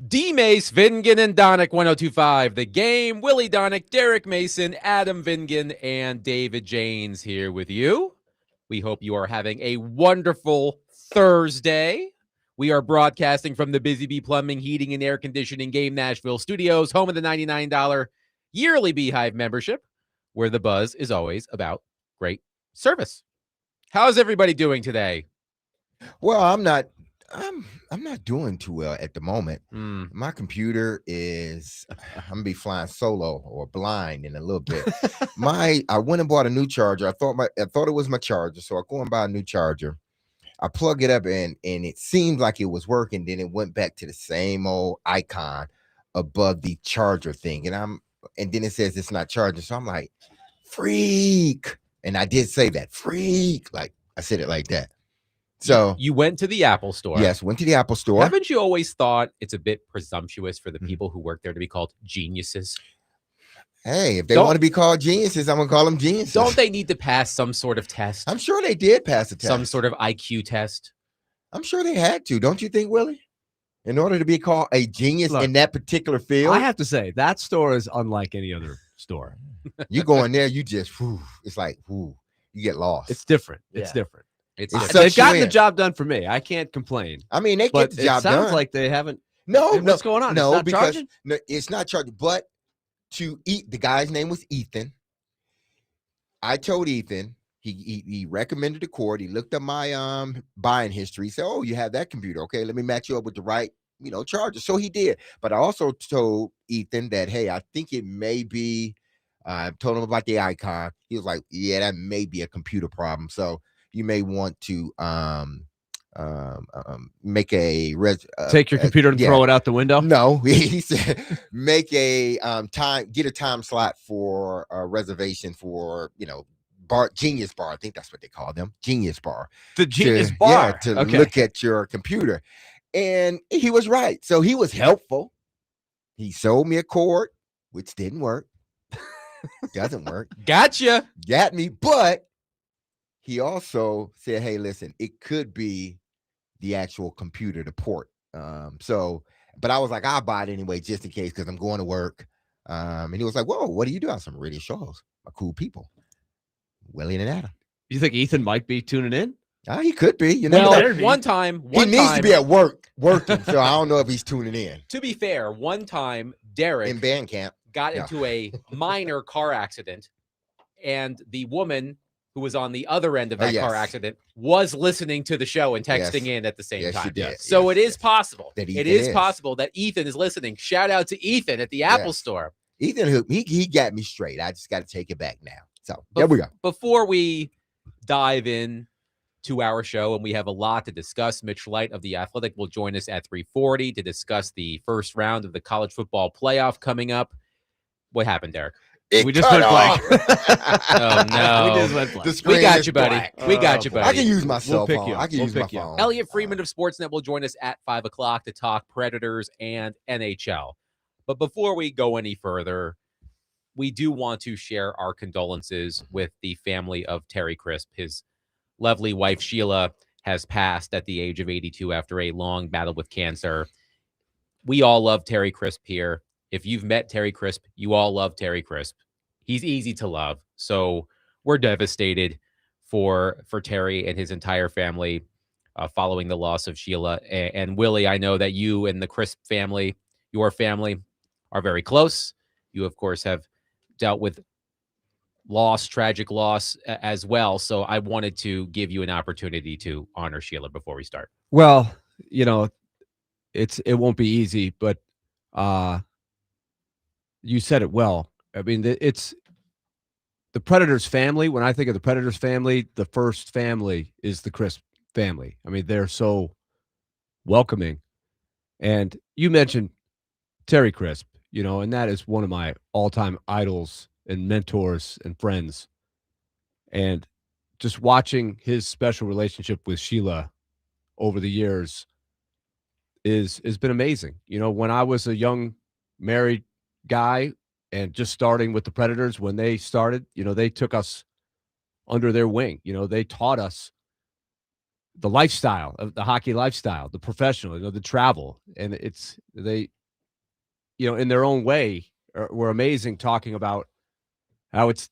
D. Mace, Vingan, and Donick 1025. The Game. Willie Donick, Derek Mason, Adam Vingan, and David Janes here with you. We hope you are having a wonderful Thursday. We are broadcasting from the Busy Bee Plumbing, Heating, and Air Conditioning Game Nashville Studios, home of the $99 yearly Beehive membership, where the buzz is always about great service. How's everybody doing today? Well, I'm not doing too well at the moment. Mm. My computer is I'm gonna be flying solo or blind in a little bit. I went and bought a new charger. I thought it was my charger, so I go and buy a new charger. I plug it up and it seemed like it was working. Then it went back to the same old icon above the charger thing, and then it says it's not charging. So I'm like, freak, and I did say that, freak, like I said it like that. So you went to the Apple store. Yes, went to the Apple store. Haven't you always thought it's a bit presumptuous for the people who work there to be called geniuses? Hey, if they want to be called geniuses, I'm going to call them geniuses. Don't they need to pass some sort of test? I'm sure they did pass a test. Some sort of IQ test? I'm sure they had to. Don't you think, Willie? In order to be called a genius in that particular field? I have to say, that store is unlike any other store. You go in there, you just, it's like, you get lost. It's different. It's different. They've gotten the job done for me. I can't complain. I mean, they get the job done. It sounds like they haven't. No, what's going on? No, it's not because charging? no, it's not charging. But to eat, the guy's name was Ethan. I told Ethan, he recommended the cord. He looked at my buying history. He said, "Oh, you have that computer? Okay, let me match you up with the right charger." So he did. But I also told Ethan that, hey, I think it may be. I told him about the icon. He was like, "Yeah, that may be a computer problem." So you may want to make a take your computer and throw it out the window. No, he said make a get a time slot for a reservation for Genius Bar. I think that's what they call them, Genius Bar. The Genius Bar. To look at your computer, and he was right. So he was helpful. He sold me a cord, which didn't work. Doesn't work. Gotcha. Got me, but he also said, "Hey, listen, it could be the actual computer, the port." But I was like, "I'll buy it anyway, just in case, because I'm going to work." And he was like, "Whoa, what do you do?" I have some radio shows, my cool people, Willie and Adam. You think Ethan might be tuning in? He could be. One time he needs to be at work working, so I don't know if he's tuning in. To be fair, one time Derek in band camp got into a minor car accident, and the woman who was on the other end of that car accident was listening to the show and texting in at the same time. So it is possible. It is possible that Ethan is listening. Shout out to Ethan at the Apple store. Ethan, he got me straight. I just got to take it back now. So there we go. Before we dive in to our show, and we have a lot to discuss, Mitch Light of The Athletic will join us at 3:40 to discuss the first round of the college football playoff coming up. What happened, Derek? We just went blank. Oh, no. We just went blank. We got you, buddy. We got you, buddy. I can use my cell phone. I can use my phone. Elliotte Friedman of Sportsnet will join us at 5 o'clock to talk Predators and NHL. But before we go any further, we do want to share our condolences with the family of Terry Crisp. His lovely wife, Sheila, has passed at the age of 82 after a long battle with cancer. We all love Terry Crisp here. If you've met Terry Crisp, you all love Terry Crisp. He's easy to love. So we're devastated for Terry and his entire family following the loss of Sheila. And Willie, I know that you and the Crisp family, your family, are very close. You, of course, have dealt with tragic loss as well. So I wanted to give you an opportunity to honor Sheila before we start. Well, it won't be easy, but you said it well. I mean, it's the Predators family. When I think of the Predators family, the first family is the Crisp family. I mean, they're so welcoming. And you mentioned Terry Crisp, and that is one of my all-time idols and mentors and friends. And just watching his special relationship with Sheila over the years has been amazing. When I was a young married guy and just starting with the Predators, when they started, they took us under their wing. They taught us the lifestyle of the hockey lifestyle, the professional, the travel, and they, in their own way, were amazing, talking about how it's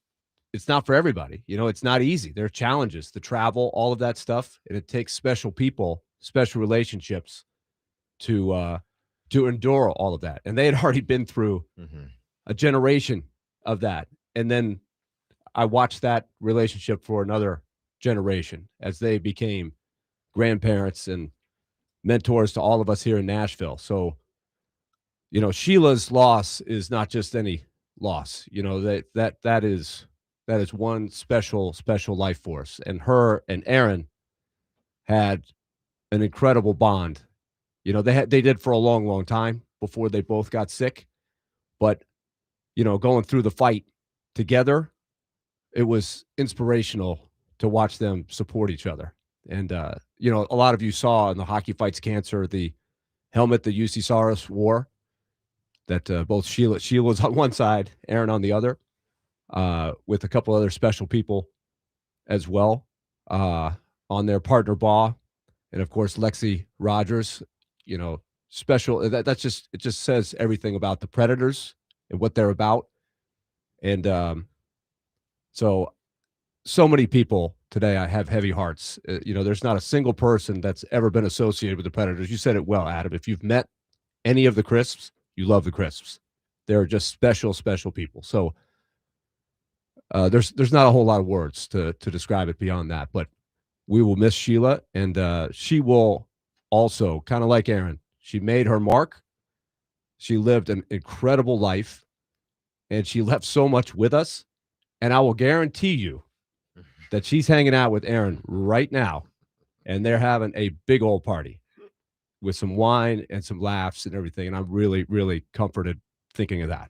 not for everybody. It's not easy. There are challenges, the travel, all of that stuff, and it takes special people, special relationships to endure all of that. And they had already been through a generation of that, and then I watched that relationship for another generation as they became grandparents and mentors to all of us here in Nashville. So, Sheila's loss is not just any loss. That is one special life force. And her and Aaron had an incredible bond. They did for a long, long time before they both got sick. But, going through the fight together, it was inspirational to watch them support each other. And, a lot of you saw in the Hockey Fights Cancer, the helmet that UC Saros wore, that both Sheila was on one side, Aaron on the other, with a couple other special people as well, on their partner Baugh, and of course Lexi Rogers. Special. It just says everything about the Predators and what they're about. And so many people today I have heavy hearts. There's not a single person that's ever been associated with the Predators. You said it well, Adam. If you've met any of the Crisps, you love the Crisps. They're just special, special people. So there's not a whole lot of words to describe it beyond that. But we will miss Sheila, and she will also, kind of like Aaron, she made her mark. She lived an incredible life, and she left so much with us. And I will guarantee you that she's hanging out with Aaron right now, and they're having a big old party with some wine and some laughs and everything. And I'm really, really comforted thinking of that.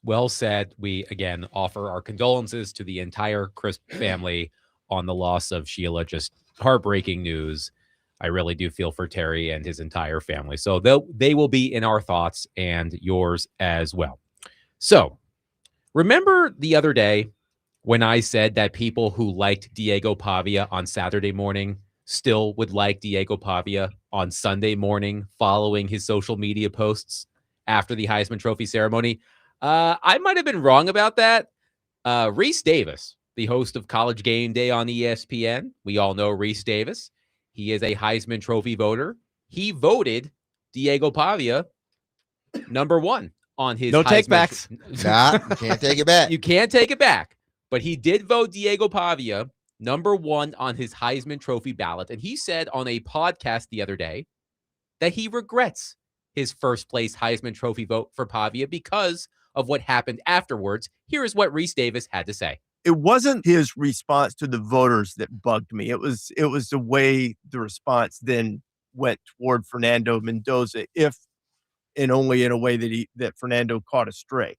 Well said. We, again, offer our condolences to the entire Crisp family on the loss of Sheila. Just heartbreaking news. I really do feel for Terry and his entire family. So they will be in our thoughts and yours as well. So remember the other day when I said that people who liked Diego Pavia on Saturday morning still would like Diego Pavia on Sunday morning following his social media posts after the Heisman Trophy ceremony? I might have been wrong about that. Reese Davis, the host of College Game Day on ESPN. We all know Reese Davis. He is a Heisman Trophy voter. He voted Diego Pavia number one on his no Heisman take backs. Nah, you can't take it back. You can't take it back. But he did vote Diego Pavia number one on his Heisman Trophy ballot. And he said on a podcast the other day that he regrets his first place Heisman Trophy vote for Pavia because of what happened afterwards. Here is what Reese Davis had to say. It wasn't his response to the voters that bugged me. It was the way the response then went toward Fernando Mendoza, if and only in a way that Fernando caught a stray.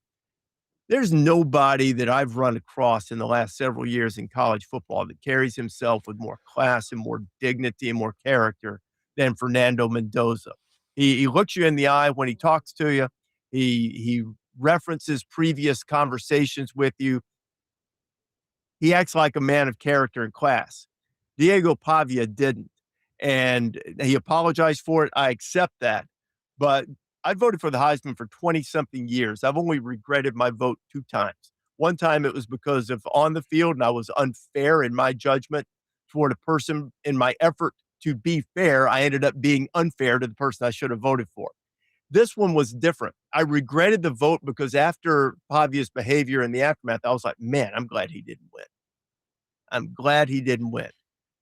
There's nobody that I've run across in the last several years in college football that carries himself with more class and more dignity and more character than Fernando Mendoza. He looks you in the eye when he talks to you. He references previous conversations with you. He acts like a man of character and class. Diego Pavia didn't, and he apologized for it. I accept that, but I voted for the Heisman for 20-something years. I've only regretted my vote 2 times. One time it was because of on the field, and I was unfair in my judgment toward a person. In my effort to be fair, I ended up being unfair to the person I should have voted for. This one was different. I regretted the vote because after Pavia's behavior in the aftermath, I was like, man, I'm glad he didn't win. I'm glad he didn't win.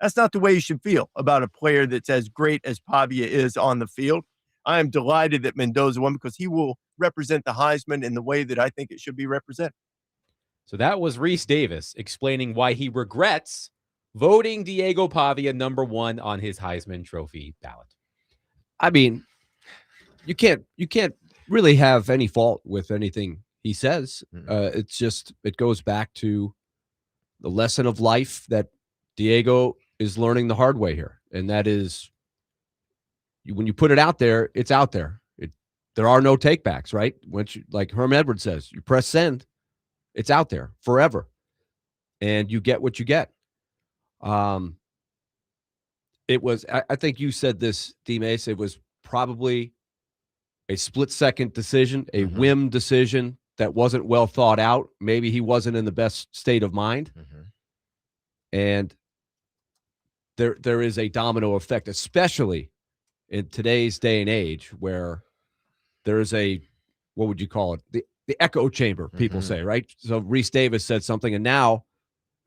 That's not the way you should feel about a player that's as great as Pavia is on the field. I am delighted that Mendoza won because he will represent the Heisman in the way that I think it should be represented. So that was Reese Davis explaining why he regrets voting Diego Pavia number one on his Heisman Trophy ballot. I mean, you can't really have any fault with anything he says. It's just, it goes back to the lesson of life that Diego is learning the hard way here. And that is, when you put it out there, it's out there. There are no takebacks, right? Once you, like Herm Edwards says, you press send, it's out there forever. And you get what you get. it was, I think you said this, D-Mace, it was probably a split-second decision, a whim decision that wasn't well thought out. Maybe he wasn't in the best state of mind. And there is a domino effect, especially in today's day and age where there is a, what would you call it? The echo chamber, people say, right? So Reese Davis said something, and now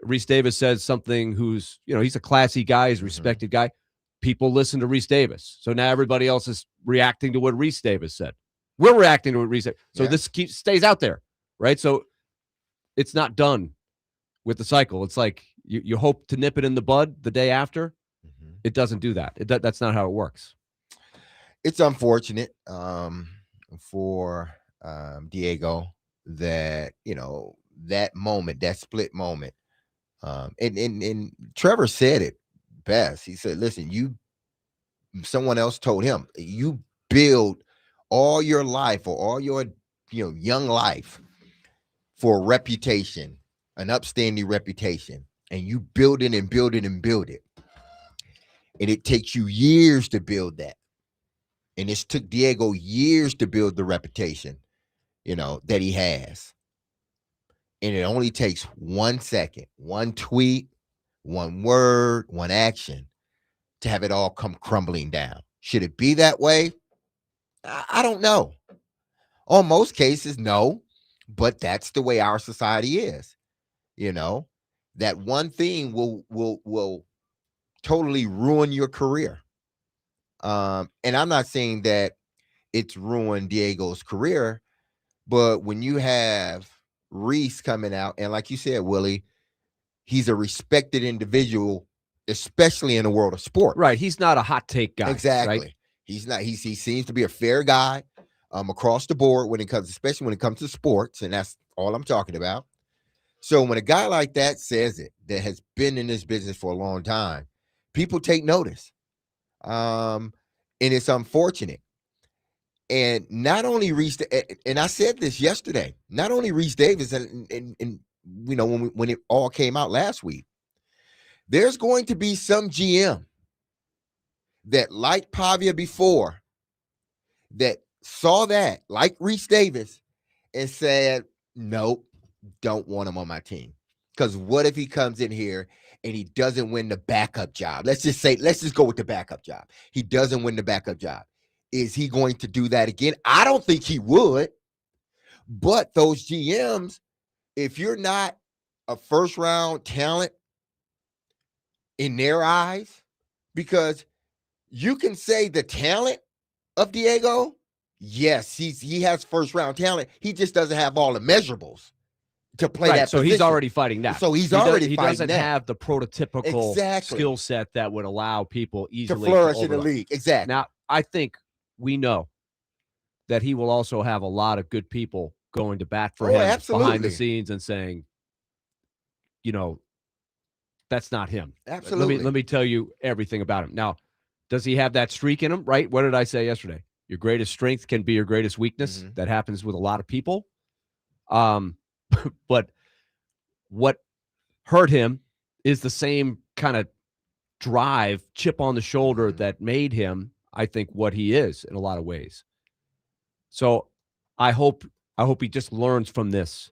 Reese Davis says something who's, he's a classy guy, he's a respected guy. People listen to Reese Davis. So now everybody else is reacting to what Reese Davis said. We're reacting to what Reese said. So this stays out there, right? So it's not done with the cycle. It's like you hope to nip it in the bud the day after. It doesn't do that. That's not how it works. It's unfortunate for Diego that, that moment, that split moment. And Trevor said it best. He said, listen, someone else told him, you build all your life or all your, young life for a reputation, an upstanding reputation, and you build it and build it and build it. And it takes you years to build that. And it's took Diego years to build the reputation, that he has. And it only takes 1 second, one tweet, one word, one action to have it all come crumbling down. Should it be that way? I don't know. On most cases, no. But that's the way our society is. That one thing will totally ruin your career. And I'm not saying that it's ruined Diego's career, but when you have Reese coming out, and like you said, Willie, he's a respected individual, especially in the world of sport. Right. He's not a hot take guy. Exactly. Right? He's not. He seems to be a fair guy across the board especially when it comes to sports, and that's all I'm talking about. So when a guy like that says it, that has been in this business for a long time, people take notice. And it's unfortunate. And not only Reese, and I said this yesterday, not only Reese Davis, and when it all came out last week, there's going to be some GM that, like Pavia before, that saw that, like Reese Davis, and said, nope, don't want him on my team. Because what if he comes in here and he doesn't win the backup job? Let's just go with the backup job. He doesn't win the backup job. Is he going to do that again? I don't think he would. But those GMs, if you're not a first round talent in their eyes, because you can say the talent of Diego, yes, he has first round talent. He just doesn't have all the measurables to play that so position. he's already fighting that. So he doesn't that. have the prototypical skill set that would allow people easily to flourish in the league. Exactly. Now, I think we know that he will also have a lot of good people going to bat for him behind the scenes and saying, that's not him. Absolutely. Let me tell you everything about him. Now, does he have that streak in him? Right? What did I say yesterday? Your greatest strength can be your greatest weakness. That happens with a lot of people. But what hurt him is the same kind of drive, chip on the shoulder that made him, I think, what he is in a lot of ways. So I hope he just learns from this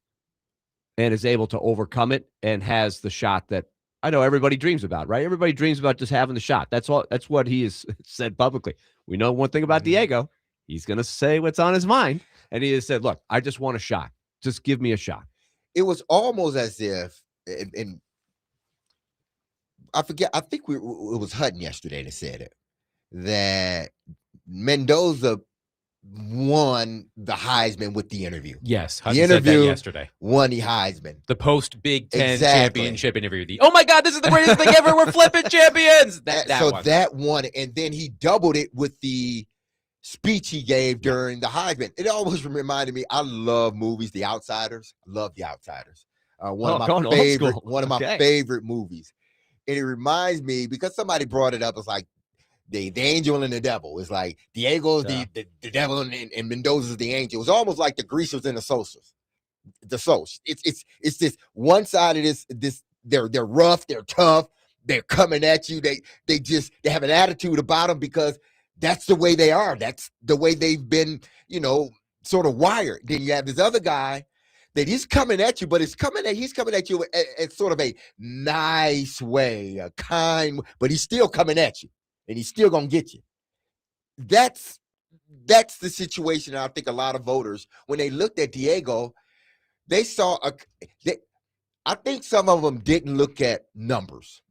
and is able to overcome it and has the shot that I know everybody dreams about, right? Everybody dreams about just having the shot. That's all. That's what he has said publicly. We know one thing about Diego. He's going to say what's on his mind. And he has said, look, I just want a shot. Just give me a shot. It was almost as if, and I forget, I think it was Hutton yesterday that said it, that Mendoza won the Heisman with the interview. Yes, Hutton said that yesterday. Won the Heisman. The post Big Ten championship interview. Oh my God, this is the greatest thing ever. We're flipping champions. That one, and then he doubled it with the speech he gave during the Heisman. It always reminded me. I love movies. The Outsiders. I love The Outsiders. One of my favorite movies. And it reminds me because somebody brought it up. It's like the angel and the devil. It's like Diego's the devil and Mendoza's the angel. It's almost like the Greasers and the Sosas. It's this one side of this they're rough, they're tough, they're coming at you. They have an attitude about them because that's the way they are. That's the way they've been, sort of wired. Then you have this other guy that he's coming at you, but he's coming at you at sort of a nice way, a kind, but he's still coming at you, and he's still gonna get you. That's the situation. I think a lot of voters, when they looked at Diego, they saw I think some of them didn't look at numbers.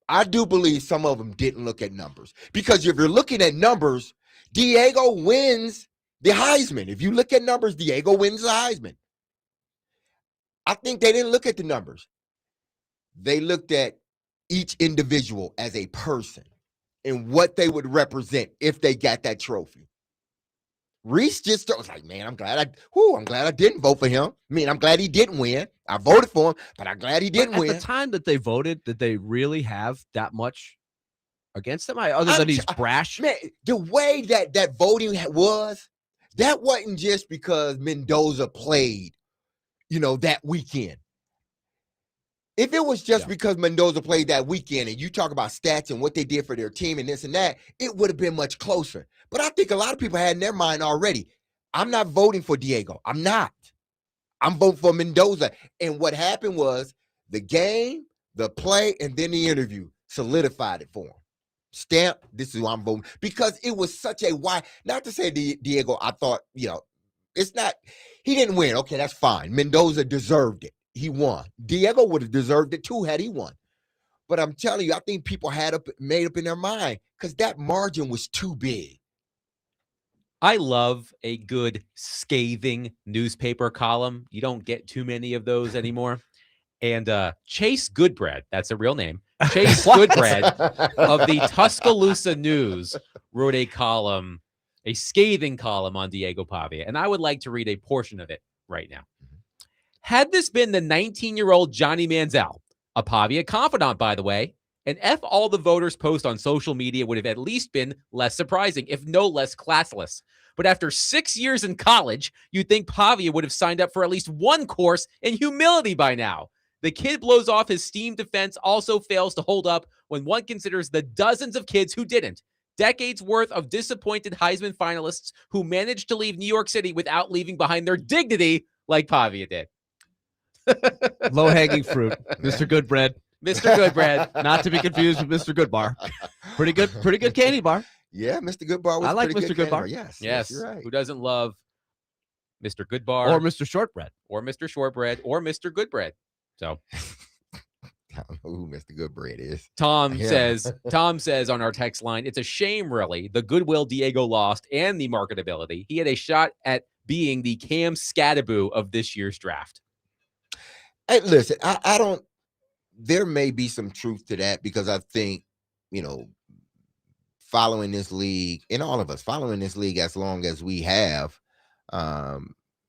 I do believe some of them didn't look at numbers, because if you're looking at numbers, Diego wins the Heisman. If you look at numbers, Diego wins the Heisman. I think they didn't look at the numbers. They looked at each individual as a person and what they would represent if they got that trophy. Reese just was like, man, I'm glad I didn't vote for him. I mean, I'm glad he didn't win. I voted for him, but I'm glad he didn't win. At the time that they voted, did they really have that much against him? Other than he's brash? Man, the way that voting was, that wasn't just because Mendoza played, that weekend. If it was just because Mendoza played that weekend and you talk about stats and what they did for their team and this and that, it would have been much closer. But I think a lot of people had in their mind already, I'm not voting for Diego. I'm not. I'm voting for Mendoza. And what happened was the game, the play, and then the interview solidified it for him. Stamp, this is who I'm voting. Because it was such a wide, not to say Diego, I thought, it's not, he didn't win. Okay, that's fine. Mendoza deserved it. He won. Diego would have deserved it too had he won. But I'm telling you, I think people made up in their mind because that margin was too big. I love a good scathing newspaper column. You don't get too many of those anymore. And Chase Goodbread, that's a real name, Chase Goodbread of the Tuscaloosa News wrote a column, a scathing column on Diego Pavia. And I would like to read a portion of it right now. Had this been the 19-year-old Johnny Manziel, a Pavia confidant, by the way, and all the voters post on social media would have at least been less surprising, if no less classless. But after 6 years in college, you'd think Pavia would have signed up for at least one course in humility by now. The kid blows off his steam defense, also fails to hold up when one considers the dozens of kids who didn't. Decades worth of disappointed Heisman finalists who managed to leave New York City without leaving behind their dignity like Pavia did. Low-hanging fruit. Mr. Goodbread. Mr. Goodbread. Not to be confused with Mr. Goodbar. Pretty good candy bar. Yeah, Mr. Goodbar was I like pretty Mr. good Goodbar. Yes, you're right. Who doesn't love Mr. Goodbar Or Mr. Shortbread. or Mr. Shortbread or Mr. Goodbread? So I don't know who Mr. Goodbread is. Tom Yeah. says on our text line, it's a shame, really, the goodwill Diego lost and the marketability. He had a shot at being the Cam Scattaboo of this year's draft. Hey, listen, I don't, there may be some truth to that because I think, following this league, and all of us following this league as long as we have,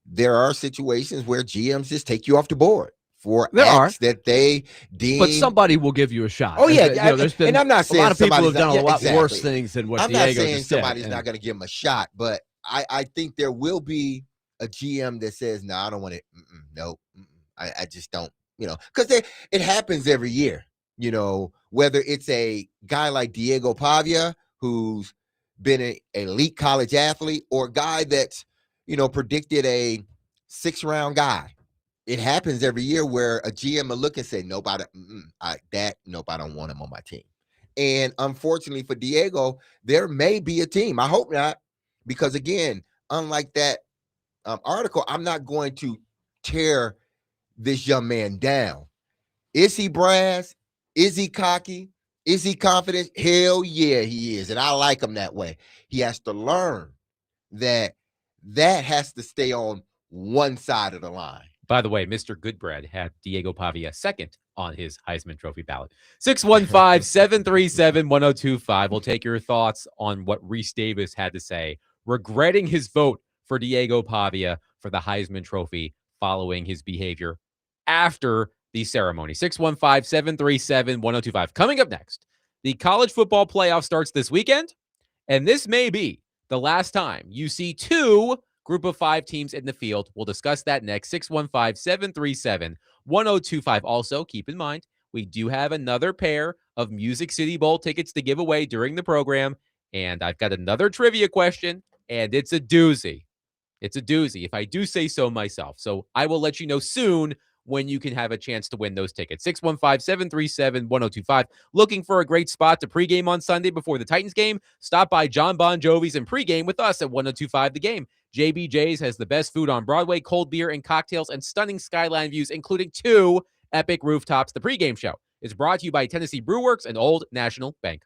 there are situations where GMs just take you off the board for acts that they deem. But somebody will give you a shot. Oh, yeah. There's been and I'm not saying a lot of people have done a lot exactly. worse things than what I'm Diego not saying just did. somebody's not going to give him a shot, but I think there will be a GM that says, no, I don't want it. No, I just don't, because it happens every year, whether it's a guy like Diego Pavia, who's been an elite college athlete, or a guy that's, predicted a 6th-round guy. It happens every year where a GM will look and say, nope, I don't want him on my team. And unfortunately for Diego, there may be a team. I hope not, because again, unlike that article, I'm not going to tear this young man down. Is he brass? Is he cocky? Is he confident? Hell yeah, he is. And I like him that way. He has to learn that has to stay on one side of the line. By the way, Mr. Goodbread had Diego Pavia second on his Heisman Trophy ballot. 615-737-1025. We'll take your thoughts on what Reese Davis had to say, regretting his vote for Diego Pavia for the Heisman Trophy following his behavior after the ceremony. 615-737-1025. Coming up next, the college football playoff starts this weekend, and this may be the last time you see two Group of 5 teams in the field. We'll discuss that next. 615-737-1025. Also, keep in mind, we do have another pair of Music City Bowl tickets to give away during the program. And I've got another trivia question, and it's a doozy. It's a doozy, if I do say so myself. So I will let you know soon when you can have a chance to win those tickets. 615-737-1025. Looking for a great spot to pregame on Sunday before the Titans game? Stop by John Bon Jovi's and pregame with us at 1025 The Game. JBJ's has the best food on Broadway, cold beer and cocktails, and stunning skyline views, including 2 epic rooftops. The pregame show is brought to you by Tennessee Brewworks and Old National Bank.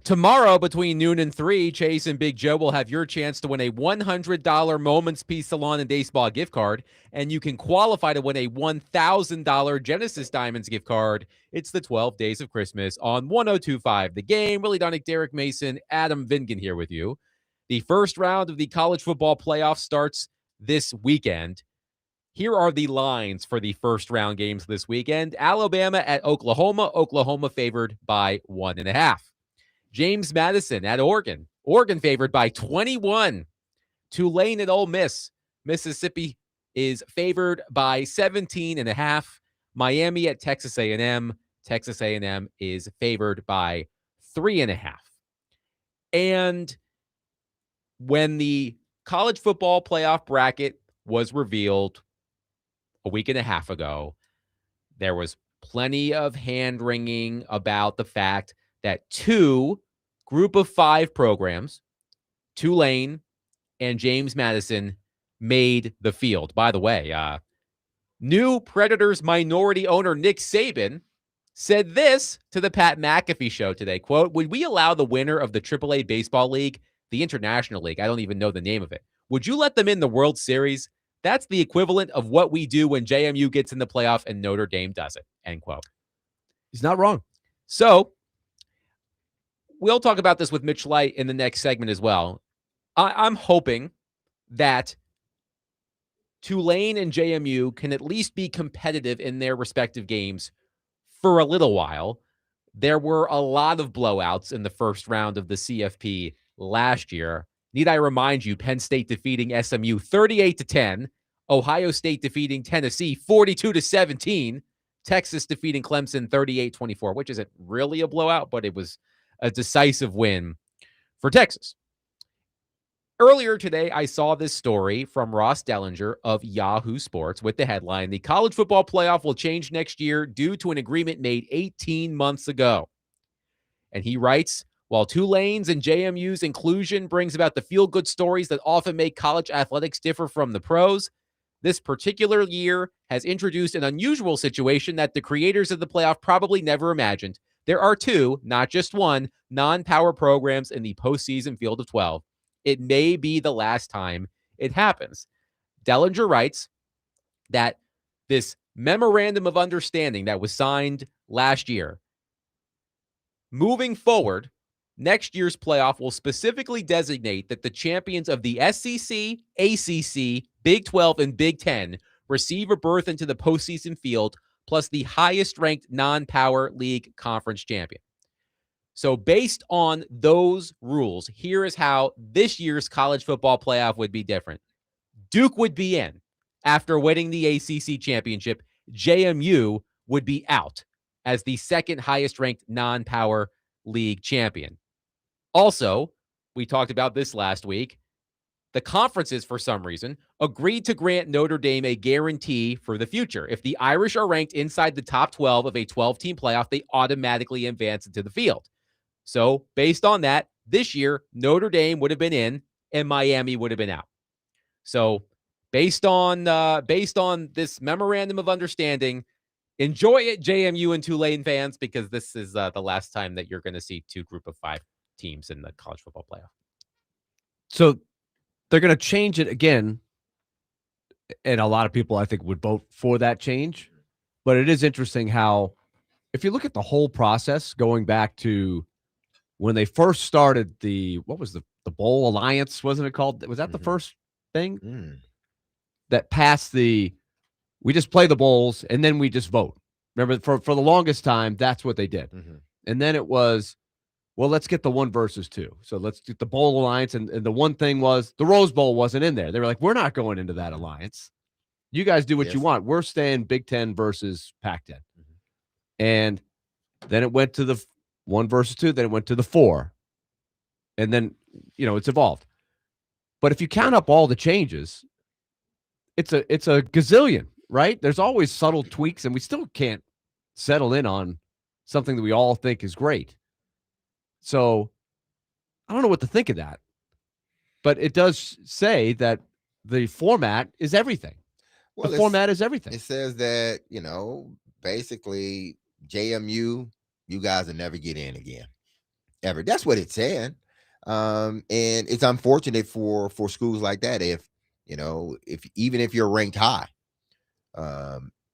Tomorrow between noon and 3, Chase and Big Joe will have your chance to win a $100 Moments Peace Salon and Day Spa gift card, and you can qualify to win a $1,000 Genesis Diamonds gift card. It's the 12 Days of Christmas on 102.5 The Game. Willie Donick, Derek Mason, Adam Vingan here with you. The first round of the college football playoff starts this weekend. Here are the lines for the first round games this weekend. Alabama at Oklahoma. Oklahoma favored by 1.5. James Madison at Oregon. Oregon favored by 21. Tulane at Ole Miss. Mississippi is favored by 17.5. Miami at Texas A&M. Texas A&M is favored by 3.5. And when the college football playoff bracket was revealed a week and a half ago, there was plenty of hand-wringing about the fact that 2 group of 5 programs, Tulane and James Madison, made the field. By the way, new Predators minority owner Nick Saban said this to the Pat McAfee show today, quote, "Would we allow the winner of the AAA Baseball League, the International League, I don't even know the name of it, would you let them in the World Series? That's the equivalent of what we do when JMU gets in the playoff and Notre Dame doesn't," end quote. He's not wrong. So we'll talk about this with Mitch Light in the next segment as well. I'm hoping that Tulane and JMU can at least be competitive in their respective games for a little while. There were a lot of blowouts in the first round of the CFP last year. Need I remind you, Penn State defeating SMU 38-10, Ohio State defeating Tennessee 42-17, Texas defeating Clemson 38-24, which isn't really a blowout, but it was a decisive win for Texas. Earlier today, I saw this story from Ross Dellinger of Yahoo Sports with the headline, "The college football playoff will change next year due to an agreement made 18 months ago." And he writes, "While Tulane's and JMU's inclusion brings about the feel-good stories that often make college athletics differ from the pros, this particular year has introduced an unusual situation that the creators of the playoff probably never imagined. There are 2, not just 1, non-power programs in the postseason field of 12. It may be the last time it happens." Dellinger writes that this memorandum of understanding that was signed last year, moving forward, next year's playoff will specifically designate that the champions of the SEC, ACC, Big 12, and Big 10 receive a berth into the postseason field, plus the highest-ranked non-power league conference champion. So based on those rules, here is how this year's college football playoff would be different. Duke would be in after winning the ACC championship. JMU would be out as the second highest-ranked non-power league champion. Also, we talked about this last week, the conferences, for some reason, agreed to grant Notre Dame a guarantee for the future. If the Irish are ranked inside the top 12 of a 12-team playoff, they automatically advance into the field. So based on that, this year, Notre Dame would have been in and Miami would have been out. So based on this memorandum of understanding, enjoy it, JMU and Tulane fans, because this is the last time that you're going to see 2 group of 5 teams in the college football playoff. So they're going to change it again. And a lot of people, I think, would vote for that change. But it is interesting how, if you look at the whole process going back to when they first started what was the Bowl Alliance, wasn't it called? Was that the first thing that passed we just play the bowls and then we just vote? Remember, for the longest time, that's what they did. And then it was, well, let's get the 1 versus 2. So let's get the Bowl Alliance. And the one thing was the Rose Bowl wasn't in there. They were like, we're not going into that alliance. You guys do what you want. We're staying Big 10 versus Pac-10. And then it went to the 1 versus 2. Then it went to the 4. And then, it's evolved. But if you count up all the changes, it's a gazillion, right? There's always subtle tweaks, and we still can't settle in on something that we all think is great. So I don't know what to think of that. But it does say that the format is everything. Well, the format is everything. It says that, basically JMU, you guys will never get in again. ever. That's what it's saying. And it's unfortunate for schools like that. If even if you're ranked high,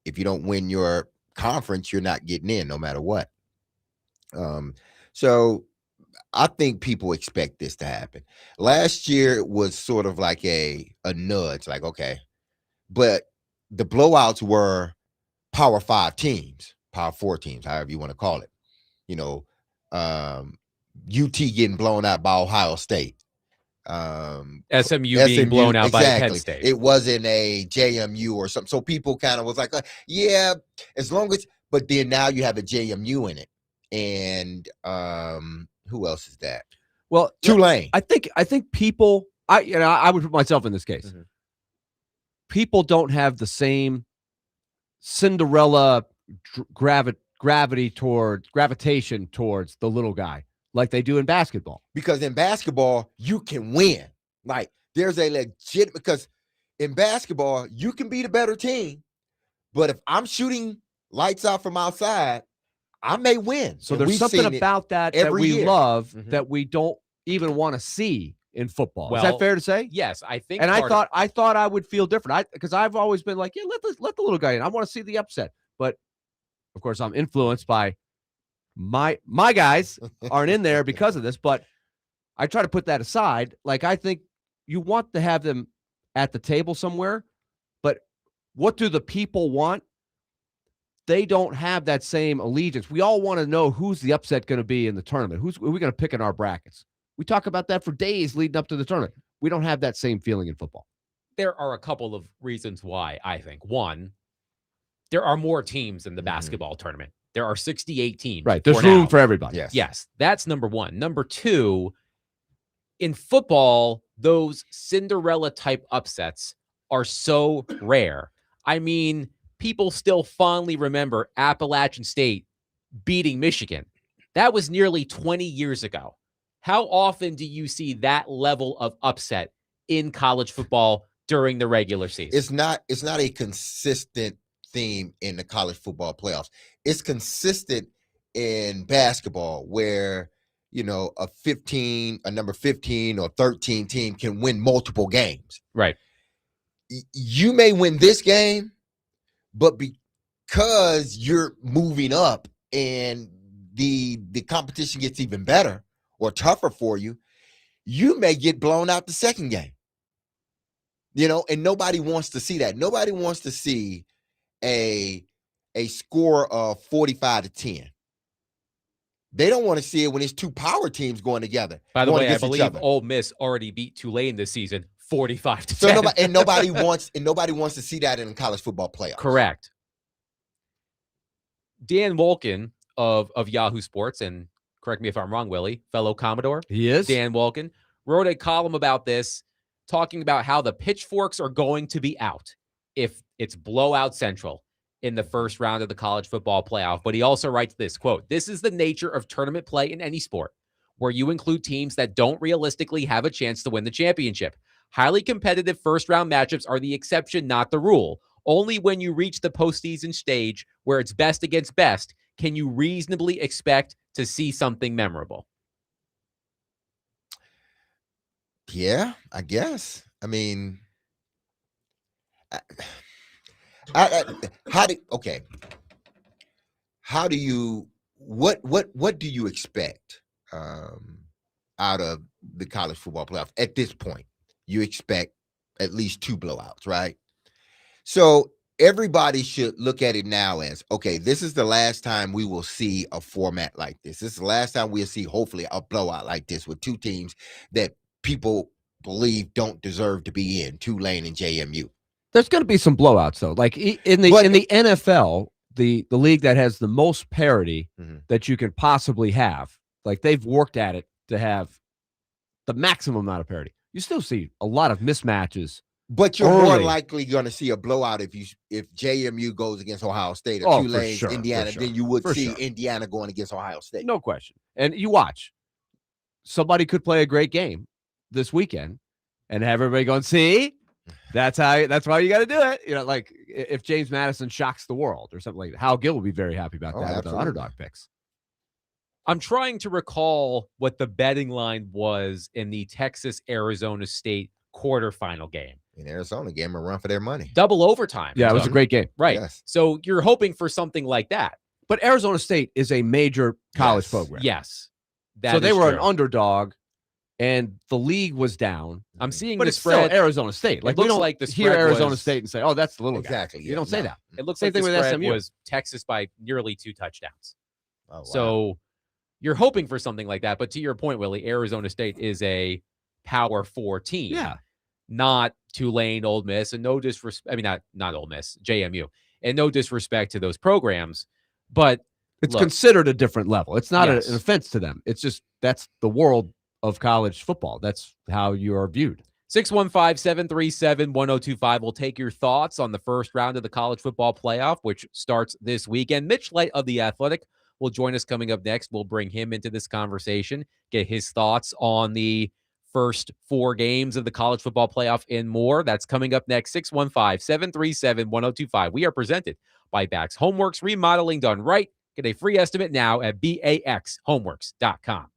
if you don't win your conference, you're not getting in no matter what. So I think people expect this to happen. Last year was sort of like a nudge, like, okay, but the blowouts were Power 5 teams, Power 4 teams, however you want to call it. UT getting blown out by Ohio State. SMU being blown out by Penn State. It wasn't a JMU or something. So people kind of was like, yeah, as long as, but then now you have a JMU in it. And who else is that? Well, Tulane. I think people, I would put myself in this case. Mhm. People don't have the same Cinderella gravitation towards the little guy like they do in basketball. Because in basketball, you can win. Like, there's a legit, because in basketball, you can be the better team, but if I'm shooting lights out from outside, I may win. So And there's we've something seen it about that every we year. love Mhm. that we don't even want to see in football. Is Well, that fair to say? Yes, I think. And I part of- thought I would feel different. Because I've always been like, yeah, let the little guy in. I want to see the upset. But of course, I'm influenced by my guys aren't in there because of this. But I try to put that aside. Like, I think you want to have them at the table somewhere. But what do the people want? They don't have that same allegiance. We all want to know who's the upset going to be in the tournament. Who are we going to pick in our brackets? We talk about that for days leading up to the tournament. We don't have that same feeling in football. there are a couple of reasons why, I think. One, there are more teams in the Mhm. basketball tournament. There are 68 teams. Right. There's for room now. for everybody. Yes. Yes, that's number one. Number two, in football, those Cinderella type upsets are so rare. I mean, people still fondly remember Appalachian State beating Michigan. That was nearly 20 years ago. How often do you see that level of upset in college football during the regular season? It's not a consistent theme in the college football playoffs. It's consistent in basketball where, a number 15 or 13 team can win multiple games. Right. You may win this game, but because you're moving up and the competition gets even better or tougher for you, you may get blown out the second game. And nobody wants to see that. Nobody wants to see a score of 45-10. They don't want to see it when it's two power teams going together. By the going way, I against each believe other. Ole Miss already beat Tulane this season 45-10. So nobody wants to see that in college football playoffs. Correct. Dan Wolken of Yahoo Sports, and correct me if I'm wrong, Willie, fellow Commodore, He is. Dan Wolken, wrote a column about this, talking about how the pitchforks are going to be out if it's blowout central in the first round of the college football playoff. But he also writes this, quote, "This is the nature of tournament play in any sport, where you include teams that don't realistically have a chance to win the championship. Highly competitive first-round matchups are the exception, not the rule. Only when you reach the postseason stage, where it's best against best, can you reasonably expect to see something memorable." Yeah, I guess. I mean, what do you expect out of the college football playoff at this point? You expect at least two blowouts, right? So everybody should look at it now as, okay, this is the last time we will see a format like this. This is the last time we'll see, hopefully, a blowout like this with two teams that people believe don't deserve to be in, Tulane and JMU. There's going to be some blowouts, though. Like in the NFL, the league that has the most parity that you can possibly have, like they've worked at it to have the maximum amount of parity. You still see a lot of mismatches. But you're more early. likely going to see a blowout if JMU goes against Ohio State or Tulane, Indiana, than you would see Indiana going against Ohio State. No question. And you watch. Somebody could play a great game this weekend and have everybody going, see, that's why you got to do it. Like if James Madison shocks the world or something like that. Hal Gill will be very happy about that with the underdog picks. I'm trying to recall what the betting line was in the Texas-Arizona State quarterfinal game. In Arizona, gave them a run for their money. Double overtime. Yeah, it was a great game. Right. Yes. So you're hoping for something like that. But Arizona State is a major college Yes. program. Yes. So they were an true. underdog, and the league was down. I'm seeing But the it's spread. still Arizona State. Like, we looks don't like the hear spread Arizona was- State and say, "Oh, that's the little guy." Exactly. You don't say that. It looks Same like the thing with spread SMU. was Texas by nearly 2 touchdowns. Oh, wow. So you're hoping for something like that. But to your point, Willie, Arizona State is a Power 4 team. Yeah. Not Tulane, Ole Miss, and no disrespect. I mean, not Ole Miss, JMU, and no disrespect to those programs, but It's look, considered a different level. It's not Yes. an offense to them. It's just that's the world of college football. That's how you are viewed. 615-737-1025. We'll take your thoughts on the first round of the college football playoff, which starts this weekend. Mitch Light of The Athletic will join us coming up next. We'll bring him into this conversation, get his thoughts on the first 4 games of the college football playoff and more. That's coming up next. 615-737-1025. We are presented by Bax Homeworks, remodeling done right. Get a free estimate now at baxhomeworks.com.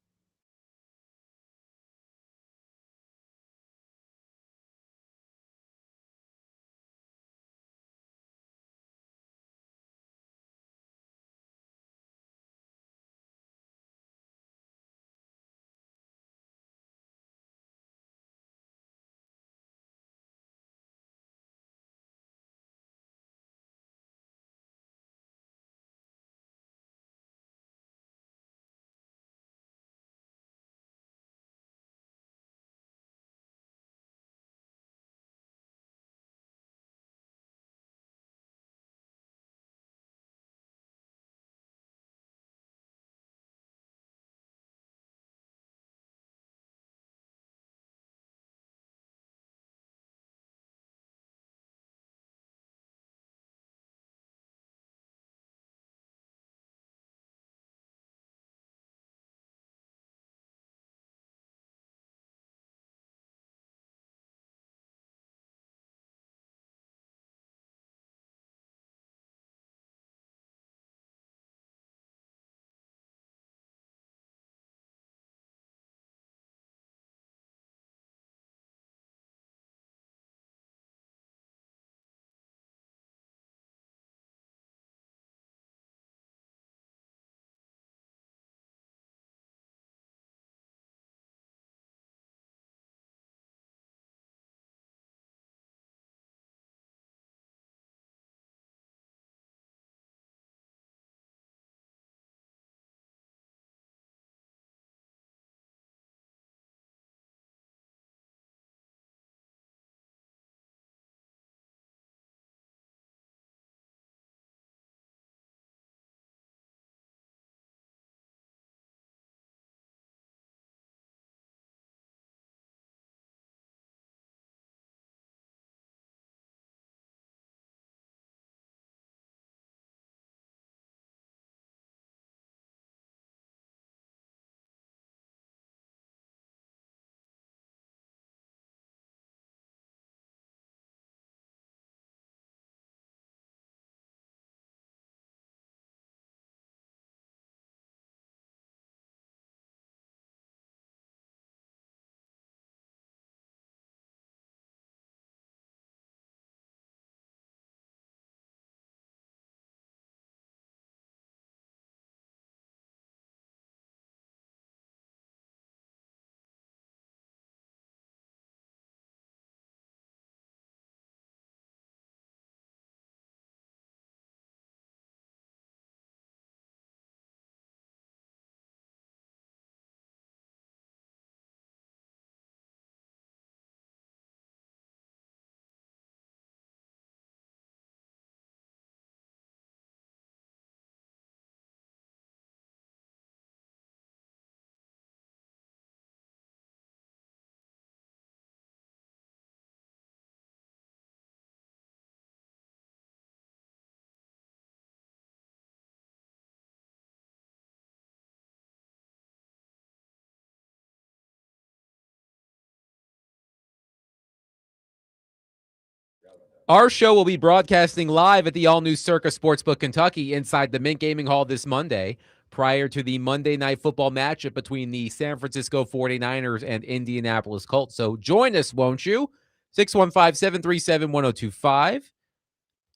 Our show will be broadcasting live at the all-new Circa Sportsbook Kentucky inside the Mint Gaming Hall this Monday. prior to the Monday Night Football matchup between the San Francisco 49ers and Indianapolis Colts. So join us, won't you? 615-737-1025.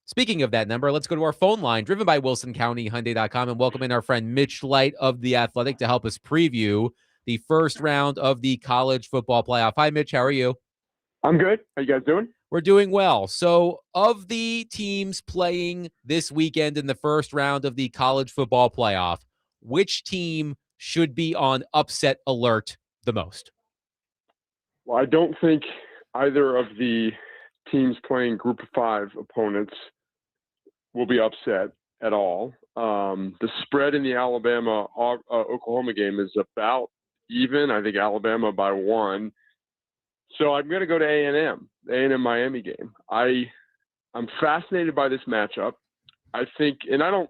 Speaking of that number, let's go to our phone line, driven by WilsonCountyHyundai.com, and welcome in our friend Mitch Light of The Athletic to help us preview the first round of the college football playoff. Hi, Mitch. How are you? I'm good. How you guys doing? We're doing well. So, of the teams playing this weekend in the first round of the college football playoff, which team should be on upset alert the most? Well, I don't think either of the teams playing Group of 5 opponents will be upset at all. The spread in the Alabama-Oklahoma game is about even. I think Alabama by 1. So I'm going to go to A&M Miami game. I'm fascinated by this matchup. I think, and I'm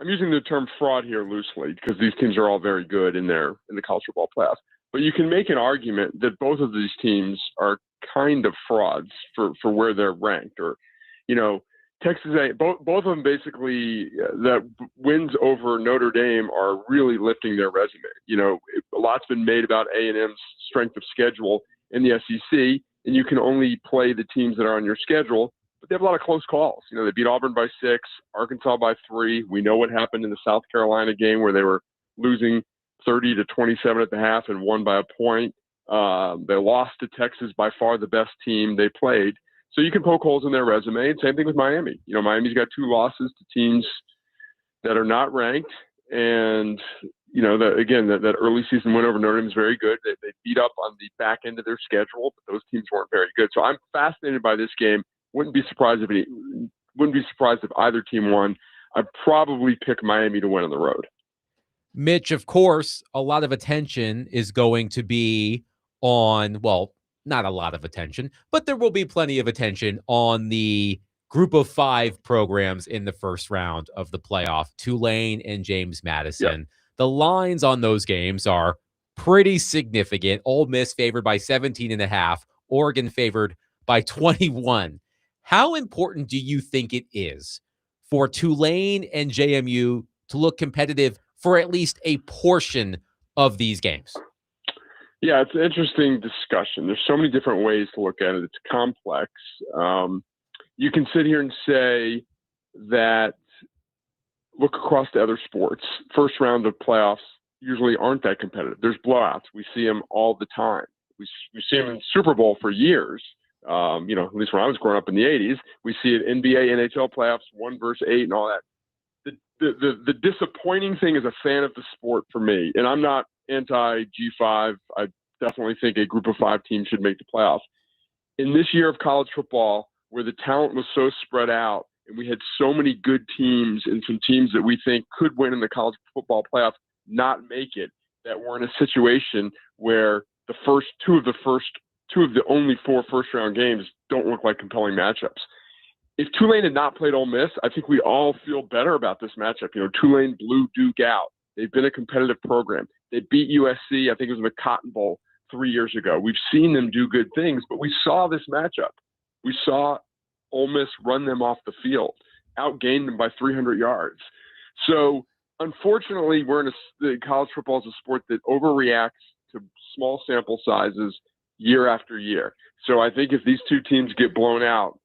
using the term fraud here loosely because these teams are all very good in the college football playoffs. But you can make an argument that both of these teams are kind of frauds for where they're ranked. Or, Texas A, both of them basically that wins over Notre Dame are really lifting their resume. A lot's been made about A&M's strength of schedule in the SEC, and you can only play the teams that are on your schedule. But they have a lot of close calls. They beat Auburn by 6, Arkansas by 3. We know what happened in the South Carolina game where they were losing 30-27 at the half and won by a point. They lost to Texas, by far the best team they played. So you can poke holes in their resume. And same thing with Miami. Miami's got 2 losses to teams that are not ranked. And, that early season win over Notre Dame is very good. They beat up on the back end of their schedule, but those teams weren't very good. So I'm fascinated by this game. Wouldn't be surprised if either team won. I'd probably pick Miami to win on the road. Mitch, of course, a lot of attention is going to be on, well, not a lot of attention, but there will be plenty of attention on the Group of 5 programs in the first round of the playoff, Tulane and James Madison. Yep. The lines on those games are pretty significant. Ole Miss favored by 17.5, Oregon favored by 21. How important do you think it is for Tulane and JMU to look competitive for at least a portion of these games? Yeah, it's an interesting discussion. There's so many different ways to look at it. It's complex. You can sit here and say that look across to other sports. First round of playoffs usually aren't that competitive. There's blowouts. We see them all the time. We see them in Super Bowl for years. At least when I was growing up in the 80s, we see it NBA, NHL playoffs, 1 versus 8 and all that. The disappointing thing as a fan of the sport for me, and I'm not anti-G5. I definitely think a Group of 5 team should make the playoffs. In this year of college football, where the talent was so spread out and we had so many good teams and some teams that we think could win in the college football playoffs not make it, that we're in a situation where the two of the only 4 first-round games don't look like compelling matchups. If Tulane had not played Ole Miss, I think we all feel better about this matchup. Tulane blew Duke out. They've been a competitive program. They beat USC, I think it was in the Cotton Bowl 3 years ago. We've seen them do good things, but we saw this matchup. We saw Ole Miss run them off the field, outgained them by 300 yards. So, unfortunately, college football is a sport that overreacts to small sample sizes year after year. So I think if these two teams get blown out,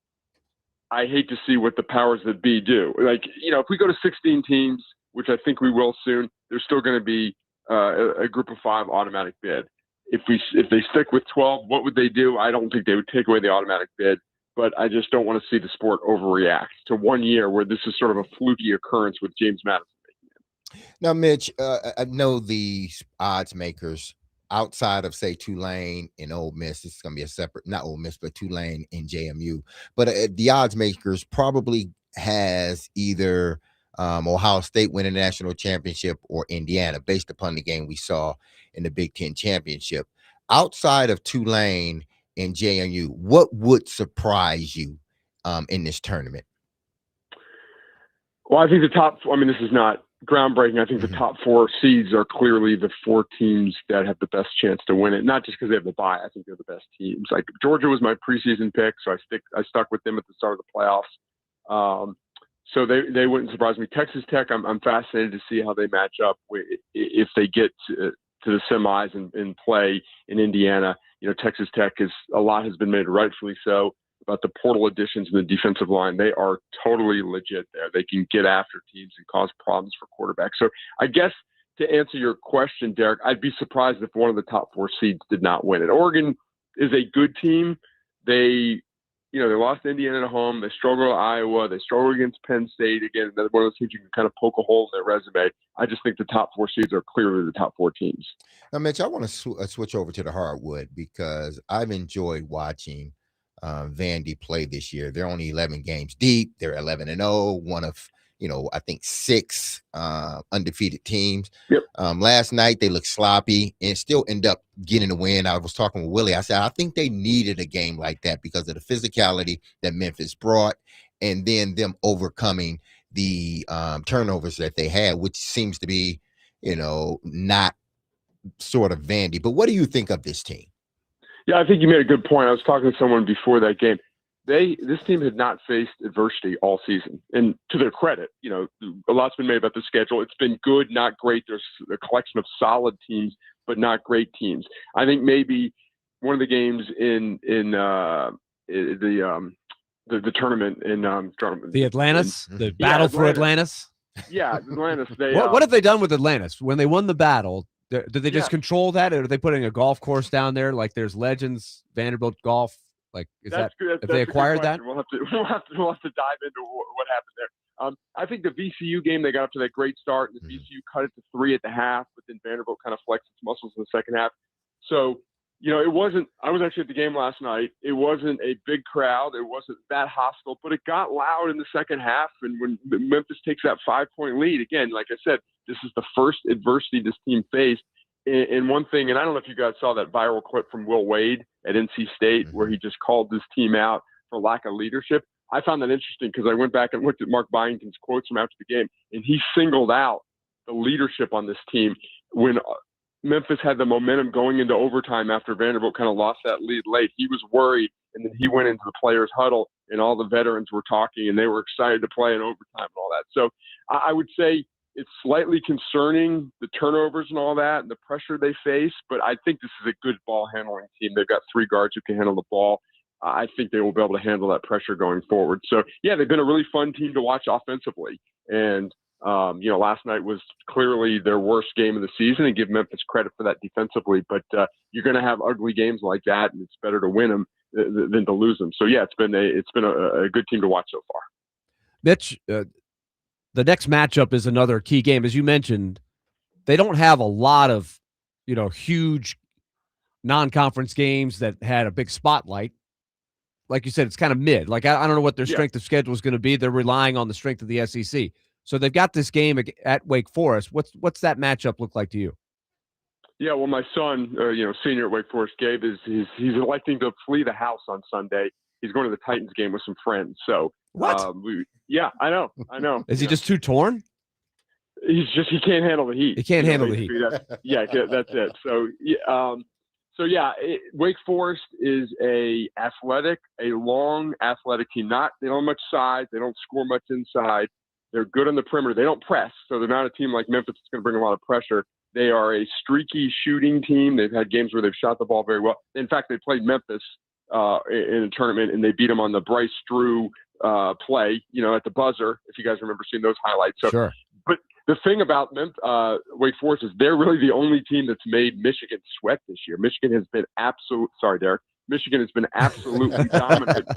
I hate to see what the powers that be do. If we go to 16 teams, which I think we will soon, there's still going to be a Group of 5 automatic bid. If they stick with 12, what would they do? I don't think they would take away the automatic bid, but I just don't want to see the sport overreact to 1 year where this is sort of a fluky occurrence with James Madison. Now, Mitch, I know the odds makers outside of, say, Tulane and Ole Miss. This is going to be a separate, not Ole Miss, but Tulane and JMU. But the odds makers probably has either Ohio State winning the national championship or Indiana, based upon the game we saw in the Big Ten championship. Outside of Tulane and JMU, what would surprise you in this tournament? Well, I think this is not groundbreaking. I think the top 4 seeds are clearly the 4 teams that have the best chance to win it, not just because they have the bye. I think they're the best teams. Georgia was my preseason pick, so I stuck with them at the start of the playoffs. So they wouldn't surprise me. Texas Tech, I'm fascinated to see how they match up if they get to the semis and play in Indiana. Texas Tech a lot has been made, rightfully so, about the portal additions in the defensive line. They are totally legit there. They can get after teams and cause problems for quarterbacks. So I guess to answer your question, Derek, I'd be surprised if one of the top 4 seeds did not win it. Oregon is a good team. They lost to Indiana at home. They struggled at Iowa. They struggled against Penn State. Again, one of those teams you can kind of poke a hole in their resume. I just think the top 4 seeds are clearly the top 4 teams. Now, Mitch, I want to switch over to the hardwood because I've enjoyed watching Vandy play this year. They're only 11 games deep. They're 11-0, one of, I think 6 undefeated teams. Yep. Last night they looked sloppy and still end up getting the win. I was talking with Willie. I said, I think they needed a game like that because of the physicality that Memphis brought and then them overcoming the turnovers that they had, which seems to be, not sort of Vandy. But what do you think of this team? Yeah, I think you made a good point. I was talking to someone before that game. This team had not faced adversity all season. And to their credit, a lot's been made about the schedule. It's been good, not great. There's a collection of solid teams, but not great teams. I think maybe one of the games in the tournament in the Atlantis, the battle for Atlantis. Yeah, Atlantis. What have they done with Atlantis when they won the battle? Did they just control that, or are they putting a golf course down there? Like there's Legends, Vanderbilt Golf. Like that's good. Have they acquired that? We'll have to dive into what happened there. I think the VCU game, they got up to that great start, and the VCU cut it to 3 at the half, but then Vanderbilt kind of flexed its muscles in the second half. So it wasn't. I was actually at the game last night. It wasn't a big crowd. It wasn't that hostile, but it got loud in the second half. And when Memphis takes that 5-point lead, again, like I said, this is the first adversity this team faced. And one thing, and I don't know if you guys saw that viral clip from Will Wade at NC State where he just called this team out for lack of leadership. I found that interesting because I went back and looked at Mark Byington's quotes from after the game, and he singled out the leadership on this team when Memphis had the momentum going into overtime after Vanderbilt kind of lost that lead late. He was worried, and then he went into the players' huddle, and all the veterans were talking, and they were excited to play in overtime and all that. So I would say it's slightly concerning, the turnovers and all that, and the pressure they face, but I think this is a good ball handling team. They've got 3 guards who can handle the ball. I think they will be able to handle that pressure going forward. So, yeah, they've been a really fun team to watch offensively. And, last night was clearly their worst game of the season, and give Memphis credit for that defensively. But you're going to have ugly games like that, and it's better to win them than to lose them. So, yeah, it's been a good team to watch so far. Mitch, the next matchup is another key game. As you mentioned, they don't have a lot of, huge non-conference games that had a big spotlight. Like you said, it's kind of mid. Like, I don't know what their strength of schedule is going to be. They're relying on the strength of the SEC. So they've got this game at Wake Forest. What's that matchup look like to you? Yeah, well, my son, senior at Wake Forest, Gabe, he's electing to flee the house on Sunday. He's going to the Titans game with some friends. So what? I know. Is he just too torn? He can't handle the heat. He can't handle the heat. That's it. So, Wake Forest is a long athletic team. They don't have much size. They don't score much inside. They're good on the perimeter. They don't press, so they're not a team like Memphis that's going to bring a lot of pressure. They are a streaky shooting team. They've had games where they've shot the ball very well. In fact, they played Memphis in a tournament, and they beat them on the Bryce Drew play, at the buzzer, if you guys remember seeing those highlights. So, sure. But the thing about Wake Forest is they're really the only team that's made Michigan sweat this year. Michigan has been Michigan has been absolutely dominant.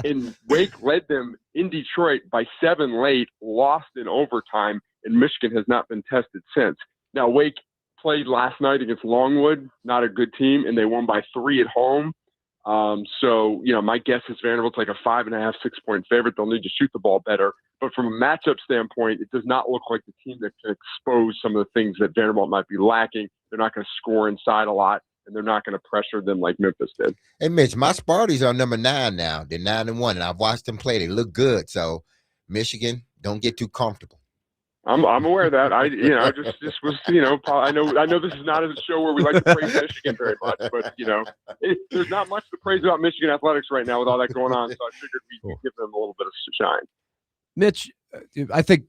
And Wake led them in Detroit by 7 late, lost in overtime, and Michigan has not been tested since. Now, Wake played last night against Longwood, not a good team, and they won by 3 at home. So, my guess is Vanderbilt's like a 5.5, 6-point favorite. They'll need to shoot the ball better. But from a matchup standpoint, it does not look like the team that can expose some of the things that Vanderbilt might be lacking. They're not going to score inside a lot, and they're not going to pressure them like Memphis did. Hey, Mitch, my Sparties are number 9 now. They're 9-1, and I've watched them play. They look good. So, Michigan, don't get too comfortable. I'm aware of that. I know this is not a show where we like to praise Michigan very much, but there's not much to praise about Michigan athletics right now with all that going on. So I figured we'd give them a little bit of shine. Mitch, I think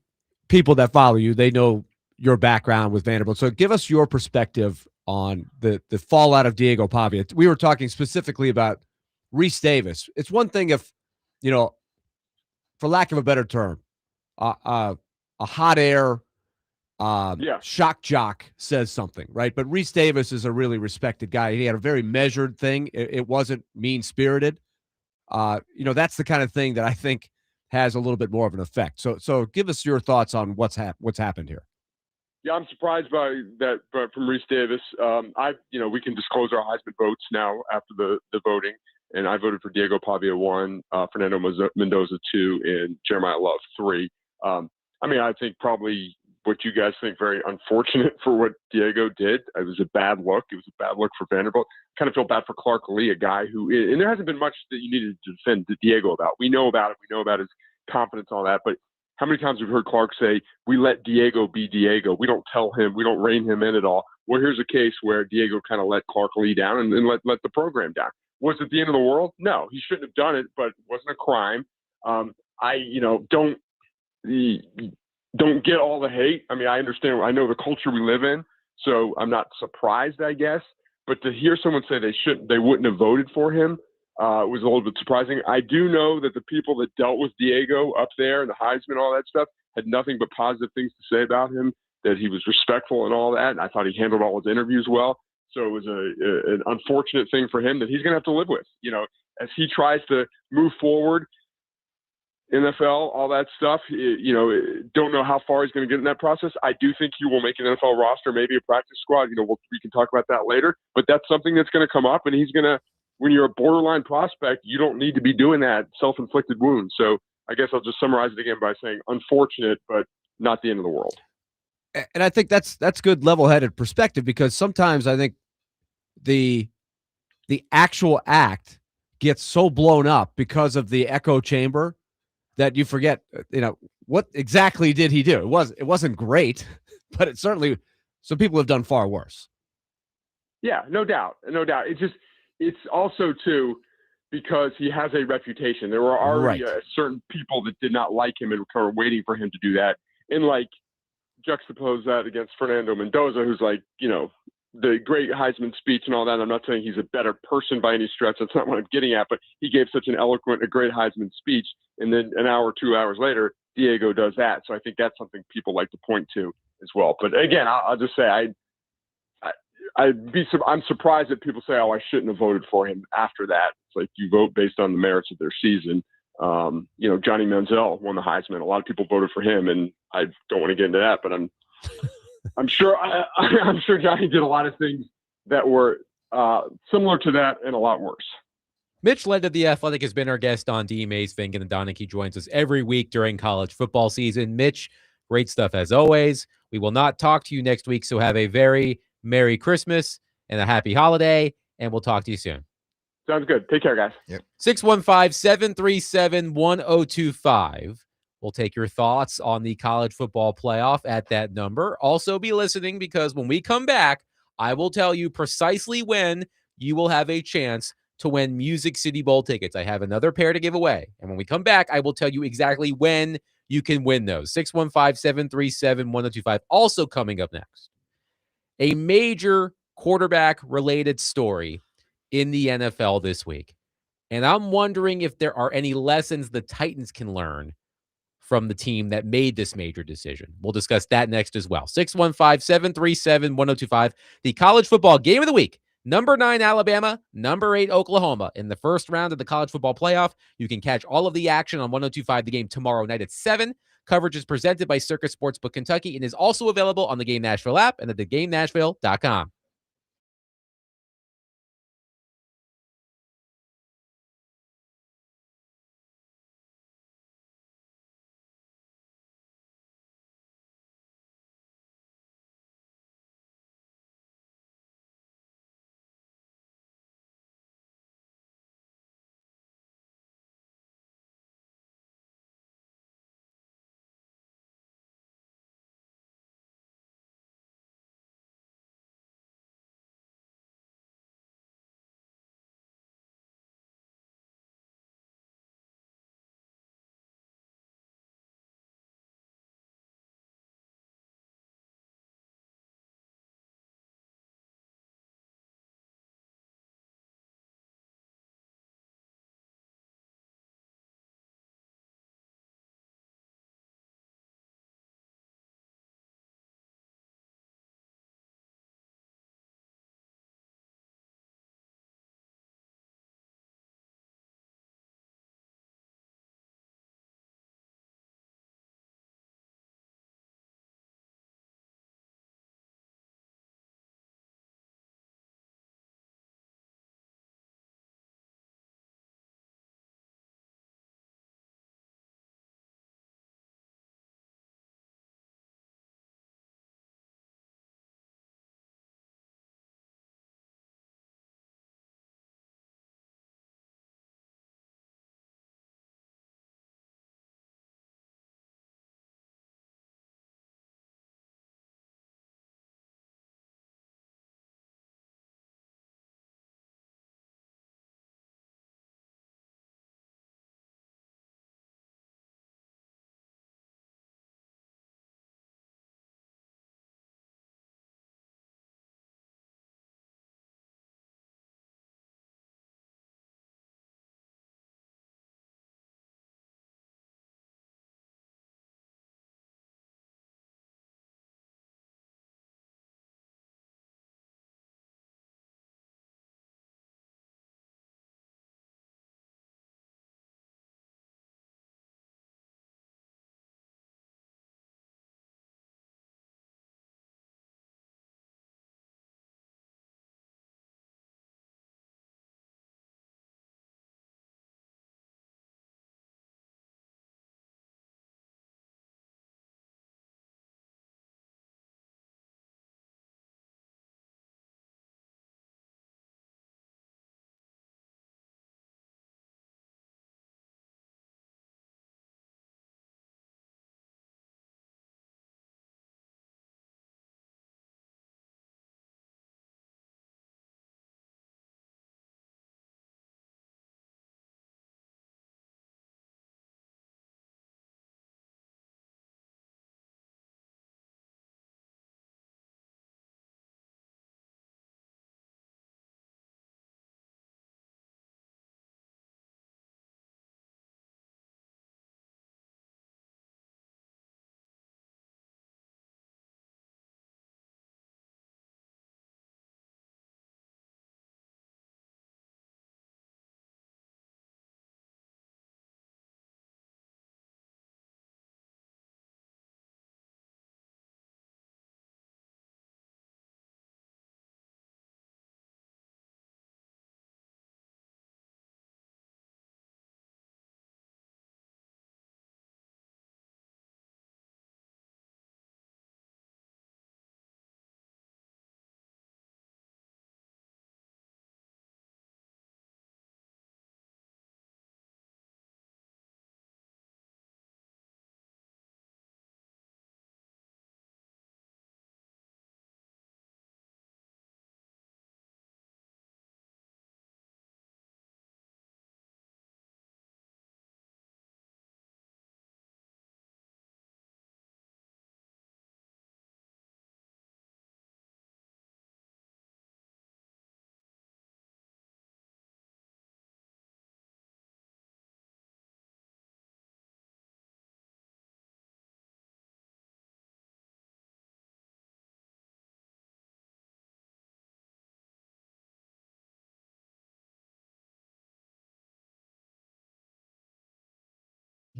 people that follow you, they know your background with Vanderbilt. So give us your perspective on the fallout of Diego Pavia. We were talking specifically about Reese Davis. It's one thing if, for lack of a better term, a hot air shock jock says something, right? But Reese Davis is a really respected guy. He had a very measured thing. It wasn't mean-spirited. That's the kind of thing that I think has a little bit more of an effect. So give us your thoughts on what's happened here. Yeah, I'm surprised by that, but from Reese Davis. We can disclose our Heisman votes now after the voting, and I voted for Diego Pavia 1, Fernando Mendoza 2, and Jeremiah Love 3. I think probably what you guys think very unfortunate for what Diego did. It was a bad look. It was a bad look for Vanderbilt. Kind of feel bad for Clark Lee, a guy who, and there hasn't been much that you needed to defend Diego about. We know about it. We know about his confidence, all that, but how many times have we heard Clark say, we let Diego be Diego. We don't tell him, we don't rein him in at all. Well, here's a case where Diego kind of let Clark Lee down and let the program down. Was it the end of the world? No, he shouldn't have done it, but it wasn't a crime. Don't get all the hate. I mean, I understand. I know the culture we live in, so I'm not surprised, I guess. But to hear someone say they wouldn't have voted for him, was a little bit surprising. I do know that the people that dealt with Diego up there and the Heisman, all that stuff, had nothing but positive things to say about him, that he was respectful and all that. And I thought he handled all his interviews well. So it was an unfortunate thing for him that he's going to have to live with, as he tries to move forward, NFL, all that stuff, don't know how far he's going to get in that process. I do think he will make an NFL roster, maybe a practice squad. We can talk about that later, but that's something that's going to come up, and he's going to, when you're a borderline prospect, you don't need to be doing that self-inflicted wound. So I guess I'll just summarize it again by saying unfortunate, but not the end of the world. And I think that's good level-headed perspective, because sometimes I think the actual act gets so blown up because of the echo chamber that you forget, what exactly did he do? It wasn't great, but it certainly, some people have done far worse. Yeah, no doubt. It's also too, because he has a reputation. There were already certain people that did not like him and were waiting for him to do that. And juxtapose that against Fernando Mendoza, who's the great Heisman speech and all that. I'm not saying he's a better person by any stretch. That's not what I'm getting at, but he gave such an eloquent, a great Heisman speech. And then an hour, 2 hours later, Diego does that. So I think that's something people like to point to as well. But again, I'll just say, I'm surprised that people say, oh, I shouldn't have voted for him after that. It's like you vote based on the merits of their season. Johnny Manziel won the Heisman. A lot of people voted for him, and I don't want to get into that, but I'm sure Johnny did a lot of things that were similar to that and a lot worse. Mitch Led of The Athletic has been our guest on D. Mays, Fink, and the Donick. He joins us every week during college football season. Mitch, great stuff as always. We will not talk to you next week, so have a very Merry Christmas and a happy holiday, and we'll talk to you soon. Sounds good. Take care, guys. Yep. 615-737-1025. We'll take your thoughts on the college football playoff at that number. Also be listening, because when we come back, I will tell you precisely when you will have a chance to win Music City Bowl tickets. I have another pair to give away. And when we come back, I will tell you exactly when you can win those. 615-737-1025. Also coming up next, a major quarterback-related story in the NFL this week. And I'm wondering if there are any lessons the Titans can learn from the team that made this major decision. We'll discuss that next as well. 615-737-1025. The college football game of the week. Number 9, Alabama. Number 8, Oklahoma. In the first round of the college football playoff, you can catch all of the action on 1025 The Game tomorrow night at 7. Coverage is presented by Circus Sportsbook Kentucky and is also available on the Game Nashville app and at thegamenashville.com.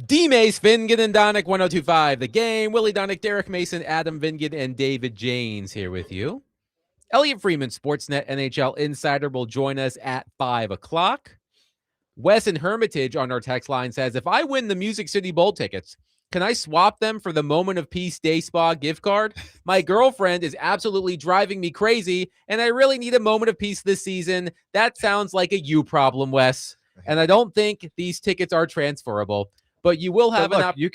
D-Mace, Vingen, and Donick, 102.5 The Game. Willie Donick, Derek Mason, Adam Vingen, and David Janes here with you. Elliotte Friedman, Sportsnet NHL Insider, will join us at 5 o'clock. Wes in Hermitage on our text line says, if I win the Music City Bowl tickets, can I swap them for the Moment of Peace Day Spa gift card? My girlfriend is absolutely driving me crazy, and I really need a moment of peace this season. That sounds like a you problem, Wes. And I don't think these tickets are transferable. But you will have you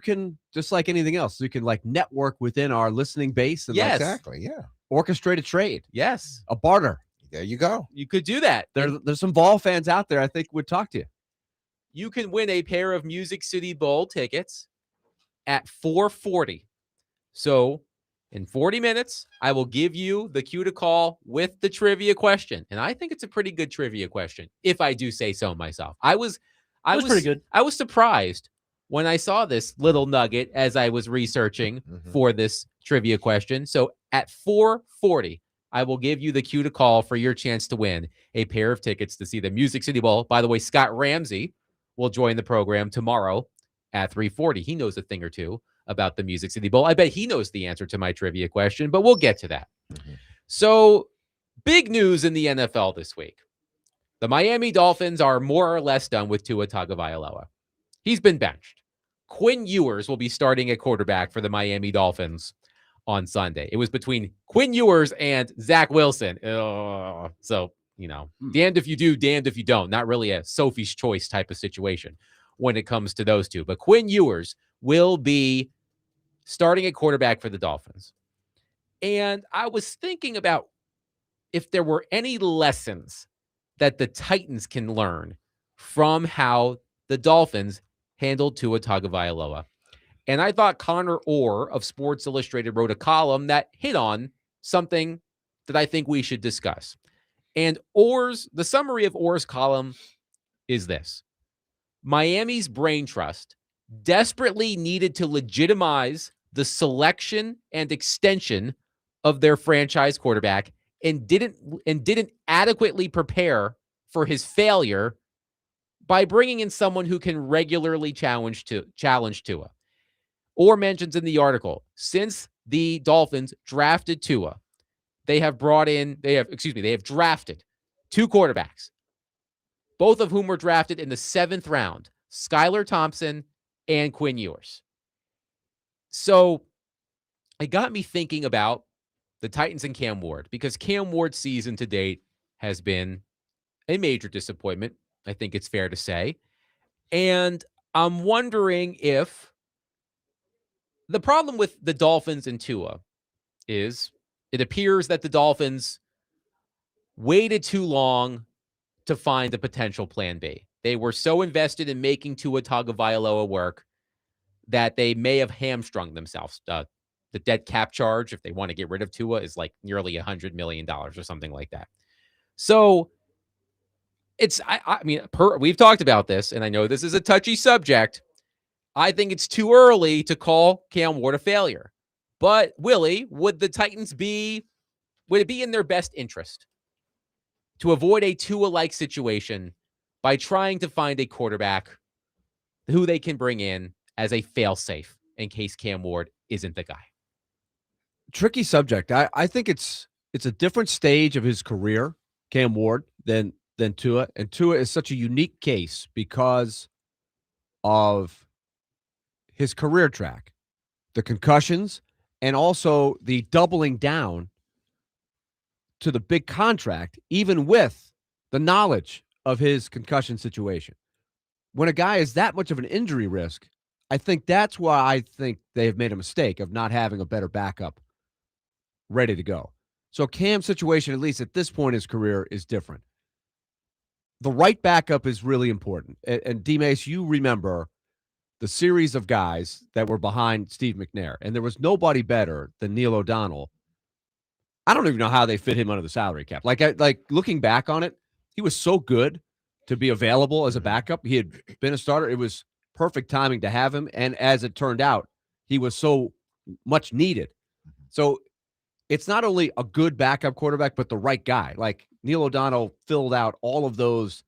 can just like anything else, you can like network within our listening base and Yes. Exactly. Yeah. orchestrate a trade, Yes, a barter. There you go. you could do that. There's some Vol fans out there I think would talk to you. You can win a pair of Music City Bowl tickets at 4:40. So in 40 minutes, I will give you the cue to call with the trivia question. And I think it's a pretty good trivia question, if I do say so myself. I was pretty good. I was surprised when I saw this little nugget as I was researching for this trivia question. So at 4:40, I will give you the cue to call for your chance to win a pair of tickets to see the Music City Bowl. By the way, Scott Ramsey will join the program tomorrow at 3:40. He knows a thing or two about the Music City Bowl. I bet he knows the answer to my trivia question, but we'll get to that. So, big news in the NFL this week. The Miami Dolphins are more or less done with Tua Tagovailoa. He's been benched. Quinn Ewers will be starting at quarterback for the Miami Dolphins on Sunday. It was between Quinn Ewers and Zach Wilson. So, damned if you do, damned if you don't. Not really a Sophie's choice type of situation when it comes to those two. But Quinn Ewers will be starting at quarterback for the Dolphins. And I was thinking about if there were any lessons that the Titans can learn from how the Dolphins handled Tua Tagovailoa. And I thought Connor Orr of Sports Illustrated wrote a column that hit on something that I think we should discuss. And the summary of Orr's column is this. Miami's brain trust desperately needed to legitimize the selection and extension of their franchise quarterback and didn't adequately prepare for his failure by bringing in someone who can regularly challenge Tua. Orr mentions in the article, since the Dolphins drafted Tua, they have drafted 2 quarterbacks, both of whom were drafted in the 7th round, Skylar Thompson and Quinn Ewers. So it got me thinking about the Titans and Cam Ward, because Cam Ward's season to date has been a major disappointment, I think it's fair to say. And I'm wondering if the problem with the Dolphins and Tua is it appears that the Dolphins waited too long to find a potential plan B. They were so invested in making Tua Tagovailoa work that they may have hamstrung themselves. The dead cap charge, if they want to get rid of Tua, is like nearly $100 million or something like that. So we've talked about this, and I know this is a touchy subject. I think it's too early to call Cam Ward a failure. But Willie, would the Titans would it be in their best interest to avoid a Tua-like situation by trying to find a quarterback who they can bring in as a fail-safe in case Cam Ward isn't the guy? Tricky subject. I think it's a different stage of his career, Cam Ward, than Tua. And Tua is such a unique case because of his career track, the concussions, and also the doubling down to the big contract, even with the knowledge of his concussion situation. When a guy is that much of an injury risk, I think that's why I think they have made a mistake of not having a better backup ready to go. So Cam's situation, at least at this point in his career, is different. The right backup is really important. And D-Mace, you remember the series of guys that were behind Steve McNair, and there was nobody better than Neil O'Donnell. I don't even know how they fit him under the salary cap. Like looking back on it, he was so good to be available as a backup. He had been a starter. It was perfect timing to have him. And as it turned out, he was so much needed. So it's not only a good backup quarterback, but the right guy. Like Neil O'Donnell filled out all of those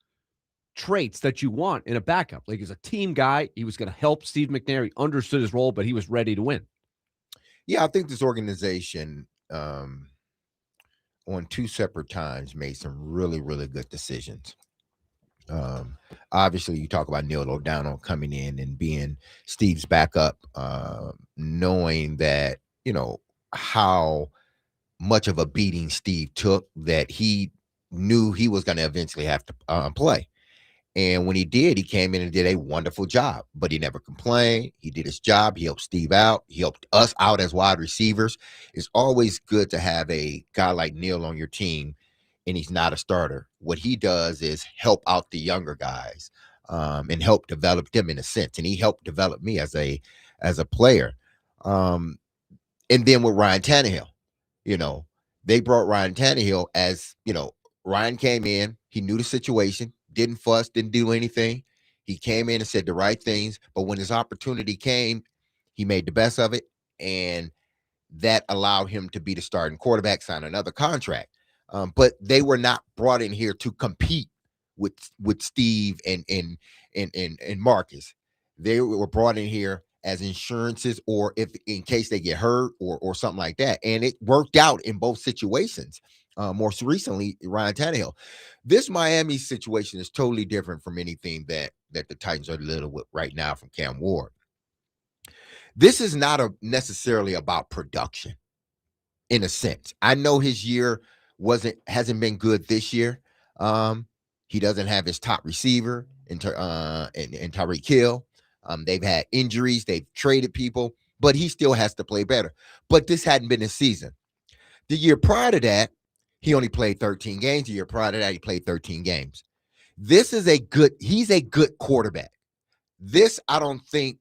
traits that you want in a backup. Like, he's a team guy. He was going to help Steve McNair. He understood his role, but he was ready to win. Yeah, I think this organization on 2 separate times made some really, really good decisions. Obviously, you talk about Neil O'Donnell coming in and being Steve's backup, knowing that, how much of a beating Steve took, that he knew he was going to eventually have to play. And when he did, he came in and did a wonderful job, but he never complained. He did his job. He helped Steve out. He helped us out as wide receivers. It's always good to have a guy like Neil on your team, and he's not a starter. What he does is help out the younger guys and help develop them in a sense. And he helped develop me as a player. And then with Ryan Tannehill, they brought Ryan Tannehill as, Ryan came in, he knew the situation, didn't fuss, didn't do anything. He came in and said the right things, but when his opportunity came, he made the best of it, and that allowed him to be the starting quarterback, sign another contract. But they were not brought in here to compete with Steve and Marcus. They were brought in here as insurances, or if in case they get hurt or something like that. And it worked out in both situations. Most recently, Ryan Tannehill. This Miami situation is totally different from anything that the Titans are dealing with right now from Cam Ward. This is not necessarily about production, in a sense. I know his year hasn't been good this year. He doesn't have his top receiver in Tyreek Hill. They've had injuries, they've traded people, but he still has to play better. But this hadn't been his season. The year prior to that, he only played 13 games. The year prior to that, he played 13 games. He's a good quarterback. This, I don't think,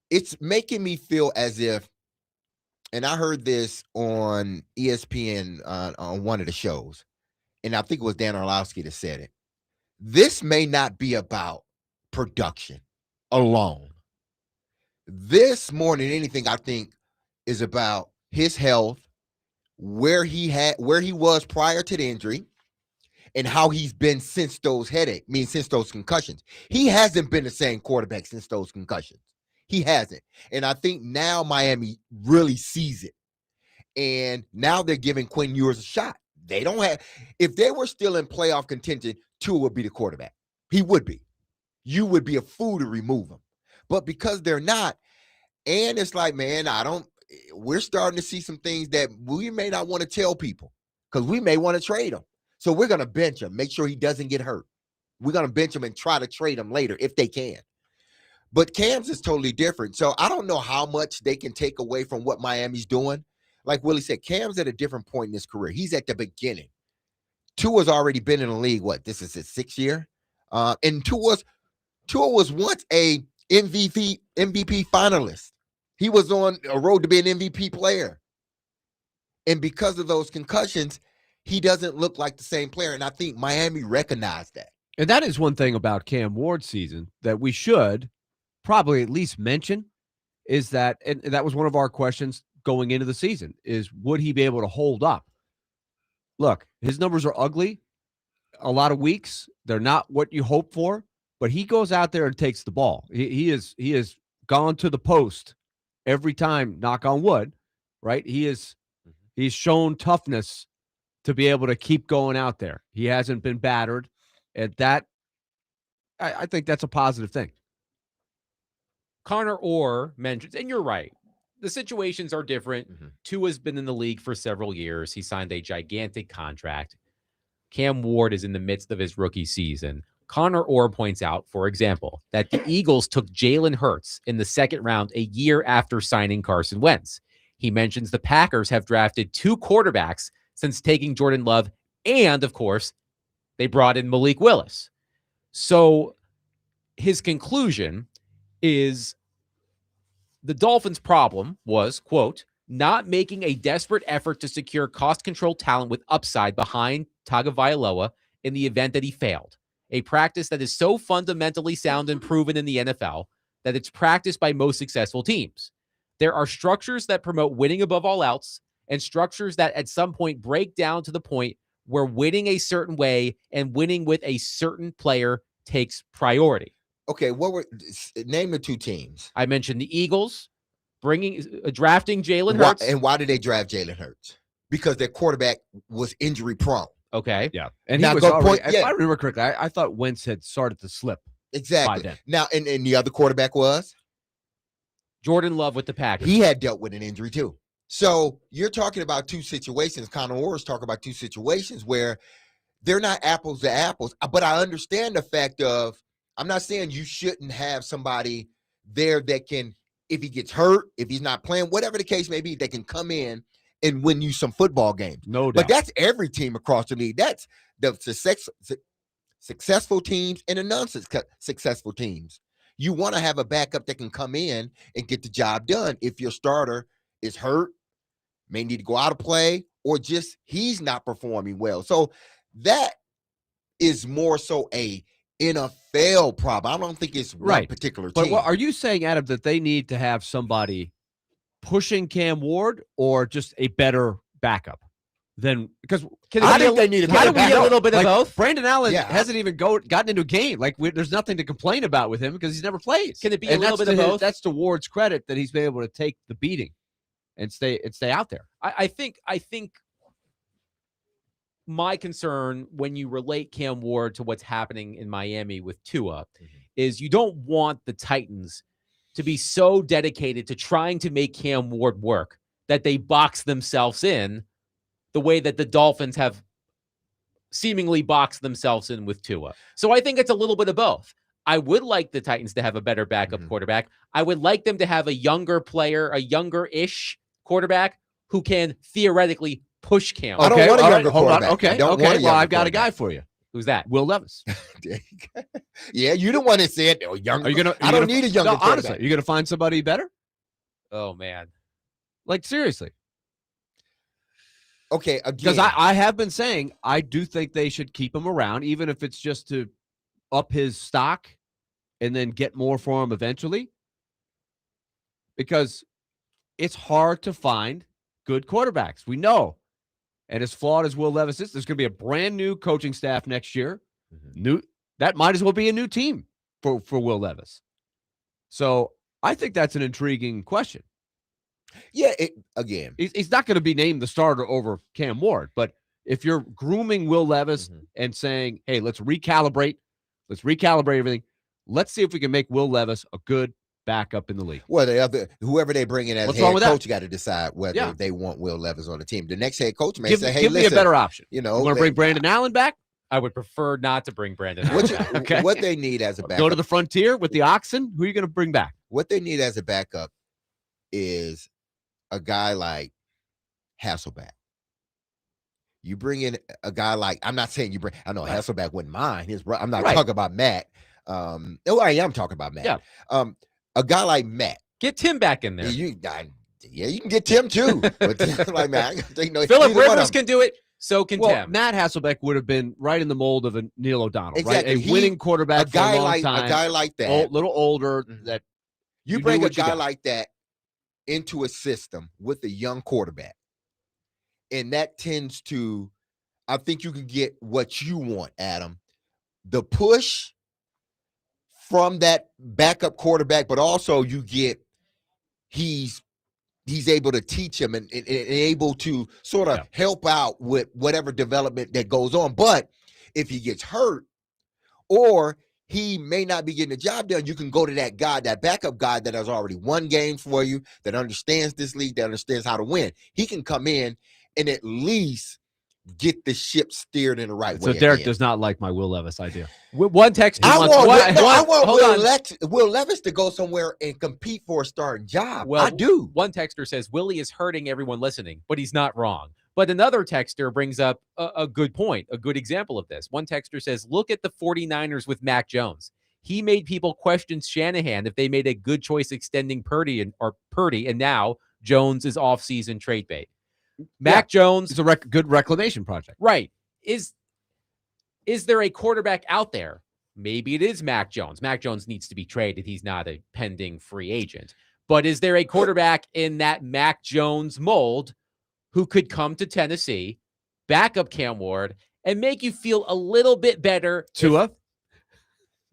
it's making me feel as if, and I heard this on ESPN on one of the shows, and I think it was Dan Orlovsky that said it. This may not be about production alone. This, more than anything, I think, is about his health, where he was prior to the injury, and how he's been since those concussions. He hasn't been the same quarterback since those concussions. He hasn't. And I think now Miami really sees it. And now they're giving Quinn Ewers a shot. If they were still in playoff contention, Tua would be the quarterback. He would be. You would be a fool to remove him. But because they're not, and it's like, man, we're starting to see some things that we may not want to tell people, because we may want to trade him. So we're going to bench him, make sure he doesn't get hurt. We're going to bench him and try to trade him later if they can. But Cam's is totally different. So I don't know how much they can take away from what Miami's doing. Like Willie said, Cam's at a different point in his career. He's at the beginning. Tua's already been in the league. This is his 6th year? And Tua was once a MVP finalist. He was on a road to be an MVP player. And because of those concussions, he doesn't look like the same player. And I think Miami recognized that. And that is one thing about Cam Ward's season that we should probably at least mention, is that, and that was one of our questions going into the season, is would he be able to hold up? Look, his numbers are ugly. A lot of weeks, they're not what you hope for, but he goes out there and takes the ball. He is gone to the post every time, knock on wood, right? He's shown toughness to be able to keep going out there. He hasn't been battered. And that, I think that's a positive thing. Connor Orr mentions, and you're right, the situations are different. Tua's been in the league for several years. He signed a gigantic contract. Cam Ward is in the midst of his rookie season. Connor Orr points out, for example, that the Eagles took Jalen Hurts in the 2nd round a year after signing Carson Wentz. He mentions the Packers have drafted 2 quarterbacks since taking Jordan Love, and, of course, they brought in Malik Willis. So his conclusion is the Dolphins' problem was, quote, not making a desperate effort to secure cost-control talent with upside behind Tagovailoa in the event that he failed, a practice that is so fundamentally sound and proven in the NFL that it's practiced by most successful teams. There are structures that promote winning above all else, and structures that at some point break down to the point where winning a certain way and winning with a certain player takes priority. Okay, name the two teams. I mentioned the Eagles drafting Jalen Hurts. And why did they draft Jalen Hurts? Because their quarterback was injury prone. Okay. Yeah. And Now he was go already, point- if yeah. I remember correctly, I thought Wentz had started to slip by Exactly. then. Now, and the other quarterback was? Jordan Love with the Packers. He had dealt with an injury too. So you're talking about two situations. Connor Orr's talking about two situations where they're not apples to apples. But I understand the fact of, I'm not saying you shouldn't have somebody there that can, if he gets hurt, if he's not playing, whatever the case may be, they can come in and win you some football games. No doubt. But that's every team across the league. That's the successful teams and the non-successful teams. You want to have a backup that can come in and get the job done. If your starter is hurt, may need to go out of play, or just he's not performing well. So that is more so a NFL problem. I don't think it's one particular team. But what, are you saying, Adam, that they need to have somebody pushing Cam Ward or just a better backup? Then because I think they need a better backup. A little bit of both? Brandon Allen Yeah. hasn't even gotten into a game. Like there's nothing to complain about with him because he's never played. Can it be And a little that's bit of to both? That's to Ward's credit that he's been able to take the beating and stay out there. I think my concern when you relate Cam Ward to what's happening in Miami with Tua is you don't want the Titans to be so dedicated to trying to make Cam Ward work that they box themselves in the way that the Dolphins have seemingly boxed themselves in with Tua. So I think it's a little bit of both. I would like the Titans to have a better backup quarterback. I would like them to have a younger player, a younger-ish quarterback who can theoretically push Cam. I don't want a younger hold on. quarterback. I Okay, don't want a well, younger I've got a quarterback. guy for you. Who's that? Will Levis. Yeah, you don't want to say it. Younger. Are you gonna? I don't need a younger quarterback. Honestly, are you gonna find somebody better? Oh, man. Like seriously. Okay, again. Because I have been saying I do think they should keep him around, even if it's just to up his stock and then get more for him eventually. Because it's hard to find good quarterbacks. We know. And as flawed as Will Levis is, there's going to be a brand new coaching staff next year. That might as well be a new team for Will Levis. So I think that's an intriguing question. Yeah, He's not going to be named the starter over Cam Ward, but if you're grooming Will Levis and saying, hey, let's recalibrate everything. Let's see if we can make Will Levis a good backup in the league. Well, whoever they bring in as What's wrong head with coach got to decide whether they want Will Levis on the team. The next head coach may say, hey, give listen, me a better option. You know, you want to bring Brandon Allen back? I would prefer not to bring Brandon Allen back. Okay. What they need as a backup. Go to the frontier with the oxen. Who are you going to bring back? What they need as a backup is a guy like Hasselbeck. You bring in a guy like, I'm not saying you bring, I know Hasselbeck wouldn't mind his brother. I'm not talking about Matt. I am talking about Matt. Yeah. A guy like Matt. Get Tim back in there. You can get Tim too. But like Matt, Philip Rivers can do it. So can Tim. Matt Hasselbeck would have been right in the mold of a Neil O'Donnell, exactly. right? A winning quarterback for a long time. A guy like that. Little older. That you bring a guy like that into a system with a young quarterback. And that tends to, I think you can get what you want, Adam. The push from that backup quarterback, but also you get he's able to teach him and able to sort of help out with whatever development that goes on. But if he gets hurt or he may not be getting the job done, you can go to that guy, that backup guy that has already won games for you, that understands this league, that understands how to win. He can come in and at least get the ship steered in the right way. So Derek does not like my Will Levis idea. One text. I want Will Levis to go somewhere and compete for a starting job. Well, I do. One texter says Willie is hurting everyone listening, but he's not wrong. But another texter brings up a good point, a good example of this. One texter says, look at the 49ers with Mac Jones. He made people question Shanahan if they made a good choice extending Purdy, and now Jones is off-season trade bait. Mac Jones is a good reclamation project. Right. Is there a quarterback out there? Maybe it is Mac Jones. Mac Jones needs to be traded. He's not a pending free agent. But is there a quarterback in that Mac Jones mold who could come to Tennessee back up Cam Ward, and make you feel a little bit better. Tua,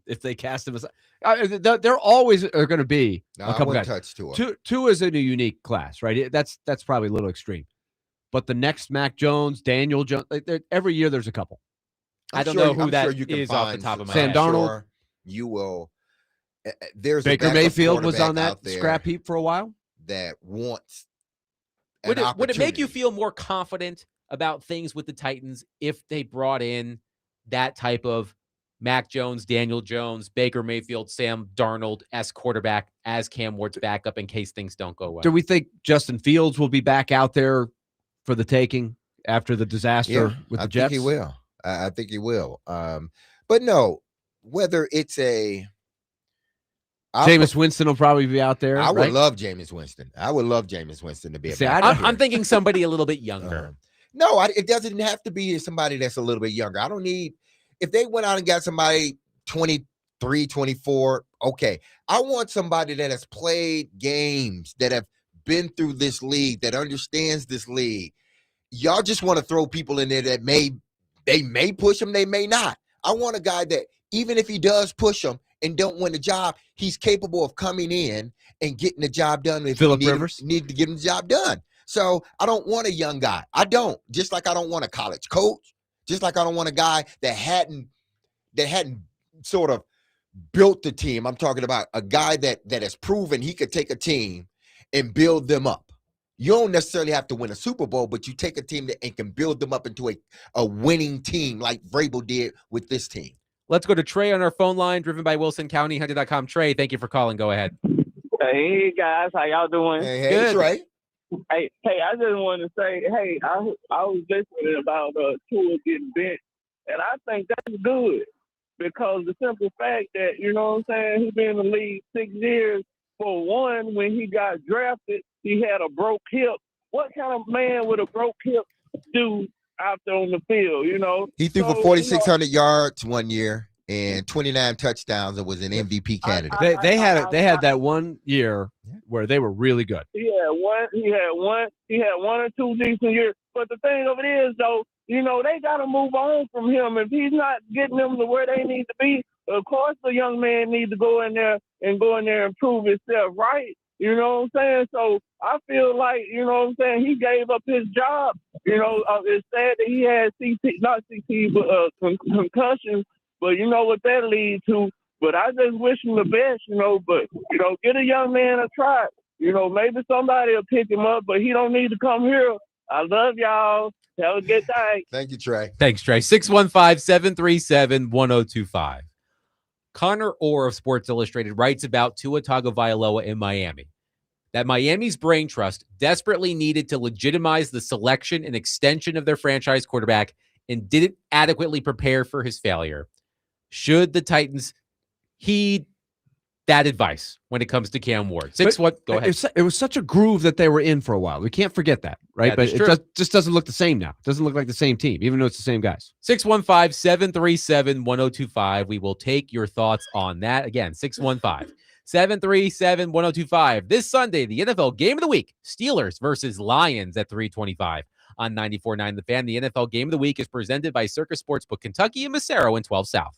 if they cast him as there always are going to be No, a I couple wouldn't guys. touch Tua. Tua is in a unique class, right? That's probably a little extreme. But the next Mac Jones, Daniel Jones, every year there's a couple. I don't know who I'm that sure you can is off the find top of my Sam head. Darnold. Sure you will. There's a Baker backup Mayfield was on quarterback that out there scrap heap for a while. that wants an Would it make you opportunity. feel more confident about things with the Titans if they brought in that type of Mac Jones, Daniel Jones, Baker Mayfield, Sam Darnold-esque quarterback as Cam Ward's backup in case things don't go well? Do we think Justin Fields will be back out there for the taking after the disaster with the Jets? I think he will. I think he will. But no, whether it's Jameis Winston will probably be out there. I would right? love Jameis Winston. I would love Jameis Winston to be a See, backup I'm here. thinking somebody a little bit younger. No, it doesn't have to be somebody that's a little bit younger. I don't need, if they went out and got somebody 23, 24, okay. I want somebody that has played games, that have been through this league, that understands this league. Y'all just want to throw people in there that they may push them, they may not. I want a guy that even if he does push them and don't win the job, he's capable of coming in and getting the job done. If Phillip you Rivers? need to get him the job done. So I don't want a young guy. I don't. Just like I don't want a college coach. Just like I don't want a guy that hadn't sort of built the team. I'm talking about a guy that has proven he could take a team and build them up. You don't necessarily have to win a Super Bowl, but you take a team and can build them up into a winning team like Vrabel did with this team. Let's go to Trey on our phone line, driven by Wilson County, Hunter.com. Trey, thank you for calling. Go ahead. Hey guys, how y'all doing? Hey, Good. Trey. Hey, I just want to say, hey, I was listening about Tua getting benched, and I think that's good because the simple fact that, you know what I'm saying, he's been in the league 6 years. For one, when he got drafted, he had a broke hip. What kind of man with a broke hip do out there on the field, you know? He threw for 4,600 yards one year and 29 touchdowns and was an MVP candidate. They had that 1 year where they were really good. He had one or two decent years. But the thing of it is, though, you know, they got to move on from him. If he's not getting them to where they need to be, of course the young man needs to go in there and prove himself, right? You know what I'm saying? So I feel like, you know what I'm saying, he gave up his job. You know, it's sad that he had concussions, but you know what that leads to. But I just wish him the best, you know, but, you know, get a young man a try. You know, maybe somebody will pick him up, but he don't need to come here. I love y'all. Have a good day. Thank you, Trey. Thanks, Trey. 615-737-1025. Connor Orr of Sports Illustrated writes about Tua Tagovailoa in Miami. That Miami's brain trust desperately needed to legitimize the selection and extension of their franchise quarterback and didn't adequately prepare for his failure. Should the Titans heed that advice when it comes to Cam Ward? Go ahead. It was such a groove that they were in for a while. We can't forget that, right? Yeah, but that's it just doesn't look the same now. It doesn't look like the same team, even though it's the same guys. 615-737-1025. We will take your thoughts on that. Again, 615-737-1025. This Sunday, the NFL Game of the Week, Steelers versus Lions at 325 on 94.9 The Fan. The NFL Game of the Week is presented by Circus Sportsbook Kentucky and Massaro in 12 South.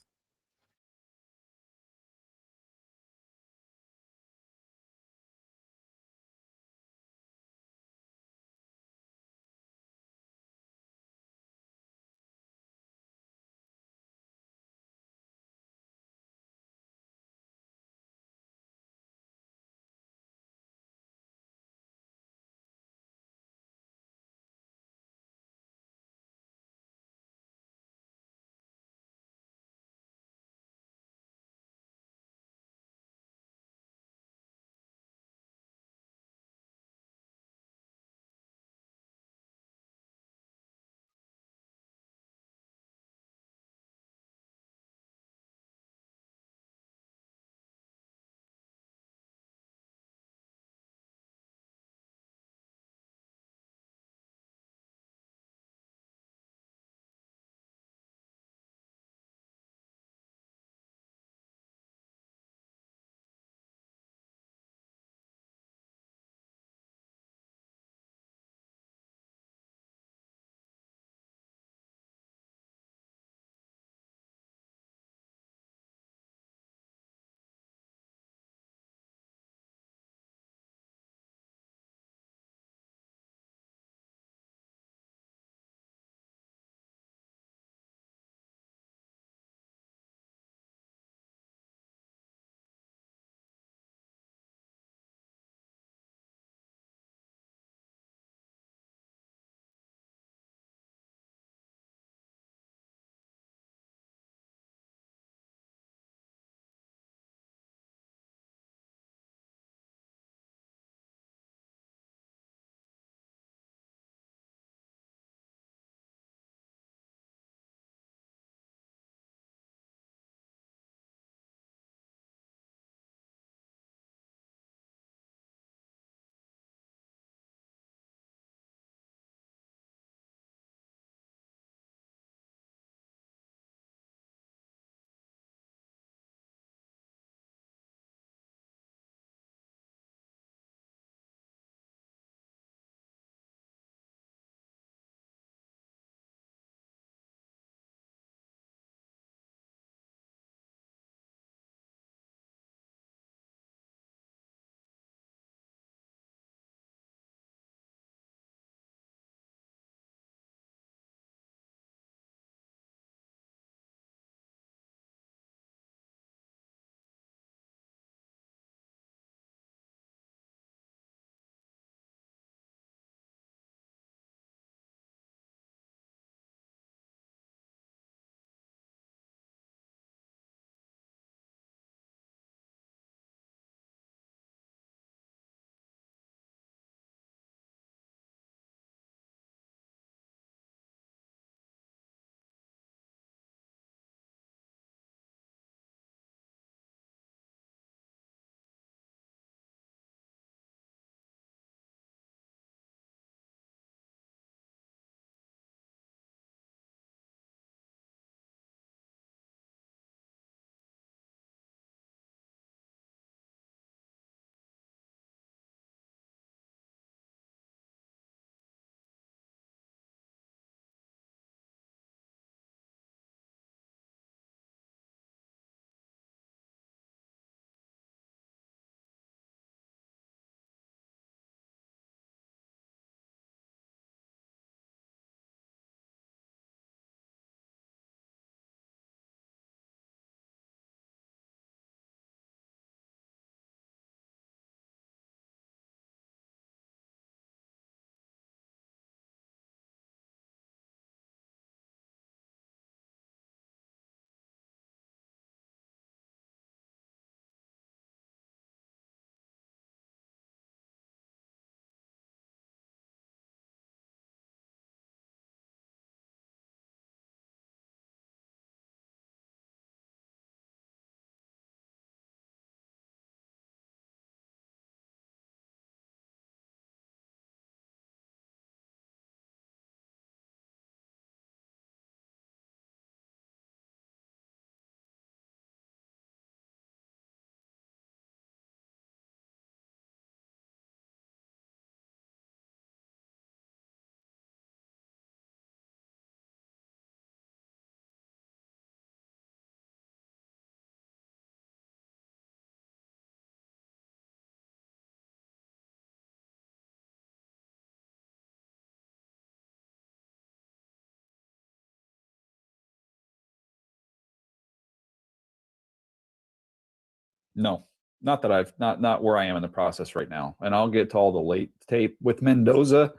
No, not that I've not where I am in the process right now. And I'll get to all the late tape with Mendoza.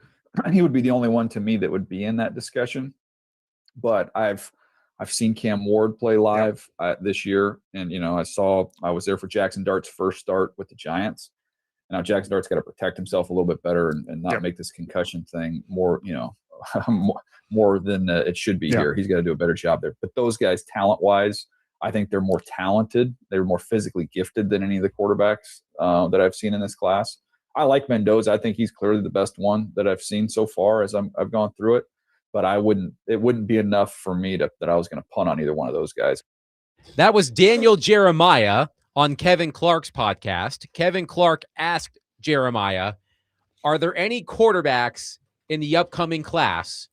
He would be the only one to me that would be in that discussion. But I've seen Cam Ward play live this year, and I was there for Jackson Dart's first start with the Giants. Now Jackson Dart's got to protect himself a little bit better and not make this concussion thing more more than it should be here. He's got to do a better job there. But those guys, talent wise, I think they're more talented. They're more physically gifted than any of the quarterbacks that I've seen in this class. I like Mendoza. I think he's clearly the best one that I've seen so far as I've gone through it. But it wouldn't be enough for me that I was going to punt on either one of those guys. That was Daniel Jeremiah on Kevin Clark's podcast. Kevin Clark asked Jeremiah, are there any quarterbacks in the upcoming class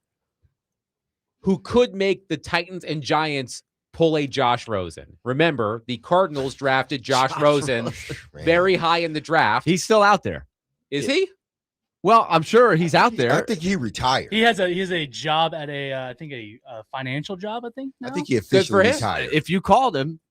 who could make the Titans and Giants pull a Josh Rosen? Remember, the Cardinals drafted Josh Rosen very high in the draft. He's still out there. Is he? Well, I'm sure he's out there. I think he retired. He has a job at I think a financial job. I think. Now? I think he officially retired. If you called him,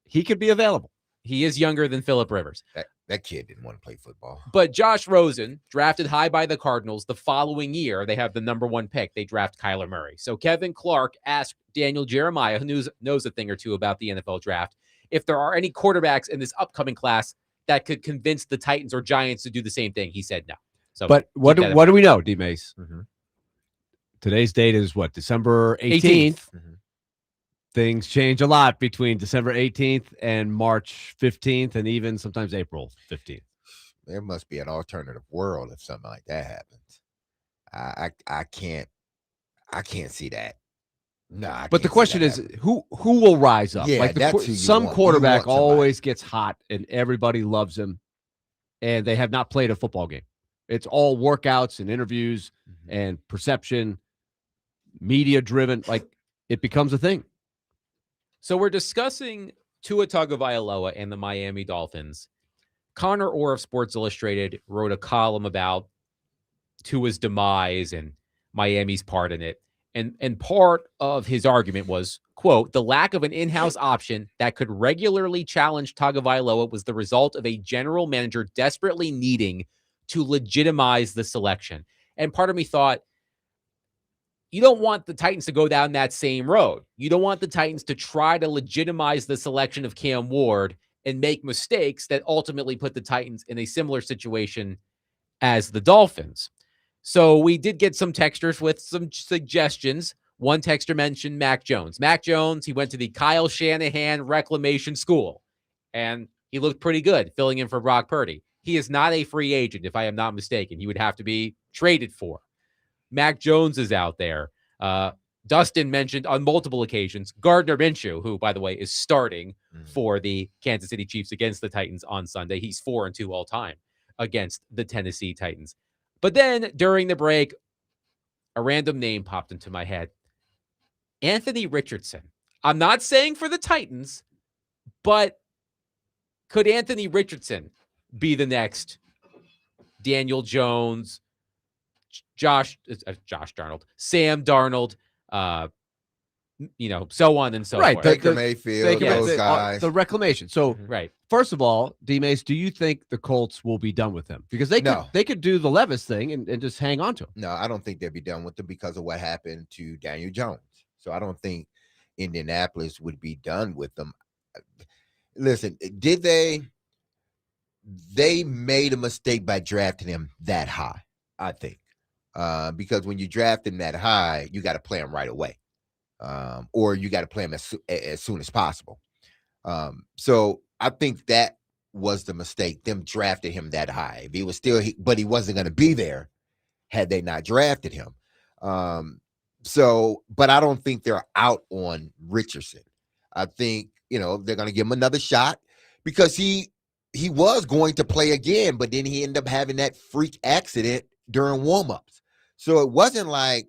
he could be available. He is younger than Phillip Rivers. That kid didn't want to play football. But Josh Rosen, drafted high by the Cardinals, the following year, they have the number 1 pick. They draft Kyler Murray. So Kevin Clark asked Daniel Jeremiah, who knows a thing or two about the NFL draft, if there are any quarterbacks in this upcoming class that could convince the Titans or Giants to do the same thing. He said no. So, but what do we know, D. Mace? Mm-hmm. Today's date is what, December 18th? Mm-hmm. Things change a lot between December 18th and March 15th, and even sometimes April 15th. There must be an alternative world if something like that happens. I can't see that. No, but the question is, who will rise up? Yeah, like some quarterback always gets hot, and everybody loves him, and they have not played a football game. It's all workouts and interviews and perception, media driven. Like, it becomes a thing. So we're discussing Tua Tagovailoa and the Miami Dolphins. Connor Orr of Sports Illustrated wrote a column about Tua's demise and Miami's part in it. And part of his argument was, quote, the lack of an in-house option that could regularly challenge Tagovailoa was the result of a general manager desperately needing to legitimize the selection. And part of me thought, you don't want the Titans to go down that same road. You don't want the Titans to try to legitimize the selection of Cam Ward and make mistakes that ultimately put the Titans in a similar situation as the Dolphins. So we did get some texters with some suggestions. One texter mentioned Mac Jones. Mac Jones, he went to the Kyle Shanahan Reclamation School, and he looked pretty good filling in for Brock Purdy. He is not a free agent, if I am not mistaken. He would have to be traded for. Mac Jones is out there. Dustin mentioned on multiple occasions Gardner Minshew, who, by the way, is starting for the Kansas City Chiefs against the Titans on Sunday. He's 4-2 all time against the Tennessee Titans. But then during the break, a random name popped into my head. Anthony Richardson. I'm not saying for the Titans, but could Anthony Richardson be the next Daniel Jones, Josh Darnold, Sam Darnold, so on and so forth. Baker Mayfield, those guys. The reclamation. So, right. First of all, D. Mace, do you think the Colts will be done with him? Because they could do the Levis thing and just hang on to him. No, I don't think they'll be done with him because of what happened to Daniel Jones. So I don't think Indianapolis would be done with them. Listen, did they made a mistake by drafting him that high, I think. Because when you draft him that high, you got to play him right away. Or you got to play him as soon as possible. So I think that was the mistake. Them drafted him that high. If he was still, but he wasn't going to be there had they not drafted him. But I don't think they're out on Richardson. I think, they're going to give him another shot because he was going to play again, but then he ended up having that freak accident during warmups. So it wasn't like,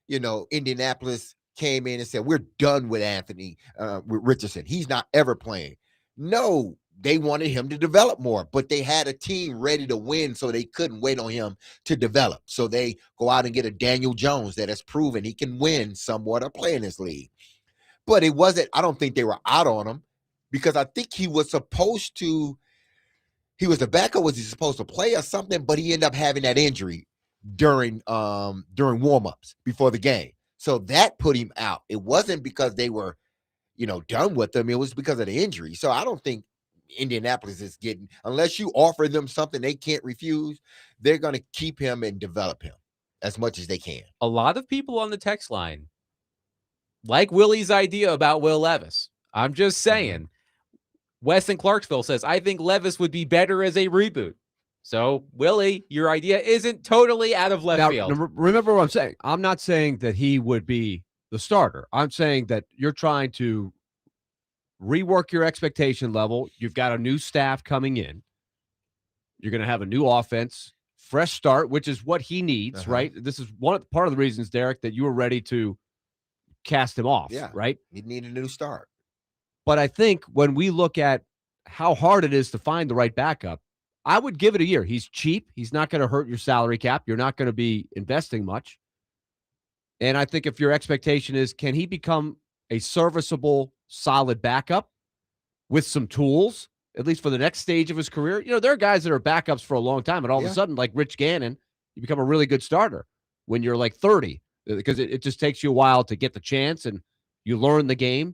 Indianapolis came in and said, we're done with Anthony with Richardson. He's not ever playing. No, they wanted him to develop more, but they had a team ready to win, so they couldn't wait on him to develop. So they go out and get a Daniel Jones that has proven he can win somewhat or play in this league. But it wasn't, I don't think they were out on him. because I think he was supposed to. He was the backup. Was he supposed to play or something? But he ended up having that injury during warmups before the game. So that put him out. It wasn't because they were, done with him. It was because of the injury. So I don't think Indianapolis is getting, unless you offer them something they can't refuse, they're going to keep him and develop him as much as they can. A lot of people on the text line like Willie's idea about Will Levis. I'm just saying. Wes in Clarksville says, I think Levis would be better as a reboot. So, Willie, your idea isn't totally out of left field. Remember what I'm saying. I'm not saying that he would be the starter. I'm saying that you're trying to rework your expectation level. You've got a new staff coming in. You're going to have a new offense, fresh start, which is what he needs, right? This is part of the reasons, Derek, that you were ready to cast him off, right? He needed a new start. But I think when we look at how hard it is to find the right backup, I would give it a year. He's cheap. He's not going to hurt your salary cap. You're not going to be investing much. And I think if your expectation is, can he become a serviceable, solid backup with some tools, at least for the next stage of his career? There are guys that are backups for a long time, and all of a sudden, like Rich Gannon, you become a really good starter when you're like 30, because it just takes you a while to get the chance, and you learn the game,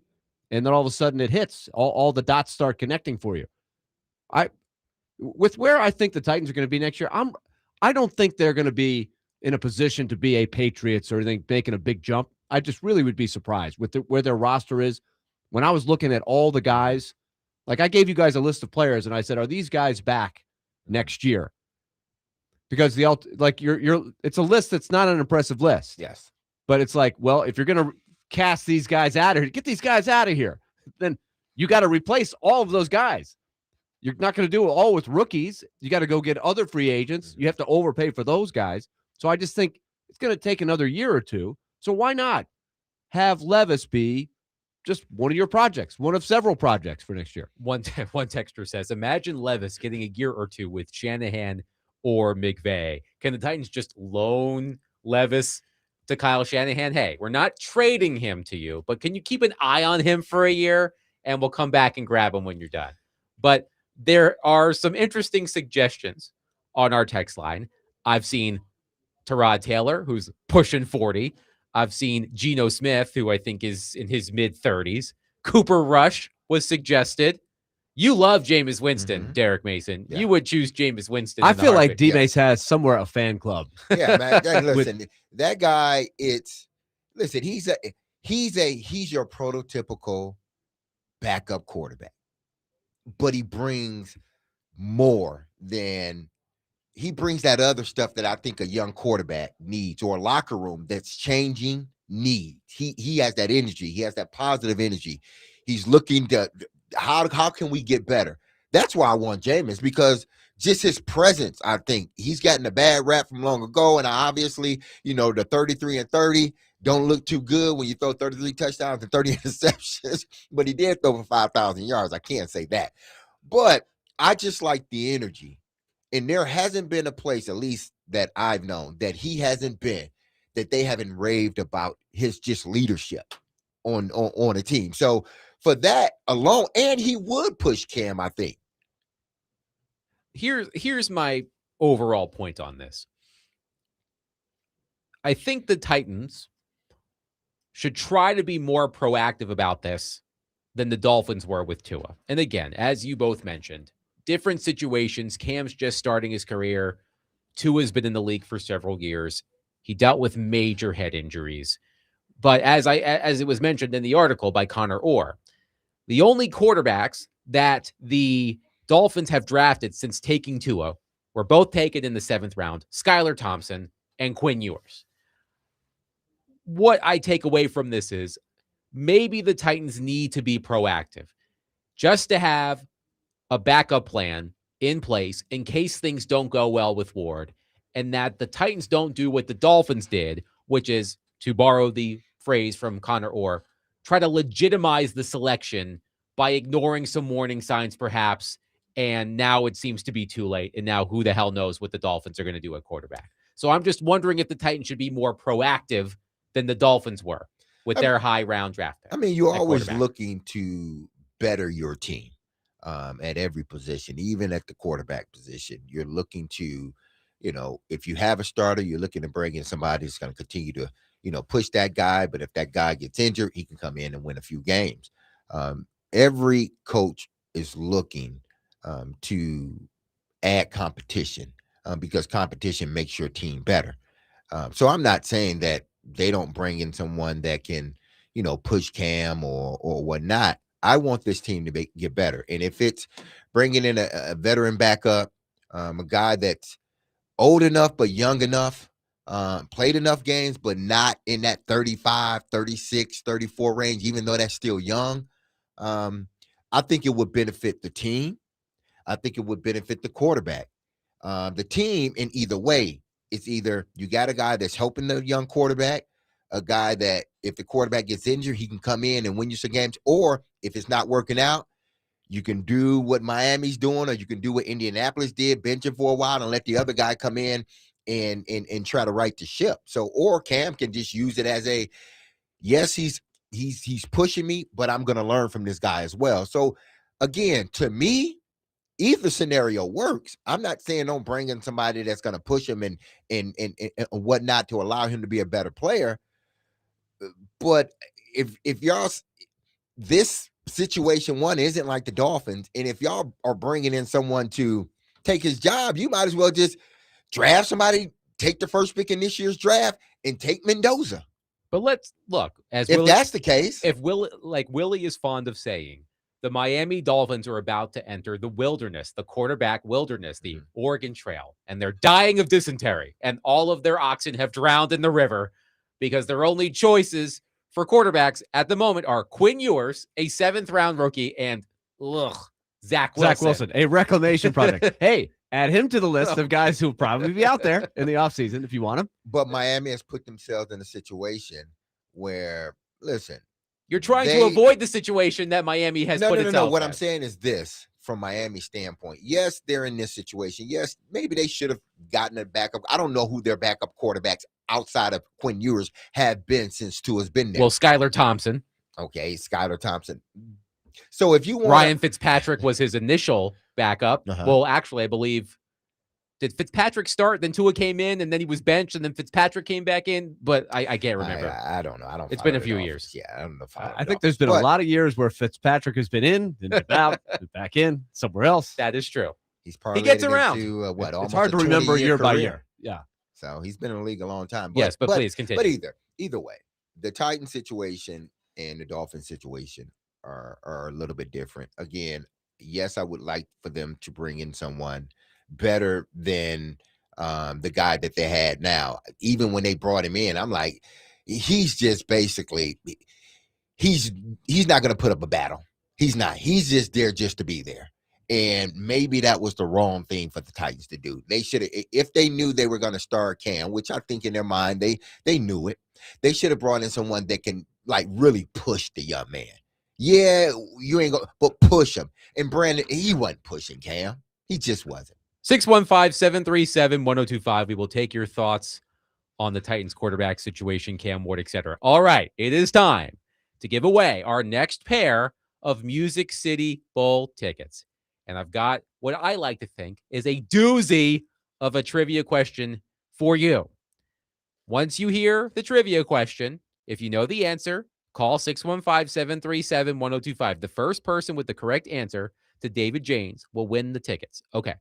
and then all of a sudden it hits. All the dots start connecting for you. With where I think the Titans are going to be next year, I don't think they're going to be in a position to be a Patriots or anything, making a big jump. I just really would be surprised with where their roster is. When I was looking at all the guys, like I gave you guys a list of players, and I said, are these guys back next year? Because it's a list that's not an impressive list. Yes. But it's like, well, if you're going to cast these guys out of here, get these guys out of here, then you got to replace all of those guys. You're not going to do it all with rookies. You got to go get other free agents. You have to overpay for those guys. So I just think it's going to take another year or two. So why not have Levis be just one of your projects, one of several projects for next year? One texter says, imagine Levis getting a year or two with Shanahan or McVay. Can the Titans just loan Levis to Kyle Shanahan? Hey, we're not trading him to you, but can you keep an eye on him for a year, and we'll come back and grab him when you're done? But there are some interesting suggestions on our text line. I've seen Tyrod Taylor, who's pushing 40. I've seen Geno Smith, who I think is in his mid-30s. Cooper Rush was suggested. You love Jameis Winston, Derek Mason. Yeah. You would choose Jameis Winston. I feel like D-Mace has somewhere a fan club. Yeah, man. Listen, that guy, he's your prototypical backup quarterback. But he brings more than he brings that other stuff that I think a young quarterback needs, or a locker room that's changing needs. He has that energy. He has that positive energy. He's looking to how can we get better? That's why I want Jameis, because just his presence, I think he's gotten a bad rap from long ago. And obviously, the 33-30 don't look too good when you throw 33 touchdowns and 30 interceptions, but he did throw for 5,000 yards. I can't say that. But I just like the energy. And there hasn't been a place, at least that I've known, that he hasn't been, that they haven't raved about his just leadership on a team. So for that alone, and he would push Cam, I think. Here's my overall point on this. I think the Titans should try to be more proactive about this than the Dolphins were with Tua. And again, as you both mentioned, different situations. Cam's just starting his career. Tua's been in the league for several years. He dealt with major head injuries. But as it was mentioned in the article by Connor Orr, the only quarterbacks that the Dolphins have drafted since taking Tua were both taken in the 7th round, Skylar Thompson and Quinn Ewers. What I take away from this is maybe the Titans need to be proactive just to have a backup plan in place in case things don't go well with Ward, and that the Titans don't do what the Dolphins did, which is, to borrow the phrase from Connor Orr, try to legitimize the selection by ignoring some warning signs perhaps, and now it seems to be too late, and now who the hell knows what the Dolphins are going to do at quarterback. So I'm just wondering if the Titans should be more proactive than the Dolphins were with their high round draft pick. I mean, you're always looking to better your team at every position, even at the quarterback position. You're looking to, if you have a starter, you're looking to bring in somebody that's going to continue to, push that guy. But if that guy gets injured, he can come in and win a few games. Every coach is looking to add competition because competition makes your team better. So I'm not saying that they don't bring in someone that can, push Cam or whatnot. I want this team to get better. And if it's bringing in a veteran backup, a guy that's old enough but young enough, played enough games but not in that 35, 36, 34 range, even though that's still young, I think it would benefit the team. I think it would benefit the quarterback. The team in either way, it's either you got a guy that's helping the young quarterback, a guy that if the quarterback gets injured, he can come in and win you some games, or if it's not working out, you can do what Miami's doing, or you can do what Indianapolis did, bench him for a while and let the other guy come in and try to right the ship. So, or Cam can just use it as a, yes, he's pushing me, but I'm going to learn from this guy as well. So again, to me, either scenario works. I'm not saying don't bring in somebody that's going to push him and whatnot to allow him to be a better player. But if y'all, this situation one isn't like the Dolphins, and if y'all are bringing in someone to take his job, you might as well just draft somebody, take the first pick in this year's draft, and take Mendoza. But let's look, as if that's the case, if Willie is fond of saying, the Miami Dolphins are about to enter the wilderness, the quarterback wilderness, the Oregon Trail, and they're dying of dysentery, and all of their oxen have drowned in the river because their only choices for quarterbacks at the moment are Quinn Ewers, a 7th-round rookie, and Zach Wilson, a reclamation project. Hey, add him to the list of guys who will probably be out there in the offseason if you want him. But Miami has put themselves in a situation where, listen, you're trying to avoid the situation that Miami has put itself in. What I'm saying is this, from Miami's standpoint. Yes, they're in this situation. Yes, maybe they should have gotten a backup. I don't know who their backup quarterbacks outside of Quinn Ewers have been since Tua's been there. Well, Skylar Thompson. Okay, Skylar Thompson. So if you want Ryan Fitzpatrick was his initial backup. Well, actually, I believe, did Fitzpatrick start? Then Tua came in, and then he was benched, and then Fitzpatrick came back in. But I can't remember. I don't know. It's been a few years. Yeah, I don't know. I think there's been a lot of years where Fitzpatrick has been in, then been out, then back in somewhere else. That is true. He gets around. It's hard to remember year by year. Yeah. So he's been in the league a long time. Yes, but please continue. But either way, the Titans situation and the Dolphins situation are a little bit different. Again, yes, I would like for them to bring in someone better than the guy that they had now. Even when they brought him in, I'm like, he's just basically, he's not going to put up a battle. He's not. He's just there just to be there. And maybe that was the wrong thing for the Titans to do. They should have, if they knew they were going to start Cam, which I think in their mind, they knew it. They should have brought in someone that can like really push the young man. Yeah, you ain't going, but push him. And Brandon, he wasn't pushing Cam. He just wasn't. 615-737-1025. We will take your thoughts on the Titans quarterback situation, Cam Ward, etc. All right, it is time to give away our next pair of Music City Bowl tickets. And I've got what I like to think is a doozy of a trivia question for you. Once you hear the trivia question, if you know the answer, call 615-737-1025. The first person with the correct answer to David Janes will win the tickets. Okay.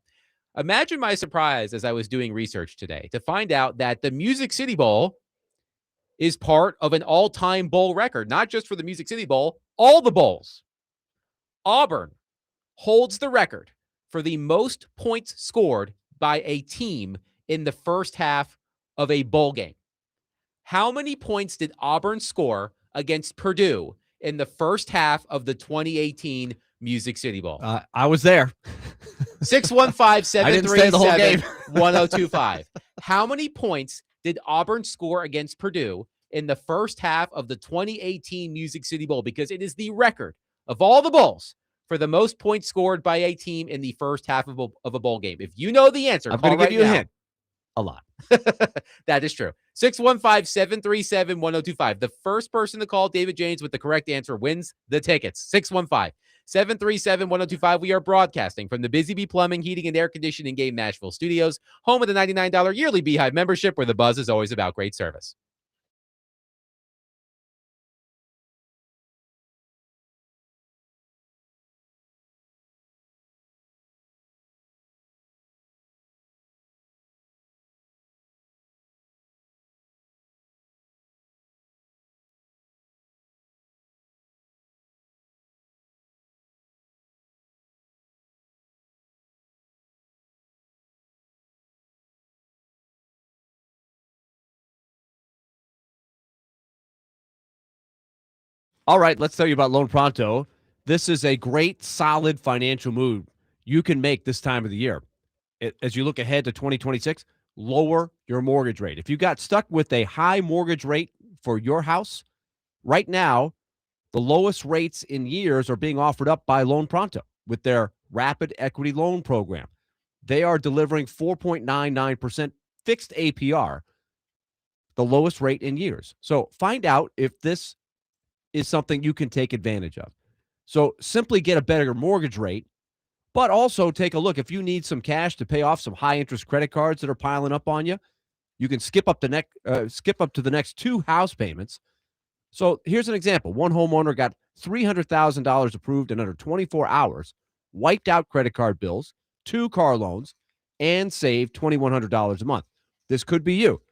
Imagine my surprise as I was doing research today to find out that the Music City Bowl is part of an all-time bowl record, not just for the Music City Bowl, all the bowls. Auburn holds the record for the most points scored by a team in the first half of a bowl game. How many points did Auburn score against Purdue in the first half of the 2018 Music City Bowl? I was there. 615-737-1025. How many points did Auburn score against Purdue in the first half of the 2018 Music City Bowl? Because it is the record of all the bowls for the most points scored by a team in the first half of a bowl game. If you know the answer, I'm going to give you a hint. A lot. That is true. 615-737-1025. The first person to call David Janes with the correct answer wins the tickets. 737-1025. We are broadcasting from the Busy Bee Plumbing, Heating, and Air Conditioning Game Nashville Studios, home of the $99 yearly Beehive membership, where the buzz is always about great service. All right, let's tell you about Loan Pronto. This is a great, solid financial move you can make this time of the year. As you look ahead to 2026, lower your mortgage rate. If you got stuck with a high mortgage rate for your house, right now, the lowest rates in years are being offered up by Loan Pronto with their rapid equity loan program. They are delivering 4.99% fixed APR, the lowest rate in years. So find out if this is something you can take advantage of. So simply get a better mortgage rate, but also take a look. If you need some cash to pay off some high interest credit cards that are piling up on you, you can skip up to the next 2 house payments. So here's an example. One homeowner got $300,000 approved in under 24 hours, wiped out credit card bills, 2 car loans, and saved $2,100 a month. This could be you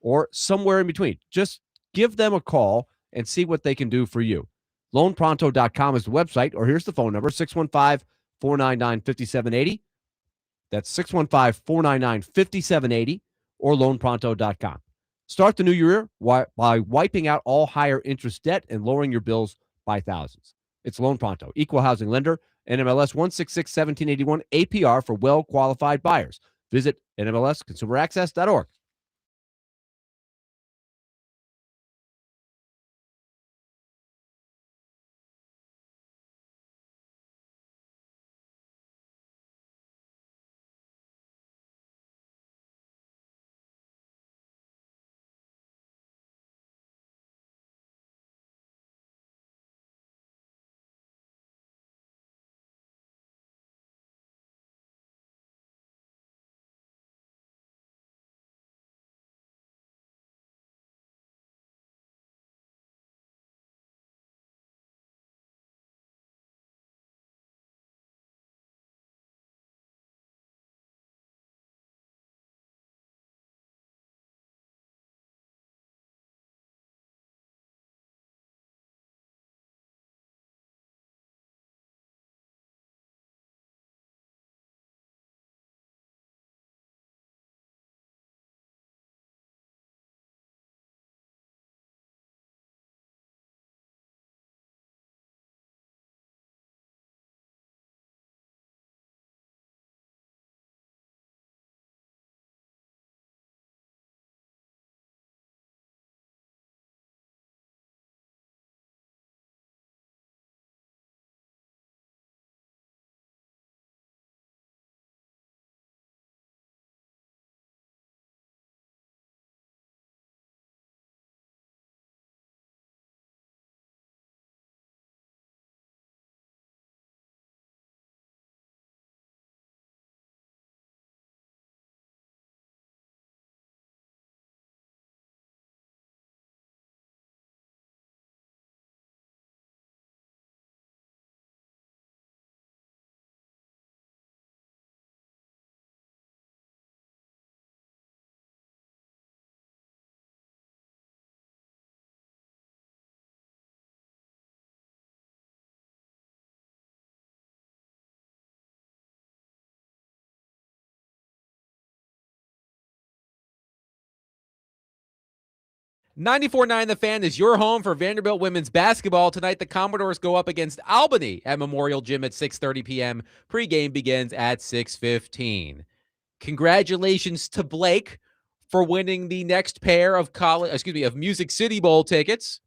or somewhere in between. Just give them a call and see what they can do for you. LoanPronto.com is the website, or here's the phone number, 615-499-5780. That's 615-499-5780 or loanpronto.com. Start the new year by wiping out all higher interest debt and lowering your bills by thousands. It's Loan Pronto, equal housing lender, NMLS 1661781, APR for well-qualified buyers. Visit NMLSconsumeraccess.org. $94.9 The Fan is your home for Vanderbilt women's basketball. Tonight, the Commodores go up against Albany at Memorial Gym at 6:30 p.m. Pre-game begins at 6:15. Congratulations to Blake for winning the next pair of Music City Bowl tickets.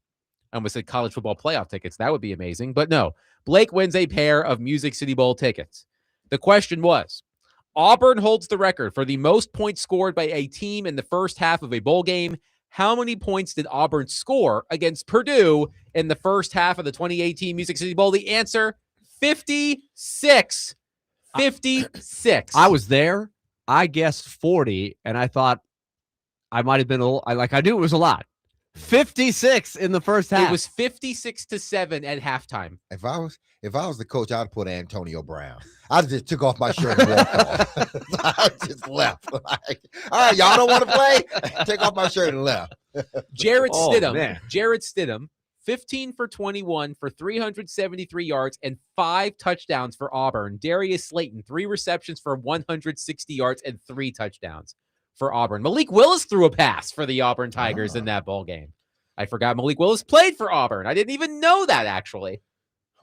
I almost said college football playoff tickets. That would be amazing. But no, Blake wins a pair of Music City Bowl tickets. The question was, Auburn holds the record for the most points scored by a team in the first half of a bowl game. How many points did Auburn score against Purdue in the first half of the 2018 Music City Bowl? The answer, 56. 56. I was there. I guessed 40, and I thought I might have been a little. I knew it was a lot. 56 in the first half. It was 56-7 at halftime. If I was the coach, I'd put Antonio Brown. I just took off my shirt and walked off. I just left. Like, all right, y'all don't want to play? Take off my shirt and left. Jared Oh, Stidham. man. Jared Stidham, 15 for 21 for 373 yards and 5 touchdowns for Auburn. Darius Slayton, 3 receptions for 160 yards and 3 touchdowns for Auburn. Malik Willis threw a pass for the Auburn Tigers in that ball game. I forgot Malik Willis played for Auburn. I didn't even know that, actually.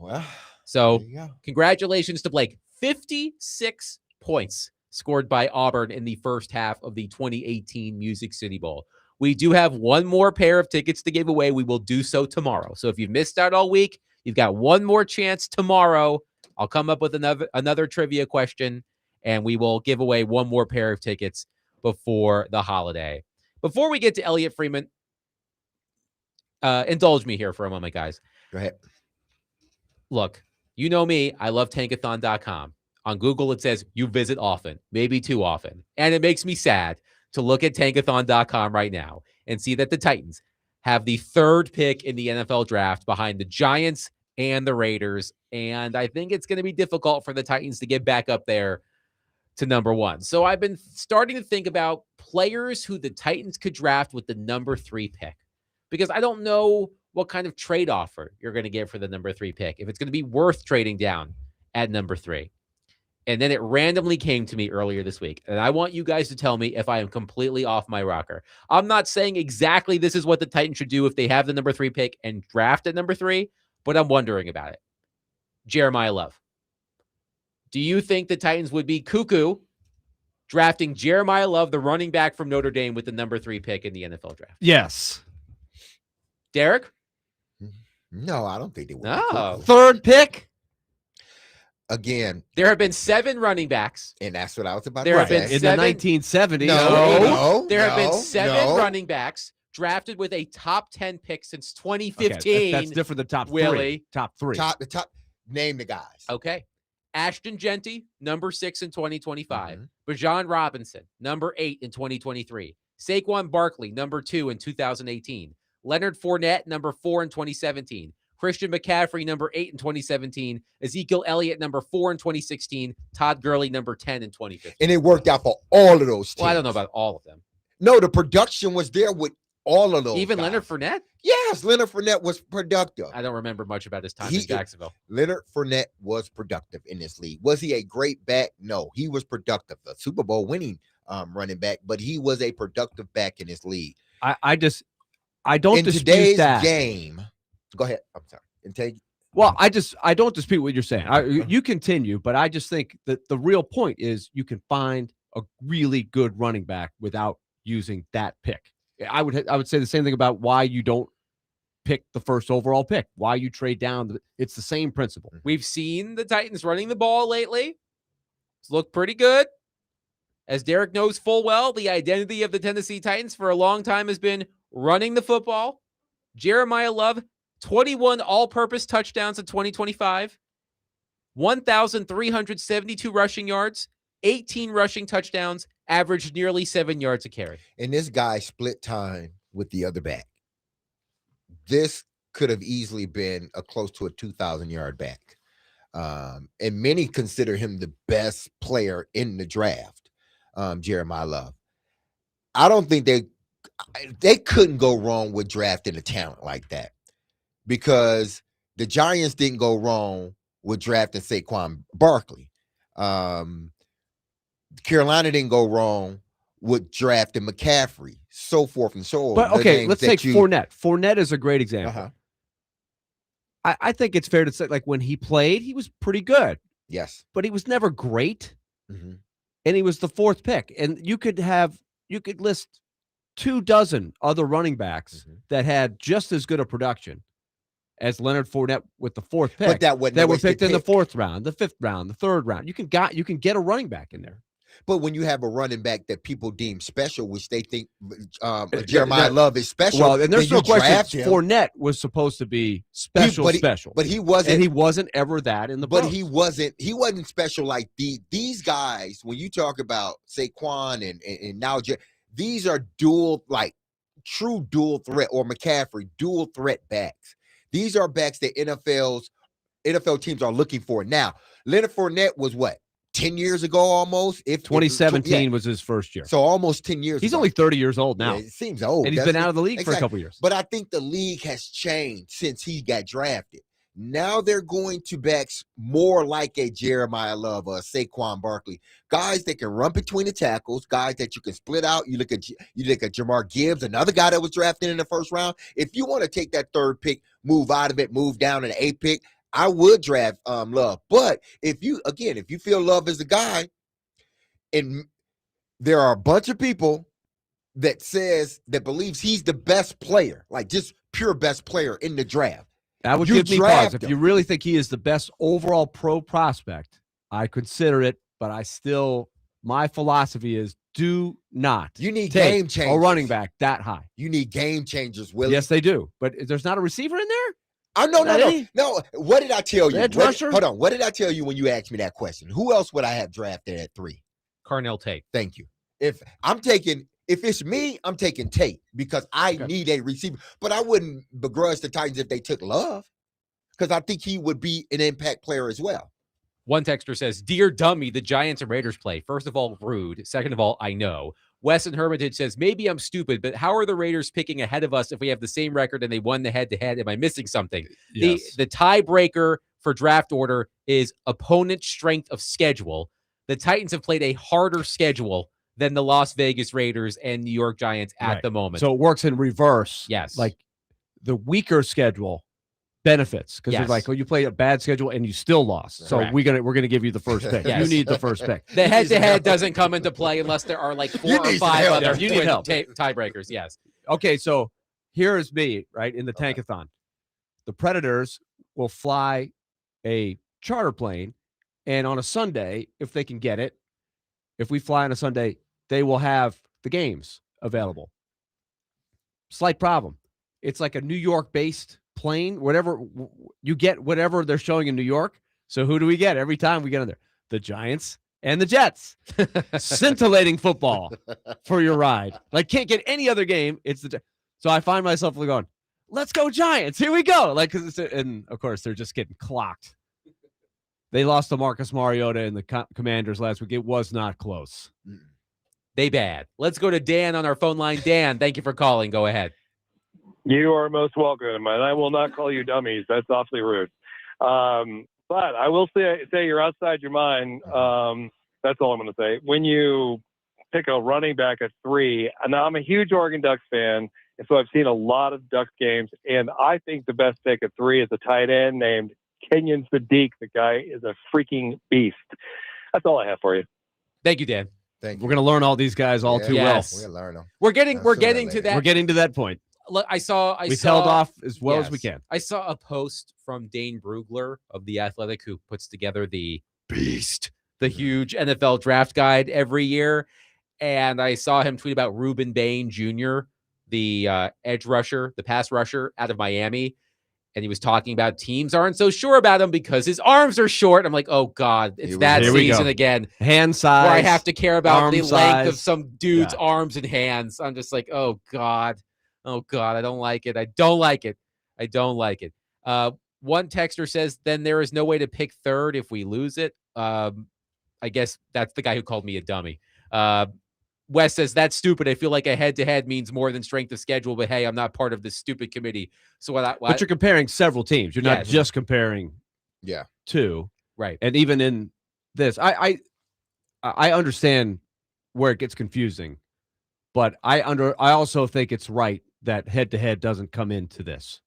Well, So there you go. congratulations to Blake. 56 points scored by Auburn in the first half of the 2018 Music City Bowl. We do have one more pair of tickets to give away. We will do so tomorrow. So if you've missed out all week, you've got one more chance tomorrow. I'll come up with another trivia question, and we will give away one more pair of tickets before the holiday. Before we get to Elliotte Friedman, indulge me here for a moment, guys. Go ahead. Look, you know me. I love tankathon.com. On Google, it says you visit often, maybe too often. And it makes me sad to look at tankathon.com right now and see that the Titans have the 3rd pick in the NFL draft behind the Giants and the Raiders. And I think it's going to be difficult for the Titans to get back up there to number 1. So I've been starting to think about players who the Titans could draft with the number 3 pick, because I don't know what kind of trade offer you're going to get for the number 3 pick, if it's going to be worth trading down at number 3. And then it randomly came to me earlier this week, and I want you guys to tell me if I am completely off my rocker. I'm not saying exactly this is what the Titans should do if they have the number 3 pick and draft at number 3, but I'm wondering about it. Jeremiah Love. Do you think the Titans would be cuckoo drafting Jeremiah Love, the running back from Notre Dame, with the number 3 pick in the NFL draft? Yes. Derek? No, I don't think they would. No. 3rd pick? Again, There have been 7 running backs. and that's what I was about There to have been say. In seven- the 1970s. No. There have been no, 7 no. running backs drafted with a top 10 pick since Okay, 2015. that's different than top 3. Willie. Top 3. The top. Name the guys. Okay. Ashton Genty, number 6 in 2025. Mhm. Bajan Robinson, number 8 in 2023. Saquon Barkley, number 2 in 2018. Leonard Fournette, number 4 in 2017. Christian McCaffrey, number 8 in 2017. Ezekiel Elliott, number 4 in 2016. Todd Gurley, number 10 in 2015. And it worked out for all of those teams. Well, I don't know about all of them. No, the production was there with all of those. Even guys. Leonard Fournette? Yes, Leonard Fournette was productive. I don't remember much about his time He- in Jacksonville. Leonard Fournette was productive in this league. Was he a great back? No, he was productive. A Super Bowl winning running back, but he was a productive back in this league. I don't in dispute today's that. game, go ahead. I'm sorry. Well, I don't dispute what you're saying. You continue, but I just think that the real point is you can find a really good running back without using that pick. I would say the same thing about why you don't pick the first overall pick, why you trade down. It's the same principle. We've seen the Titans running the ball lately. It's looked pretty good. As Derek knows full well, the identity of the Tennessee Titans for a long time has been running the football. Jeremiah Love, 21 all-purpose touchdowns in 2025, 1,372 rushing yards, 18 rushing touchdowns, averaged nearly 7 yards a carry. And this guy split time with the other back. This could have easily been a close to a 2,000-yard back. And many consider him the best player in the draft, Jeremiah Love. I don't think they couldn't go wrong with drafting a talent like that, because the Giants didn't go wrong with drafting Saquon Barkley. Carolina didn't go wrong with drafting McCaffrey, so forth and so on. But The okay, names let's that take you- Fournette. Fournette is a great example. Uh-huh. I think it's fair to say, like, when he played, he was pretty good, Yes. but he was never great. Mhm. And he was the 4th pick. And you could list 24 other running backs Mhm. that had just as good a production as Leonard Fournette with the 4th pick But that wasn't that a were wasted picked in the pick. 4th round, the 5th round, the 3rd round. You can get a running back in there. But when you have a running back that people deem special, which they think Jeremiah Love is special, well, and there's then no you question. draft him. Fournette was supposed to be special, but he wasn't. And he wasn't ever that in the But pros. he wasn't special like these guys. When you talk about Saquon and now these are true dual threat, or McCaffrey, dual threat backs. These are backs that NFL teams are looking for. Now, Leonard Fournette was what, 10 years ago almost? 2017 was his first year. So almost 10 years He's ago. only 30 years old now. Yeah, it seems old. And he's been out of the league for a couple years. But I think the league has changed since he got drafted. Now they're going to backs more like a Jeremiah Love or a Saquon Barkley, guys that can run between the tackles, guys that you can split out. You look at Jamar Gibbs, another guy that was drafted in the first round. If you want to take that third pick, move out of it, move down to the 8th pick, I would draft Love. But if you feel Love is the guy, and there are a bunch of people that believes he's the best player, like just pure best player in the draft. That would give me pause. If you really think he is the best overall pro prospect, I consider it, but my philosophy is do not. You need take game changers. A running back that high. You need game changers, Willie. Yes, they do. But there's not a receiver in there? No. What did I tell you? Edge rusher? Hold on. What did I tell you when you asked me that question? Who else would I have drafted at 3? Carnell Tate. Thank you. If it's me, I'm taking Tate because I need a receiver. But I wouldn't begrudge the Titans if they took Love, because I think he would be an impact player as well. One texter says, "Dear dummy, the Giants and Raiders play. First of all, rude. Second of all, I know." Weston Hermitage says, "Maybe I'm stupid, but how are the Raiders picking ahead of us if we have the same record and they won the head-to-head? Am I missing something?" Yes. The tiebreaker for draft order is opponent strength of schedule. The Titans have played a harder schedule than the Las Vegas Raiders and New York Giants at the moment. So it works in reverse. Yes. Like the weaker schedule benefits, because you're like, you played a bad schedule and you still lost. So Correct. we're gonna give you the first pick. Yes. You need the first pick. The head-to-head doesn't come into play unless there are like 4 or 5 other tiebreakers. Yes. Okay, so here is me, right, in the tankathon. The Predators will fly a charter plane, and on a Sunday, if they can get it, if we fly on a Sunday, they will have the games available. Slight problem. It's like a New York-based plane, whatever you get, whatever they're showing in New York. So who do we get every time we get on there? The Giants and the Jets. Scintillating football for your ride. Like, can't get any other game. So I find myself going, let's go Giants. Here we go. Like, and of course they're just getting clocked. They lost to Marcus Mariota and the Commanders last week. It was not close. They bad. Let's go to Dan on our phone line. Dan, thank you for calling. Go ahead. You are most welcome, and I will not call you dummies. That's awfully rude. But I will say you're outside your mind. That's all I'm going to say. When you pick a running back at 3, and I'm a huge Oregon Ducks fan, and so I've seen a lot of Ducks games, and I think the best pick at 3 is a tight end named Kenyon Sadiq. The guy is a freaking beast. That's all I have for you. Thank you, Dan. Thank you. We're going to learn all these guys all too well. We'll learn them. We're getting to that. We're getting to that point. Look, We've held off as well as we can. I saw a post from Dane Brugler of The Athletic, who puts together the Beast, the huge NFL draft guide every year. And I saw him tweet about Reuben Bain Jr., the edge rusher, the pass rusher out of Miami. And he was talking about teams aren't so sure about him because his arms are short. I'm like, oh, God, it's that season again. Hand size. Where I have to care about the length size. of some dude's arms and hands. I'm just like, oh, God. Oh, God, I don't like it. I don't like it. One texter says, then there is no way to pick third if we lose it. I guess that's the guy who called me a dummy. Wes says, that's stupid. I feel like a head-to-head means more than strength of schedule, but hey, I'm not part of this stupid committee. So But you're comparing several teams. You're not just comparing two. Right. And even in this, I understand where it gets confusing, but I also think it's right that head-to-head doesn't come into this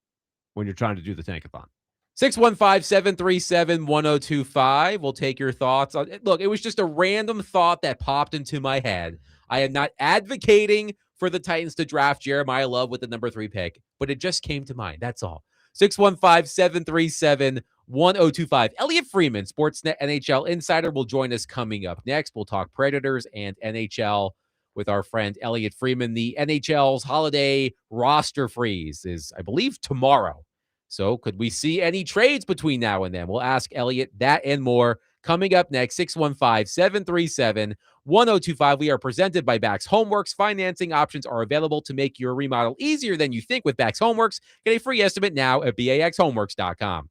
when you're trying to do the tankathon. 615-737-1025. We'll take your thoughts on it. Look, it was just a random thought that popped into my head. I am not advocating for the Titans to draft Jeremiah Love with the number 3 pick, but it just came to mind. That's all. 615-737-1025. 1025. Elliotte Friedman, Sportsnet NHL insider, will join us coming up next. We'll talk Predators and NHL with our friend Elliotte Friedman. The NHL's holiday roster freeze is, I believe, tomorrow. So could we see any trades between now and then? We'll ask Elliotte that and more coming up next. 615-737-1025. We are presented by Bax Homeworks. Financing options are available to make your remodel easier than you think with Bax Homeworks. Get a free estimate now at baxhomeworks.com.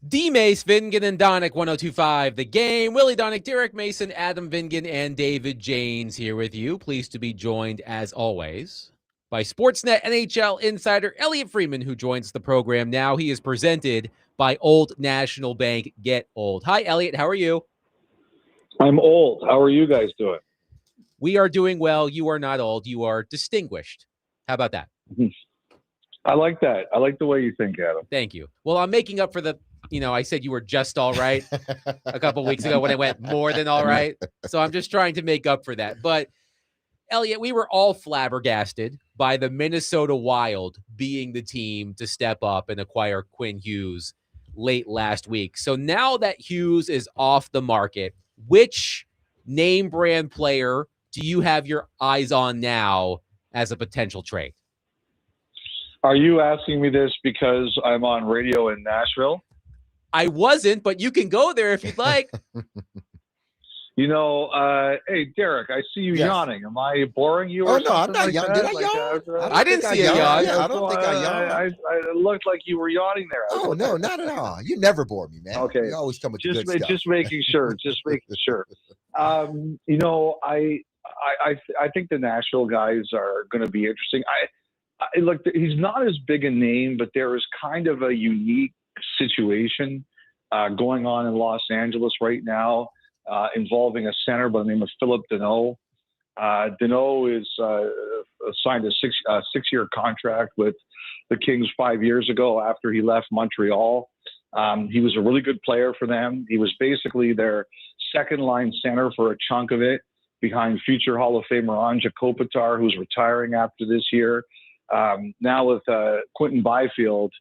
D. Mace, Vingan, and Donick, 1025 The Game. Willie Donick, Derek Mason, Adam Vingan, and David Janes here with you. Pleased to be joined, as always, by Sportsnet NHL insider Elliotte Friedman, who joins the program now. He is presented by Old National Bank. Get old. Hi, Elliotte. How are you? I'm old. How are you guys doing? We are doing well. You are not old. You are distinguished. How about that? I like that. I like the way you think, Adam. Thank you. Well, I'm making up for the, I said you were just all right a couple weeks ago when it went more than all right. So I'm just trying to make up for that. But Elliotte, we were all flabbergasted by the Minnesota Wild being the team to step up and acquire Quinn Hughes late last week. So now that Hughes is off the market, which name brand player do you have your eyes on now as a potential trade? Are you asking me this because I'm on radio in Nashville? I wasn't, but you can go there if you'd like. Hey, Derek, I see you yawning. Am I boring you? Oh, Or no, I'm not like yawning. that? Did I yawn? I didn't see a yawn. I don't think I yawned. It looked like you were yawning there. Oh, no, not at all. You never bore me, man. Okay. You always come with the good stuff. Just making sure. Just making sure. I think the Nashville guys are going to be interesting. Look, he's not as big a name, but there is kind of a unique situation going on in Los Angeles right now involving a center by the name of Philip Deneau. Deneau is signed a six-year contract with the Kings 5 years ago after he left Montreal. He was a really good player for them. He was basically their second-line center for a chunk of it, behind future Hall of Famer Anja Kopitar, who's retiring after this year. Now with Quentin Byfield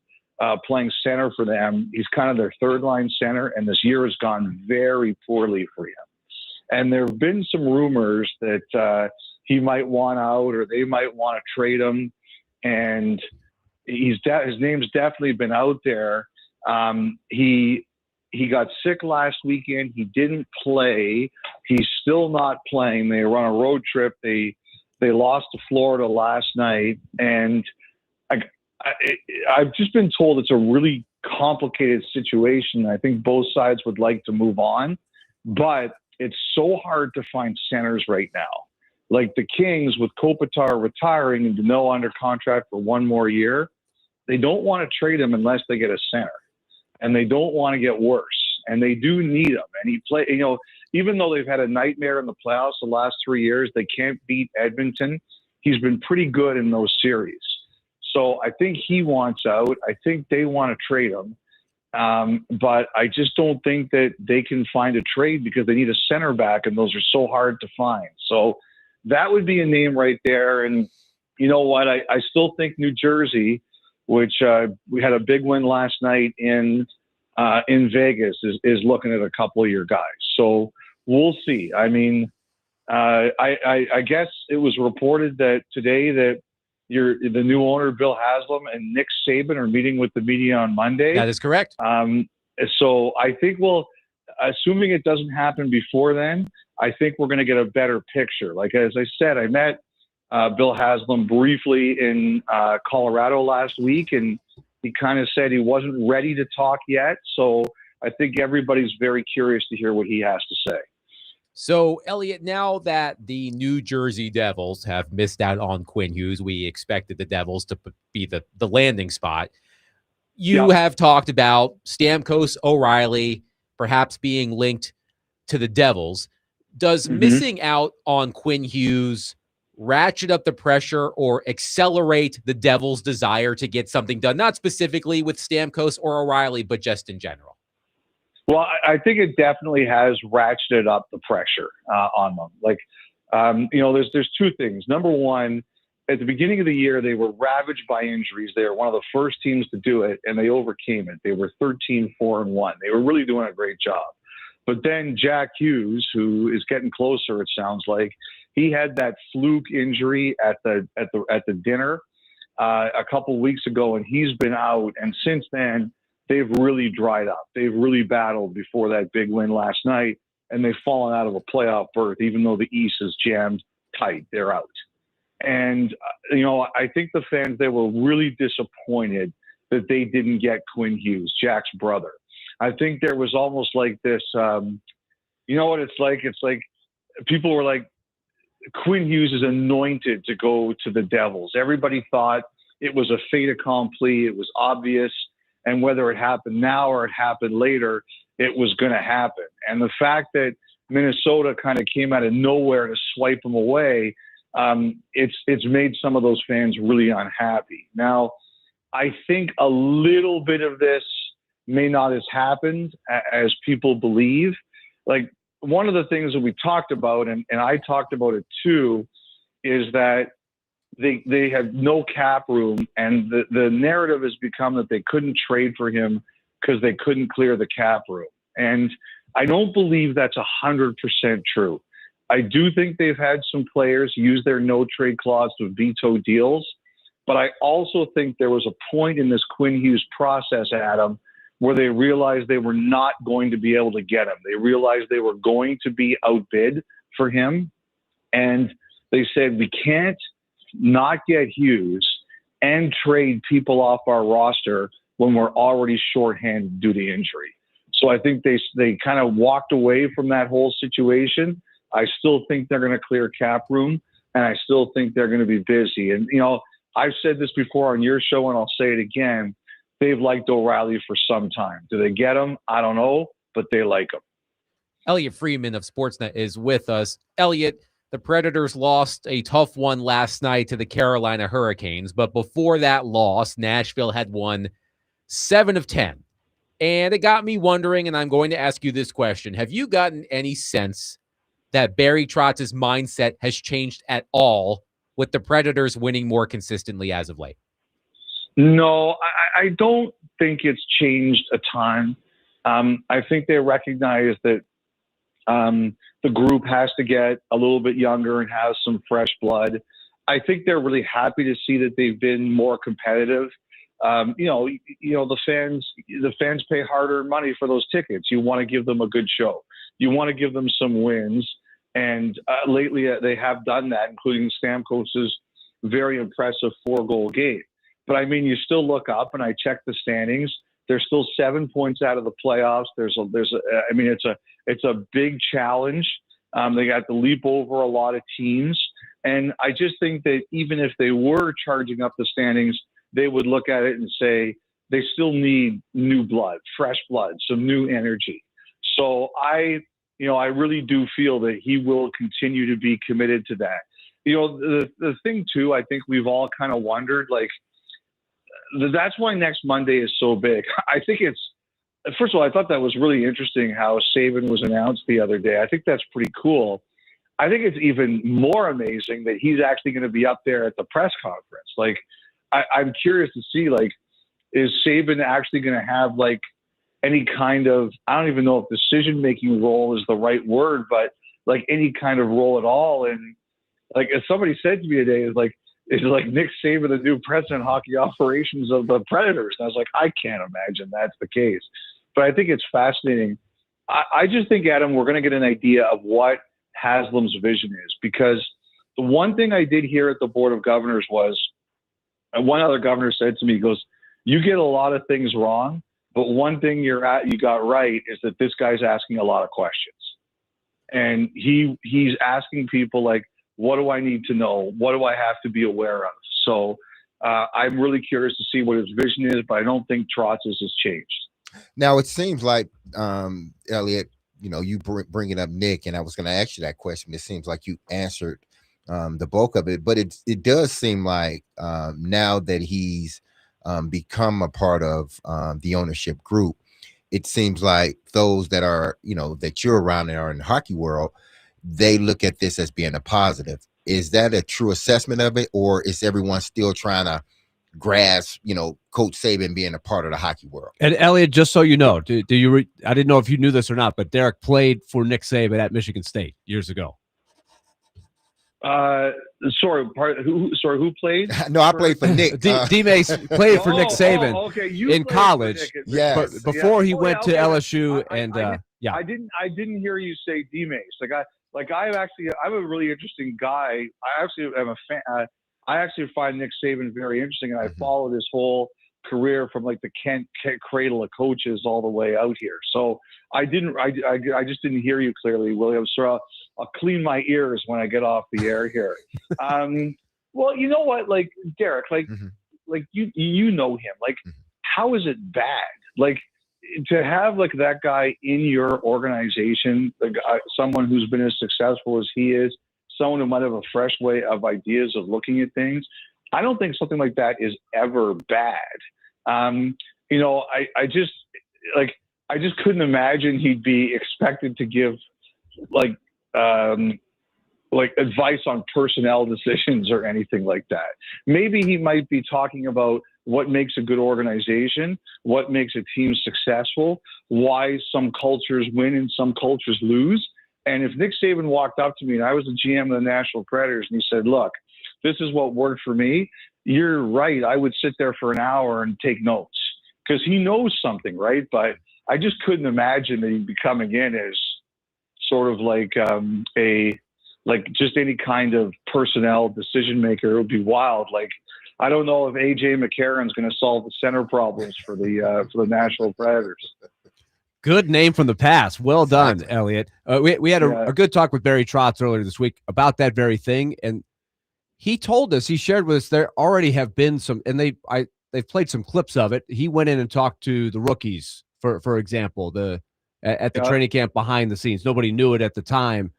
playing center for them, he's kind of their third line center, and this year has gone very poorly for him. And there have been some rumors that he might want out or they might want to trade him. And his name's definitely been out there. He got sick last weekend. He didn't play. He's still not playing. They were on a road trip. They lost to Florida last night, and I've just been told it's a really complicated situation. I think both sides would like to move on, but it's so hard to find centers right now. Like the Kings, with Kopitar retiring and Deneau under contract for one more year, they don't want to trade him unless they get a center, and they don't want to get worse. And they do need him. And even though they've had a nightmare in the playoffs the last 3 years, they can't beat Edmonton. He's been pretty good in those series. So I think he wants out. I think they want to trade him. But I just don't think that they can find a trade because they need a center back, and those are so hard to find. So that would be a name right there. And you know what? I still think New Jersey, which we had a big win last night in Vegas, is looking at a couple of your guys. So we'll see. I mean, I guess it was reported that today that the new owner, Bill Haslam, and Nick Saban are meeting with the media on Monday. That is correct. So I think assuming it doesn't happen before then, I think we're going to get a better picture. Like, as I said, I met Bill Haslam briefly in Colorado last week, and he kind of said he wasn't ready to talk yet. So I think everybody's very curious to hear what he has to say. So, Elliotte, now that the New Jersey Devils have missed out on Quinn Hughes, we expected the Devils to be the landing spot. You have talked about Stamkos, O'Reilly, perhaps being linked to the Devils. Does missing out on Quinn Hughes ratchet up the pressure or accelerate the Devils' desire to get something done? Not specifically with Stamkos or O'Reilly, but just in general. Well, I think it definitely has ratcheted up the pressure on them. Like, there's two things. Number one, at the beginning of the year, they were ravaged by injuries. They were one of the first teams to do it, and they overcame it. They were 13-4-1. They were really doing a great job. But then Jack Hughes, who is getting closer, it sounds like, he had that fluke injury at the dinner a couple weeks ago, and he's been out. And since then, they've really dried up. They've really battled before that big win last night, and they've fallen out of a playoff berth, even though the East is jammed tight. They're out. And, I think the fans, they were really disappointed that they didn't get Quinn Hughes, Jack's brother. I think there was almost like this, you know what it's like? It's like people were like, Quinn Hughes is anointed to go to the Devils. Everybody thought it was a fait accompli. It was obvious. And whether it happened now or it happened later, it was going to happen. And the fact that Minnesota kind of came out of nowhere to swipe him away, it's made some of those fans really unhappy. Now, I think a little bit of this may not have happened as people believe. Like, one of the things that we talked about, and I talked about it too, is that they have no cap room, and the narrative has become that they couldn't trade for him because they couldn't clear the cap room. And I don't believe that's 100% true. I do think they've had some players use their no trade clause to veto deals, but I also think there was a point in this Quinn Hughes process, Adam, where they realized they were not going to be able to get him. They realized they were going to be outbid for him. And they said, we can't not get Hughes and trade people off our roster when we're already shorthanded due to injury. So I think they kind of walked away from that whole situation. I still think they're going to clear cap room, and I still think they're going to be busy. And, you know, I've said this before on your show, and I'll say it again. They've liked O'Reilly for some time. Do they get him? I don't know, but they like him. Elliotte Friedman of Sportsnet is with us. Elliotte, the Predators lost a tough one last night to the Carolina Hurricanes, but before that loss, Nashville had won 7 of 10. And it got me wondering, and I'm going to ask you this question. Have you gotten any sense that Barry Trotz's mindset has changed at all with the Predators winning more consistently as of late? No, I don't think it's changed a ton. I think they recognize that the group has to get a little bit younger and have some fresh blood. I think they're really happy to see that they've been more competitive. The fans pay hard-earned money for those tickets. You want to give them a good show. You want to give them some wins. And lately they have done that, including Stamkos's very impressive 4-goal game. But I mean, you still look up, and I check the standings. They're still 7 points out of the playoffs. It's a big challenge. They got to leap over a lot of teams. And I just think that even if they were charging up the standings, they would look at it and say they still need new blood, fresh blood, some new energy. So I really do feel that he will continue to be committed to that. You know, the thing too, I think we've all kind of wondered, like, that's why next Monday is so big. I think first of all, I thought that was really interesting how Saban was announced the other day. I think that's pretty cool. I think it's even more amazing that he's actually going to be up there at the press conference. Like, I'm curious to see, like, is Saban actually going to have, like, any kind of, I don't even know if decision-making role is the right word, but, like, any kind of role at all. And, like, as somebody said to me today, is like Nick Saban the new president of hockey operations of the Predators? And I was like, I can't imagine that's the case. But I think it's fascinating. I just think, Adam, we're going to get an idea of what Haslam's vision is, because the one thing I did hear at the Board of Governors was, and one other governor said to me, he goes, you get a lot of things wrong, but one thing you got right is that this guy's asking a lot of questions. And he's asking people, like, what do I need to know? What do I have to be aware of? So I'm really curious to see what his vision is, but I don't think Trotz's has changed. Now, it seems like, Elliotte, you bringing up Nick, and I was going to ask you that question. It seems like you answered the bulk of it, but it does seem like now that he's become a part of the ownership group, it seems like those that are, that you're around and are in the hockey world, they look at this as being a positive. Is that a true assessment of it, or is everyone still trying to grasp, Coach Saban being a part of the hockey world? And Elliotte, just so you know, I didn't know if you knew this or not, but Derek played for Nick Saban at Michigan State years ago. Who played? No, I played for Nick. D-Mace played for Nick Saban in college. Yeah, but before he went to LSU, I didn't hear you say D-Mace. I'm a really interesting guy. I actually am a fan. I actually find Nick Saban very interesting, and I followed his whole career from like the Kent cradle of coaches all the way out here. So I just didn't hear you clearly, William. So I'll clean my ears when I get off the air here. Well, you know what, like Derek, like you know him. Like, how is it bad? Like, to have like that guy in your organization, someone who's been as successful as he is, someone who might have a fresh way of ideas of looking at things. I don't think something like that is ever bad. You know, I just couldn't imagine he'd be expected to give like advice on personnel decisions or anything like that. Maybe he might be talking about what makes a good organization, what makes a team successful, why some cultures win and some cultures lose. And if Nick Saban walked up to me and I was the GM of the National Predators and he said, look, this is what worked for me, you're right. I would sit there for an hour and take notes because he knows something, right? But I just couldn't imagine that he'd be coming in as sort of like just any kind of personnel decision maker. It would be wild. Like, I don't know if AJ McCarron's going to solve the center problems for the National Predators. Good name from the past. Well done, Elliotte. We had a good talk with Barry Trotz earlier this week about that very thing, and he told us, he shared with us, there already have been some, and they've played some clips of it. He went in and talked to the rookies, for example, at the training camp behind the scenes. Nobody knew it at the time,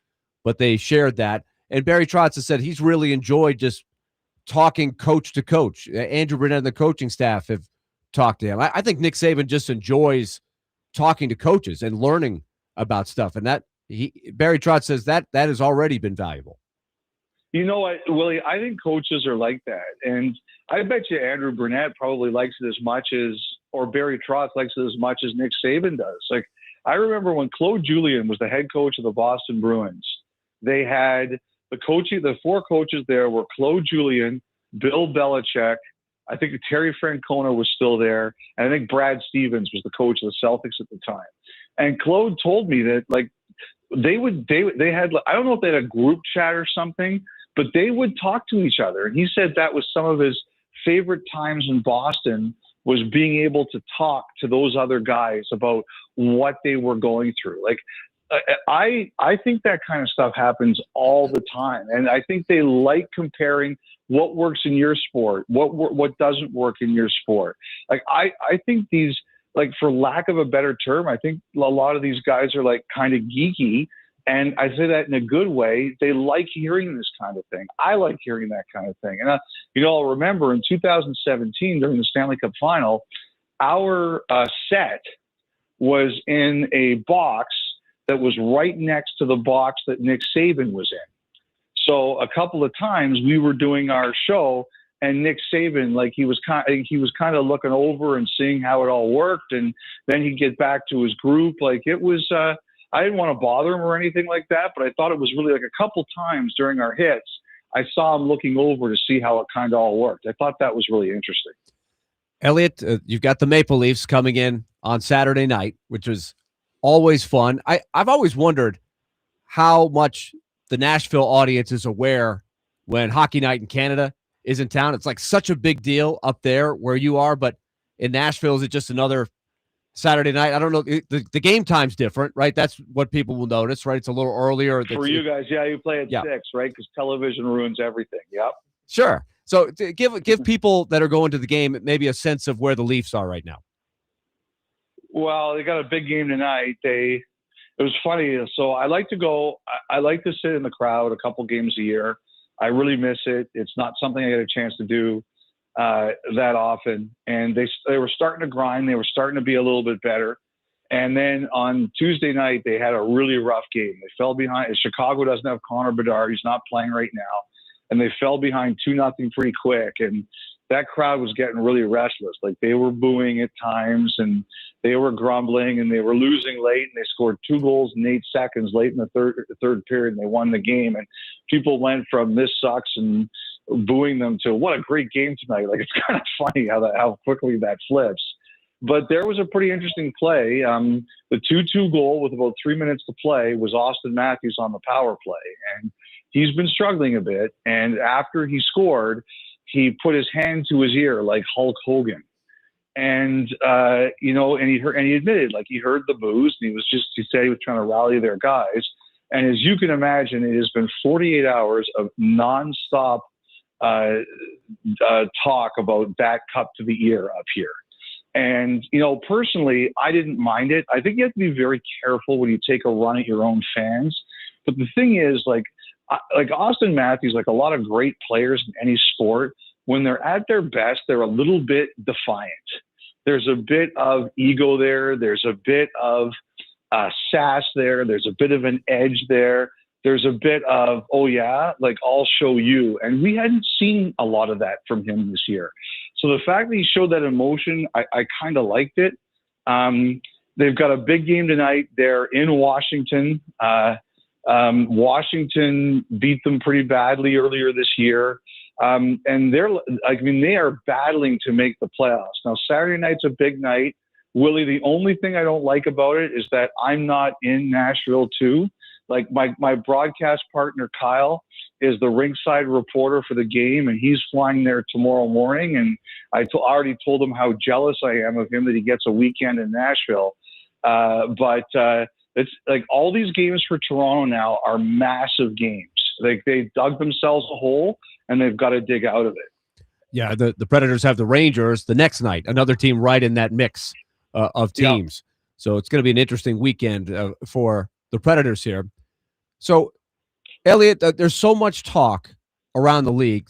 but they shared that. And Barry Trotz has said he's really enjoyed just talking coach to coach. Andrew Burnett and the coaching staff have talked to him. I think Nick Saban just enjoys talking to coaches and learning about stuff. And Barry Trotz says that has already been valuable. You know what, Willie? I think coaches are like that. And I bet you Andrew Burnett probably likes it as much as, or Barry Trotz likes it as much as Nick Saban does. Like, I remember when Claude Julien was the head coach of the Boston Bruins, they had the four coaches there were Claude Julien, Bill Belichick, I think Terry Francona was still there, and I think Brad Stevens was the coach of the Celtics at the time. And Claude told me that like they had, I don't know if they had a group chat or something, but they would talk to each other. And he said that was some of his favorite times in Boston, was being able to talk to those other guys about what they were going through. Like, I think that kind of stuff happens all the time. And I think they like comparing what works in your sport, what doesn't work in your sport. Like, I think these, like, for lack of a better term, I think a lot of these guys are like kind of geeky. And I say that in a good way. They like hearing this kind of thing. I like hearing that kind of thing. And, I'll remember in 2017 during the Stanley Cup final, our set was in a box that was right next to the box that Nick Saban was in. So a couple of times we were doing our show and Nick Saban, like he was kind of looking over and seeing how it all worked. And then he'd get back to his group. Like, it was, I didn't want to bother him or anything like that, but I thought it was really, like, a couple times during our hits, I saw him looking over to see how it kind of all worked. I thought that was really interesting. Elliotte, you've got the Maple Leafs coming in on Saturday night, which was always fun. I've always wondered how much the Nashville audience is aware when Hockey Night in Canada is in town. It's like such a big deal up there where you are, but in Nashville, is it just another Saturday night? I don't know. The game time's different, right? That's what people will notice, right? It's a little earlier. For you guys, you play at 6, right? Because television ruins everything. Yep. Sure. So give people that are going to the game maybe a sense of where the Leafs are right now. Well, they got a big game tonight. It was funny. So I like to go. I like to sit in the crowd a couple games a year. I really miss it. It's not something I get a chance to do that often. And they were starting to grind. They were starting to be a little bit better. And then on Tuesday night, they had a really rough game. They fell behind. Chicago doesn't have Connor Bedard. He's not playing right now. And they fell behind 2-0 pretty quick. And that crowd was getting really restless. Like, they were booing at times and they were grumbling and they were losing late, and they scored 2 goals in 8 seconds late in the third period, and they won the game. And people went from this sucks and booing them to what a great game tonight. Like, it's kind of funny how quickly that flips. But there was a pretty interesting play. The 2-2 goal with about 3 minutes to play was Austin Matthews on the power play. And he's been struggling a bit. And after he scored, he put his hand to his ear like Hulk Hogan. And and he admitted, like, he heard the boos, and he said he was trying to rally their guys. And as you can imagine, it has been 48 hours of nonstop talk about that cup to the ear up here. And, personally, I didn't mind it. I think you have to be very careful when you take a run at your own fans. But the thing is, like Austin Matthews, like a lot of great players in any sport, when they're at their best, they're a little bit defiant. There's a bit of ego there. There's a bit of sass there. There's a bit of an edge there. There's a bit of, oh yeah, like, I'll show you. And we hadn't seen a lot of that from him this year. So the fact that he showed that emotion, I kind of liked it. They've got a big game tonight. They're in Washington. Washington beat them pretty badly earlier this year. And they are battling to make the playoffs. Now, Saturday night's a big night. Willie, the only thing I don't like about it is that I'm not in Nashville too. Like, my broadcast partner, Kyle, is the ringside reporter for the game, and he's flying there tomorrow morning. And I already told him how jealous I am of him that he gets a weekend in Nashville. But it's like, all these games for Toronto now are massive games. Like, they dug themselves a hole, and they've got to dig out of it. Yeah, the Predators have the Rangers the next night, another team right in that mix of teams. Yeah. So it's going to be an interesting weekend for the Predators here. So, Elliotte, there's so much talk around the league,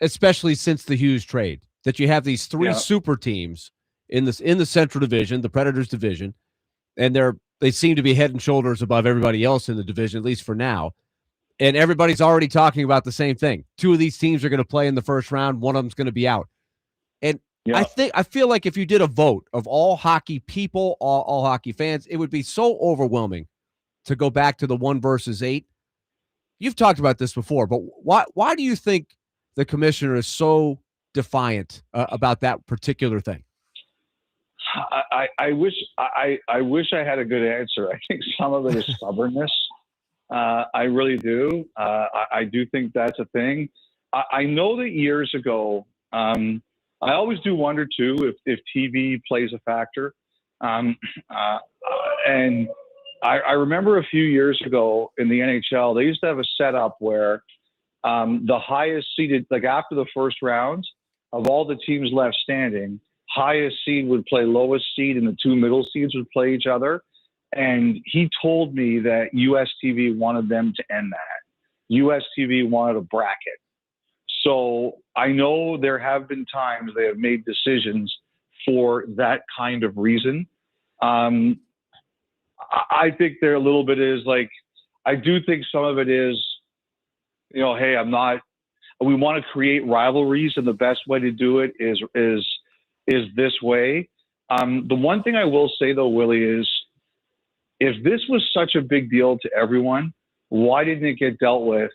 especially since the Hughes trade, that you have these three super teams in the Central Division, the Predators division, and they seem to be head and shoulders above everybody else in the division, at least for now. And everybody's already talking about the same thing. Two of these teams are going to play in the first round. One of them's going to be out. And I feel like if you did a vote of all hockey people, all hockey fans, it would be so overwhelming to go back to the 1 versus 8. You've talked about this before, but why do you think the commissioner is so defiant about that particular thing? I wish I had a good answer. I think some of it is stubbornness. I really do. I do think that's a thing. I know that years ago, I always do wonder too if TV plays a factor. And I remember a few years ago in the NHL, they used to have a setup where the highest seeded, like after the first round of all the teams left standing, highest seed would play lowest seed and the two middle seeds would play each other. And he told me that US TV wanted them to end that. US TV wanted a bracket. So I know there have been times they have made decisions for that kind of reason. I think there a little bit is like, I do think some of it is, hey, we want to create rivalries, and the best way to do it is this way. The one thing I will say though, Willie, is if this was such a big deal to everyone, why didn't it get dealt with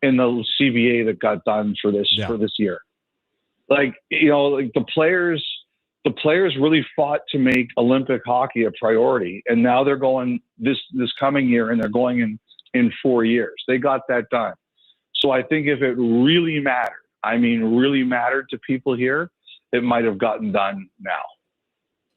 in the CBA that got done for this year? Like, like the players really fought to make Olympic hockey a priority, and now they're going this coming year, and they're going in 4 years. They got that done. So I think if it really mattered to people here, it might have gotten done now.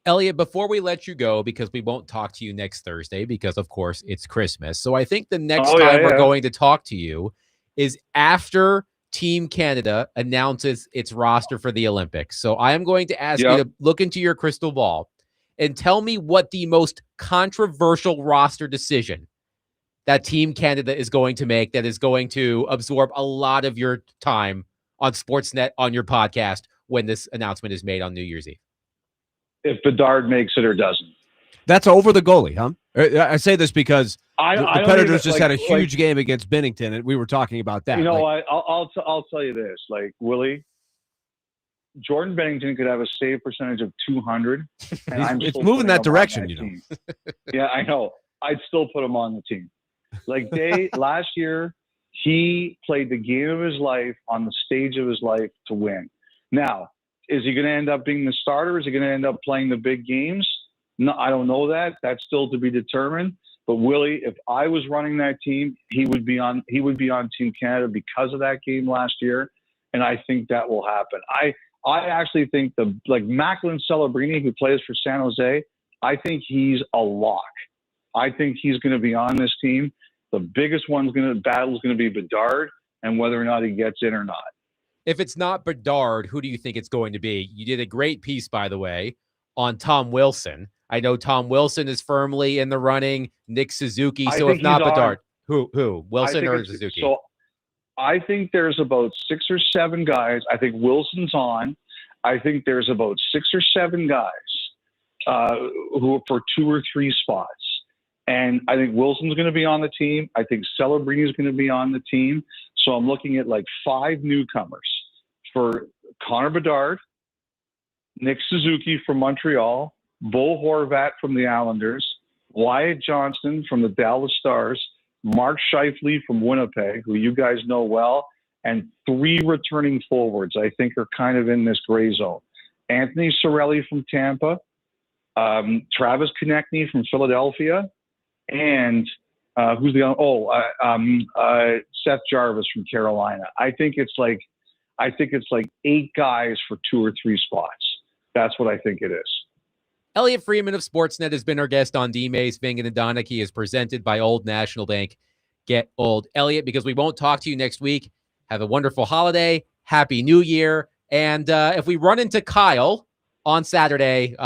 Elliotte, before we let you go, because we won't talk to you next Thursday because, of course, it's Christmas. So I think the next time we're going to talk to you is after Team Canada announces its roster for the Olympics. So I am going to ask you to look into your crystal ball and tell me what the most controversial roster decision that Team Canada is going to make that is going to absorb a lot of your time on Sportsnet, on your podcast, when this announcement is made on New Year's Eve. If Bedard makes it or doesn't. That's over the goalie, huh? I say this because the Predators just had a huge game against Bennington, and we were talking about that. I'll tell you this, like, Willie, Jordan Bennington could have a save percentage of 200. And it's moving that direction, Yeah, I know. I'd still put him on the team. Like, last year, he played the game of his life on the stage of his life to win. Now, is he going to end up being the starter? Is he going to end up playing the big games? No, I don't know that. That's still to be determined. But Willie, if I was running that team, he would be on Team Canada because of that game last year, and I think that will happen. I actually think Macklin Celebrini, who plays for San Jose, I think he's a lock. I think he's going to be on this team. The biggest battle is going to be Bedard and whether or not he gets in or not. If it's not Bedard, who do you think it's going to be? You did a great piece, by the way, on Tom Wilson. I know Tom Wilson is firmly in the running. Nick Suzuki. So if not Bedard, who? Wilson or Suzuki? So I think there's about 6 or 7 guys. I think Wilson's on. I think there's about 6 or 7 guys who are for 2 or 3 spots. And I think Wilson's going to be on the team. I think Celebrini is going to be on the team. So I'm looking at like 5 newcomers for Connor Bedard, Nick Suzuki from Montreal, Bo Horvat from the Islanders, Wyatt Johnston from the Dallas Stars, Mark Scheifele from Winnipeg, who you guys know well, and 3 returning forwards I think are kind of in this gray zone. Anthony Cirelli from Tampa, Travis Konechny from Philadelphia, and who's the other? Seth Jarvis from Carolina. I think it's like 8 guys for 2 or 3 spots. That's what I think it is. Elliotte Friedman of Sportsnet has been our guest on D-Mace, Vingen and Donick. He is presented by Old National Bank. Get old. Elliotte, because we won't talk to you next week, have a wonderful holiday. Happy New Year. And if we run into Kyle on Saturday,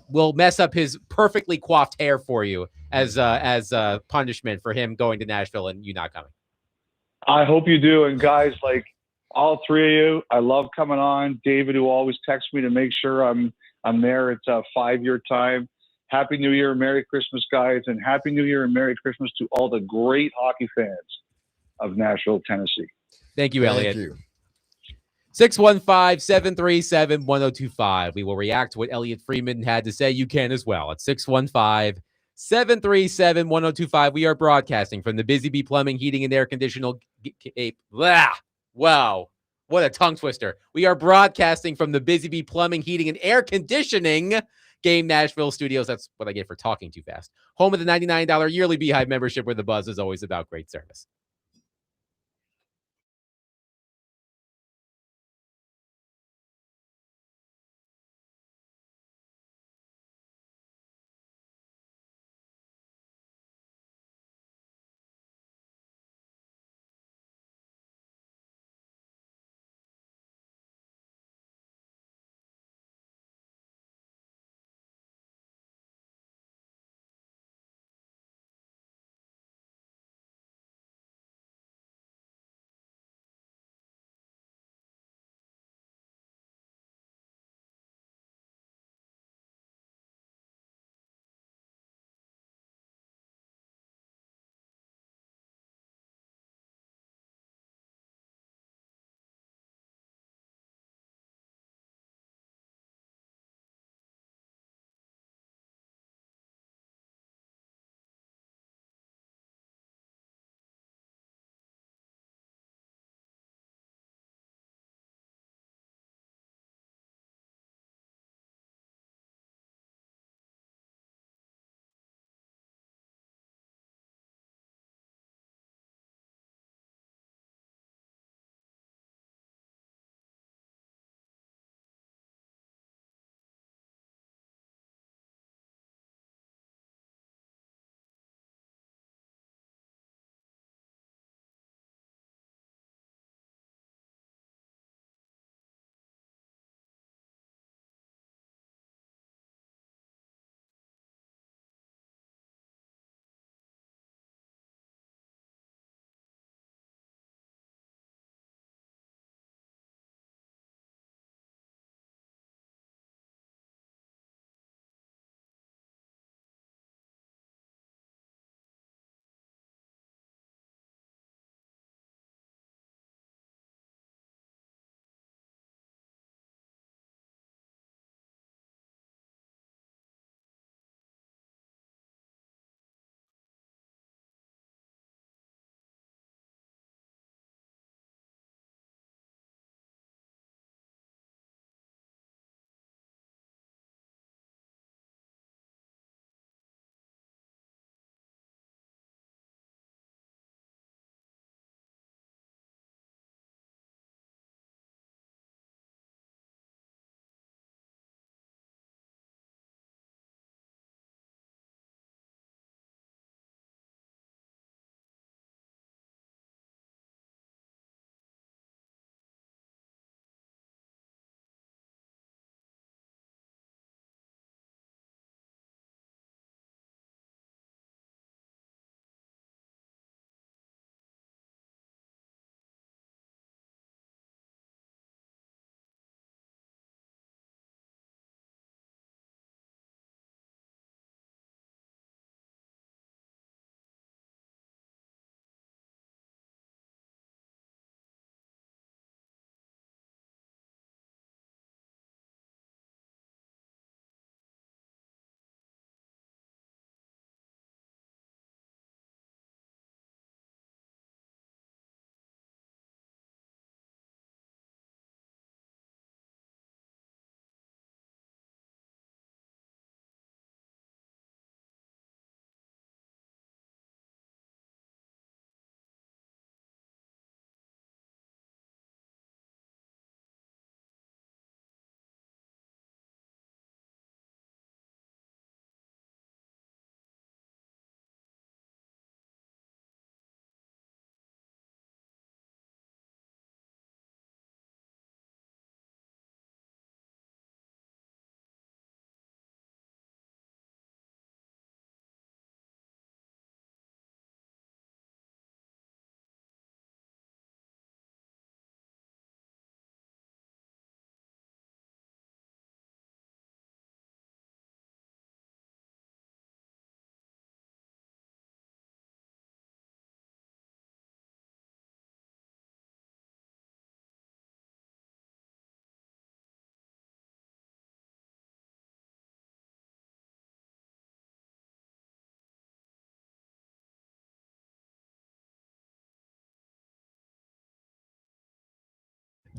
we'll mess up his perfectly coiffed hair for you as punishment for him going to Nashville and you not coming. I hope you do. And guys, like all 3 of you, I love coming on. David, who always texts me to make sure I'm there. It's a 5-year time. Happy New Year, Merry Christmas, guys, and Happy New Year and Merry Christmas to all the great hockey fans of Nashville, Tennessee. Thank you, Elliotte. Thank you. 615-737-1025. We will react to what Elliotte Friedman had to say. You can as well at 615-737-1025. We are broadcasting from the Busy Bee Plumbing, Heating, and Air Conditioning. Wow. What a tongue twister. We are broadcasting from the Busy Bee Plumbing, Heating, and Air Conditioning Game Nashville studios. That's what I get for talking too fast. Home of the $99 yearly Beehive membership, where the buzz is always about great service.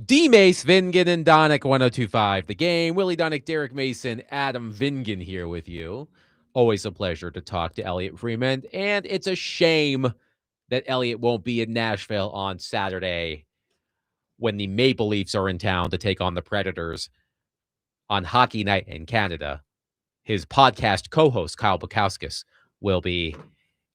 D Mace, Vingan, and Donick 1025. The Game. Willie Donick, Derek Mason, Adam Vingan here with you. Always a pleasure to talk to Elliotte Friedman. And it's a shame that Elliotte won't be in Nashville on Saturday when the Maple Leafs are in town to take on the Predators on Hockey Night in Canada. His podcast co-host, Kyle Bukowskis, will be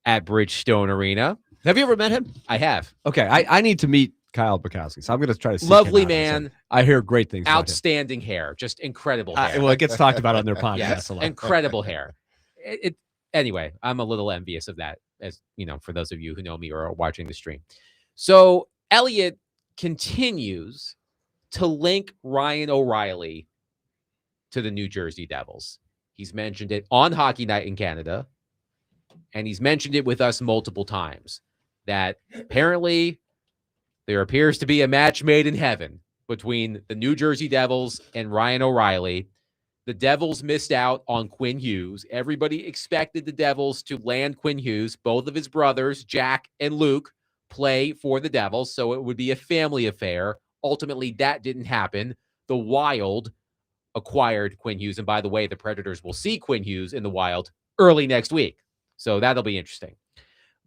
at Bridgestone Arena. Have you ever met him? I have. Okay, I need to meet Kyle Bukowski, so I'm going to try to seek Lovely him out. man. I hear great things about him. Outstanding hair. Just incredible hair. Well, it gets talked about on their podcast Yes, a lot. incredible hair. Anyway, I'm a little envious of that, as you know, for those of you who know me or are watching the stream. So Elliotte continues to link Ryan O'Reilly to the New Jersey Devils. He's mentioned it on Hockey Night in Canada, and he's mentioned it with us multiple times, that apparently there appears to be a match made in heaven between the New Jersey Devils and Ryan O'Reilly. The Devils missed out on Quinn Hughes. Everybody expected the Devils to land Quinn Hughes. Both of his brothers, Jack and Luke, play for the Devils, so it would be a family affair. Ultimately, that didn't happen. The Wild acquired Quinn Hughes, and by the way, the Predators will see Quinn Hughes in the Wild early next week, so that'll be interesting.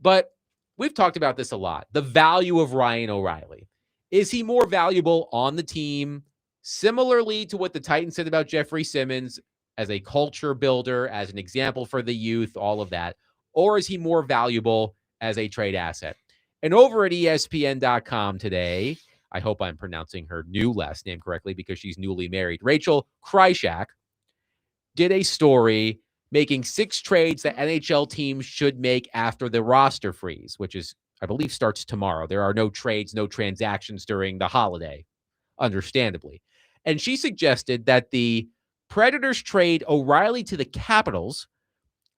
But we've talked about this a lot. The value of Ryan O'Reilly. Is he more valuable on the team, similarly to what the Titans said about Jeffrey Simmons, as a culture builder, as an example for the youth, all of that? Or is he more valuable as a trade asset? And over at ESPN.com today, I hope I'm pronouncing her new last name correctly because she's newly married, Rachel Krychak, did a story making 6 trades that NHL teams should make after the roster freeze, which is, I believe, starts tomorrow. There are no trades, no transactions during the holiday, understandably. And she suggested that the Predators trade O'Reilly to the Capitals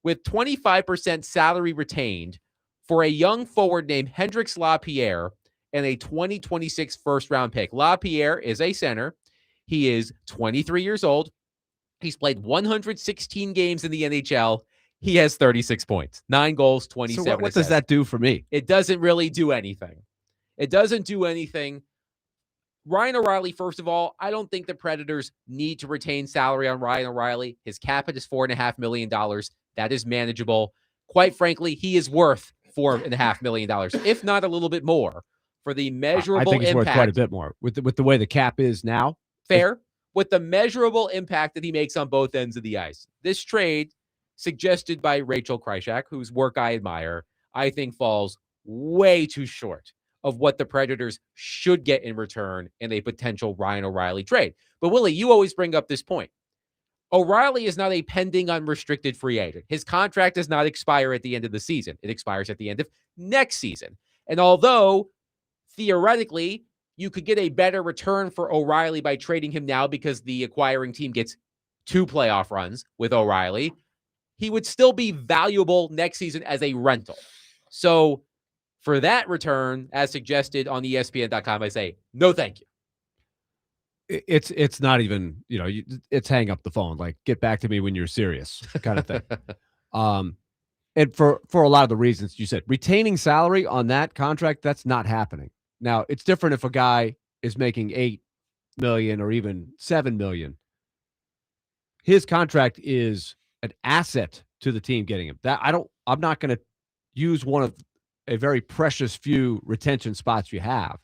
with 25% salary retained for a young forward named Hendrix Lapierre and a 2026 first-round pick. Lapierre is a center. He is 23 years old. He's played 116 games in the NHL. He has 36 points, 9 goals, 27 So what does assists. that do for me? It doesn't really do anything. It doesn't do anything. Ryan O'Reilly, first of all, I don't think the Predators need to retain salary on Ryan O'Reilly. His cap hit is $4.5 million. That is manageable. Quite frankly, he is worth $4.5 million, if not a little bit more, for the measurable I think he's impact. worth quite a bit more with the way the cap is now. Fair. With the measurable impact that he makes on both ends of the ice. This trade, suggested by Rachel Krychak, whose work I admire, I think falls way too short of what the Predators should get in return in a potential Ryan O'Reilly trade. But Willie, you always bring up this point. O'Reilly is not a pending unrestricted free agent. His contract does not expire at the end of the season. It expires at the end of next season. And although theoretically you could get a better return for O'Reilly by trading him now because the acquiring team gets 2 playoff runs with O'Reilly, he would still be valuable next season as a rental. So for that return, as suggested on ESPN.com, I say, no, thank you. It's not even, it's hang up the phone. Like, get back to me when you're serious kind of thing. And for a lot of the reasons you said, retaining salary on that contract, that's not happening. Now, it's different if a guy is making $8 million or even $7 million. His contract is an asset to the team getting him. I'm not going to use one of a very precious few retention spots you have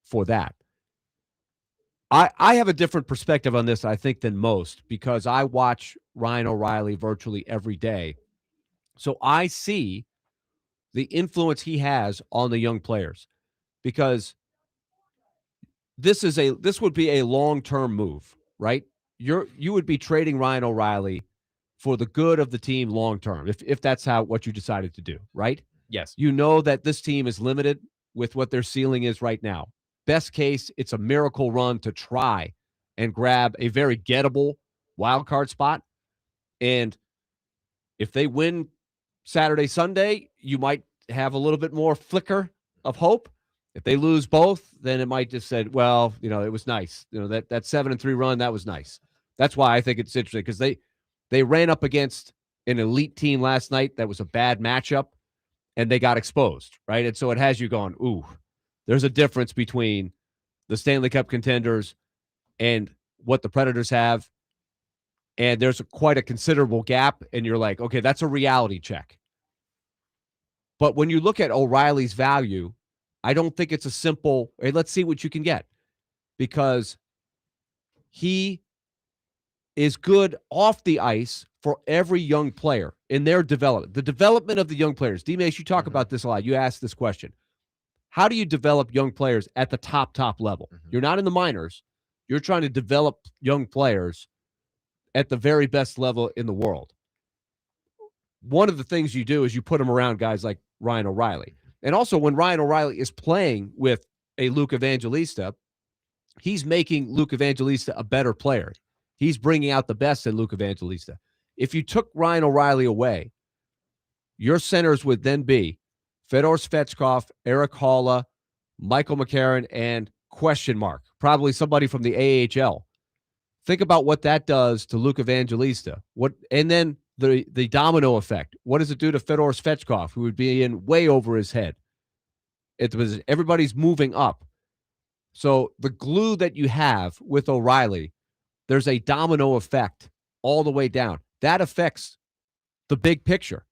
for that. I have a different perspective on this, I think, than most, because I watch Ryan O'Reilly virtually every day. So I see the influence he has on the young players, because this would be a long-term move, right? You would be trading Ryan O'Reilly for the good of the team long-term, if that's what you decided to do, right? Yes. You know that this team is limited with what their ceiling is right now. Best case, it's a miracle run to try and grab a very gettable wild card spot. And if they win Saturday, Sunday, you might have a little bit more flicker of hope. If they lose both, then it might just say, well, it was nice. That 7-3 run, that was nice. That's why I think it's interesting, because they ran up against an elite team last night that was a bad matchup, and they got exposed, right? And so it has you going, ooh, there's a difference between the Stanley Cup contenders and what the Predators have. And there's quite a considerable gap. And you're like, okay, that's a reality check. But when you look at O'Reilly's value, I don't think it's a simple, hey, let's see what you can get. Because he is good off the ice for every young player in their development. The development of the young players. D-Mace, you talk about this a lot. You ask this question. How do you develop young players at the top level? You're not in the minors. You're trying to develop young players at the very best level in the world. One of the things you do is you put them around guys like Ryan O'Reilly. And also when Ryan O'Reilly is playing with a Luke Evangelista, he's making Luke Evangelista a better player. He's bringing out the best in Luke Evangelista. If you took Ryan O'Reilly away, your centers would then be Fedor Svechkov, Eric Halla, Michael McCarron, and question mark, probably somebody from the AHL. Think about what that does to Luke Evangelista. And then the domino effect. What does it do to Fedor Svechkov, who would be in way over his head? Everybody's moving up. So the glue that you have with O'Reilly, there's a domino effect all the way down. That affects the big picture.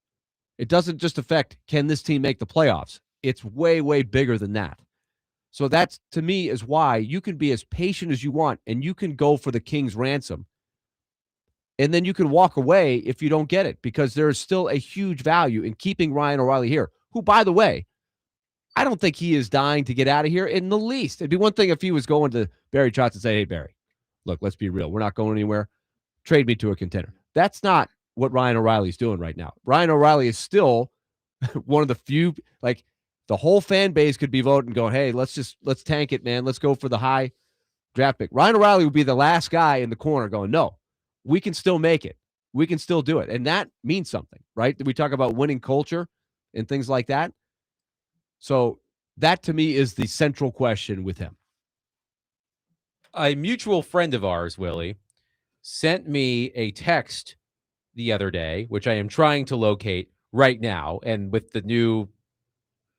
It doesn't just affect, can this team make the playoffs? It's way, way bigger than that. So that's, to me, is why you can be as patient as you want, and you can go for the king's ransom. And then you can walk away if you don't get it, because there is still a huge value in keeping Ryan O'Reilly here, who, by the way, I don't think he is dying to get out of here in the least. It'd be one thing if he was going to Barry Trotz and say, hey, Barry, look, let's be real. We're not going anywhere. Trade me to a contender. That's not what Ryan O'Reilly's doing right now. Ryan O'Reilly is still one of the few, like, the whole fan base could be voting going, hey, let's tank it, man. Let's go for the high draft pick. Ryan O'Reilly would be the last guy in the corner going, no, we can still make it. We can still do it. And that means something, right? We talk about winning culture and things like that. So that, to me, is the central question with him. A mutual friend of ours, Willie, sent me a text the other day, which I am trying to locate right now. And with the new,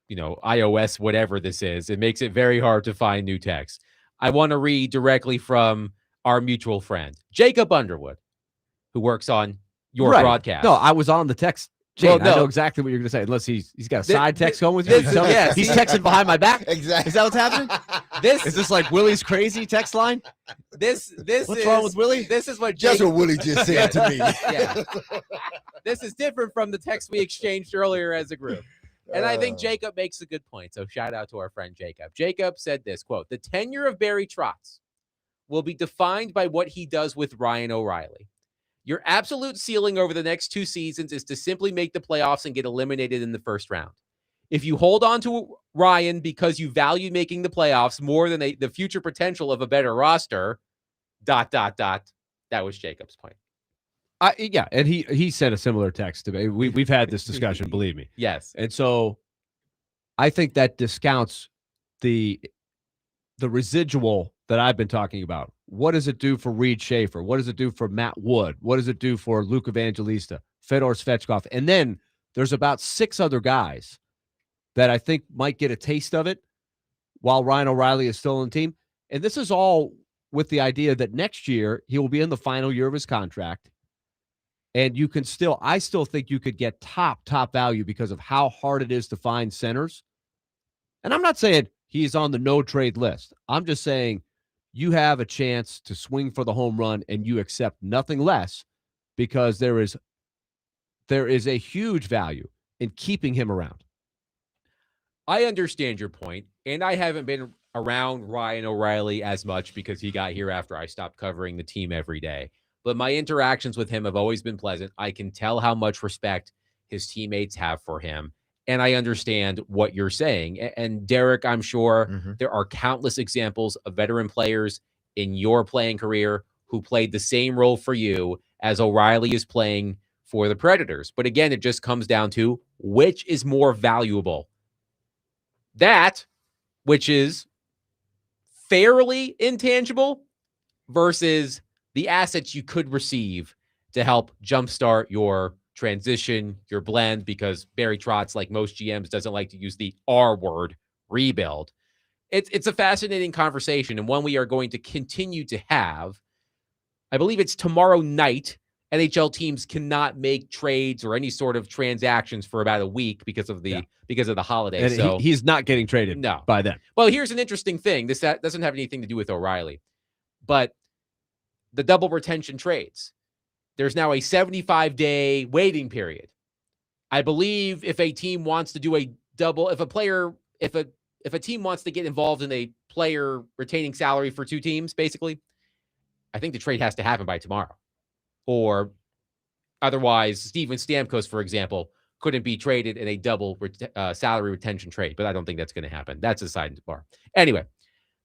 iOS, whatever this is, it makes it very hard to find new text. I want to read directly from our mutual friend, Jacob Underwood, who works on your broadcast. No, I was on the text chain. Well, no. I know exactly what you're going to say, unless he's got a side text going with you. Yes. He's texting behind my back. Exactly. Is that what's happening? Is this like Willie's crazy text line? What's wrong with Willie? This is what Just what Willie just said to me. Yeah. This is different from the text we exchanged earlier as a group. And I think Jacob makes a good point. So shout out to our friend Jacob. Jacob said this, quote, the tenure of Barry Trotz will be defined by what he does with Ryan O'Reilly. Your absolute ceiling over the next 2 seasons is to simply make the playoffs and get eliminated in the first round. If you hold on to Ryan because you value making the playoffs more than the future potential of a better roster, ... That was Jacob's point. Yeah, and he sent a similar text to me. We've had this discussion, believe me. Yes. And so I think that discounts the residual that I've been talking about. What does it do for Reed Schaefer? What does it do for Matt Wood? What does it do for Luke Evangelista, Fedor Svechkov? And then there's about 6 other guys that I think might get a taste of it while Ryan O'Reilly is still on the team. And this is all with the idea that next year he will be in the final year of his contract. And you can I still think you could get top value because of how hard it is to find centers. And I'm not saying he's on the no trade list. I'm just saying you have a chance to swing for the home run and you accept nothing less because there is a huge value in keeping him around. I understand your point, and I haven't been around Ryan O'Reilly as much because he got here after I stopped covering the team every day. But my interactions with him have always been pleasant. I can tell how much respect his teammates have for him. And I understand what you're saying. And Derek, I'm sure there are countless examples of veteran players in your playing career who played the same role for you as O'Reilly is playing for the Predators. But again, it just comes down to which is more valuable. That, which is fairly intangible, versus the assets you could receive to help jumpstart your transition, your blend, because Barry Trotz, like most GMs, doesn't like to use the R word, rebuild. it's a fascinating conversation and one we are going to continue to have. I believe it's tomorrow night. NHL teams cannot make trades or any sort of transactions for about a week because of the holiday. And So he's not getting traded no. by them. Well, here's an interesting thing. That doesn't have anything to do with O'Reilly, but the double retention trades. There's now a 75-day waiting period. I believe if a team wants to do a double, if a team wants to get involved in a player retaining salary for two teams, basically, I think the trade has to happen by tomorrow. Or otherwise, Steven Stamkos, for example, couldn't be traded in a double salary retention trade. But I don't think that's going to happen. That's a side bar. Anyway,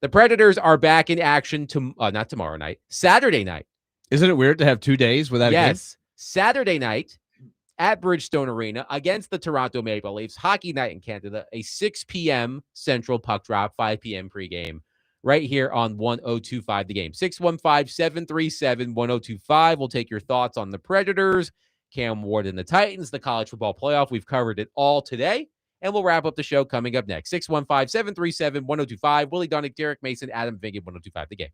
the Predators are back in action not tomorrow night, Saturday night. Isn't it weird to have 2 days without a game? Yes, Saturday night at Bridgestone Arena against the Toronto Maple Leafs. Hockey night in Canada, a 6 p.m. Central puck drop, 5 p.m. pregame, right here on 1025 The Game. 615-737-1025. We'll take your thoughts on the Predators, Cam Ward and the Titans, the college football playoff. We've covered it all today, and we'll wrap up the show coming up next. 615-737-1025. Willie Dunnick, Derek Mason, Adam Vingan, 1025 The Game.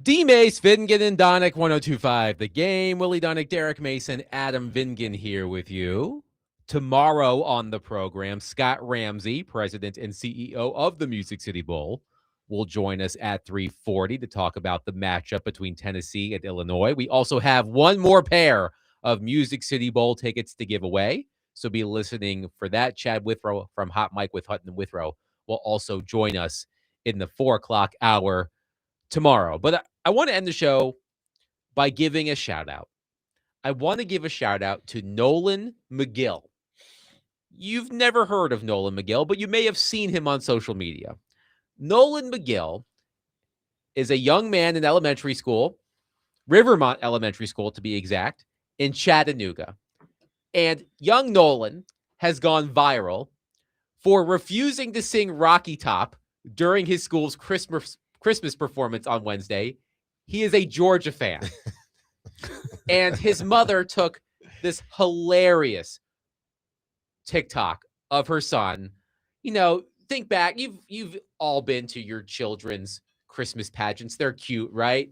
D-Mace, Vingen, and Donick, 102.5 The Game. Willie Donick, Derek Mason, Adam Vingen here with you. Tomorrow on the program, Scott Ramsey, president and CEO of the Music City Bowl, will join us at 3:40 to talk about the matchup between Tennessee and Illinois. We also have one more pair of Music City Bowl tickets to give away, so be listening for that. Chad Withrow from Hot Mike with Hutton and Withrow will also join us in the 4 o'clock hour tomorrow. But I want to end the show by giving a shout out. I want to give a shout out to Nolan McGill. You've never heard of Nolan McGill, but you may have seen him on social media. Nolan McGill is a young man in elementary school, Rivermont Elementary School to be exact, in Chattanooga. And young Nolan has gone viral for refusing to sing Rocky Top during his school's Christmas performance on Wednesday. He is a Georgia fan. And his mother took this hilarious TikTok of her son. You know, think back, you've all been to your children's Christmas pageants. They're cute, right?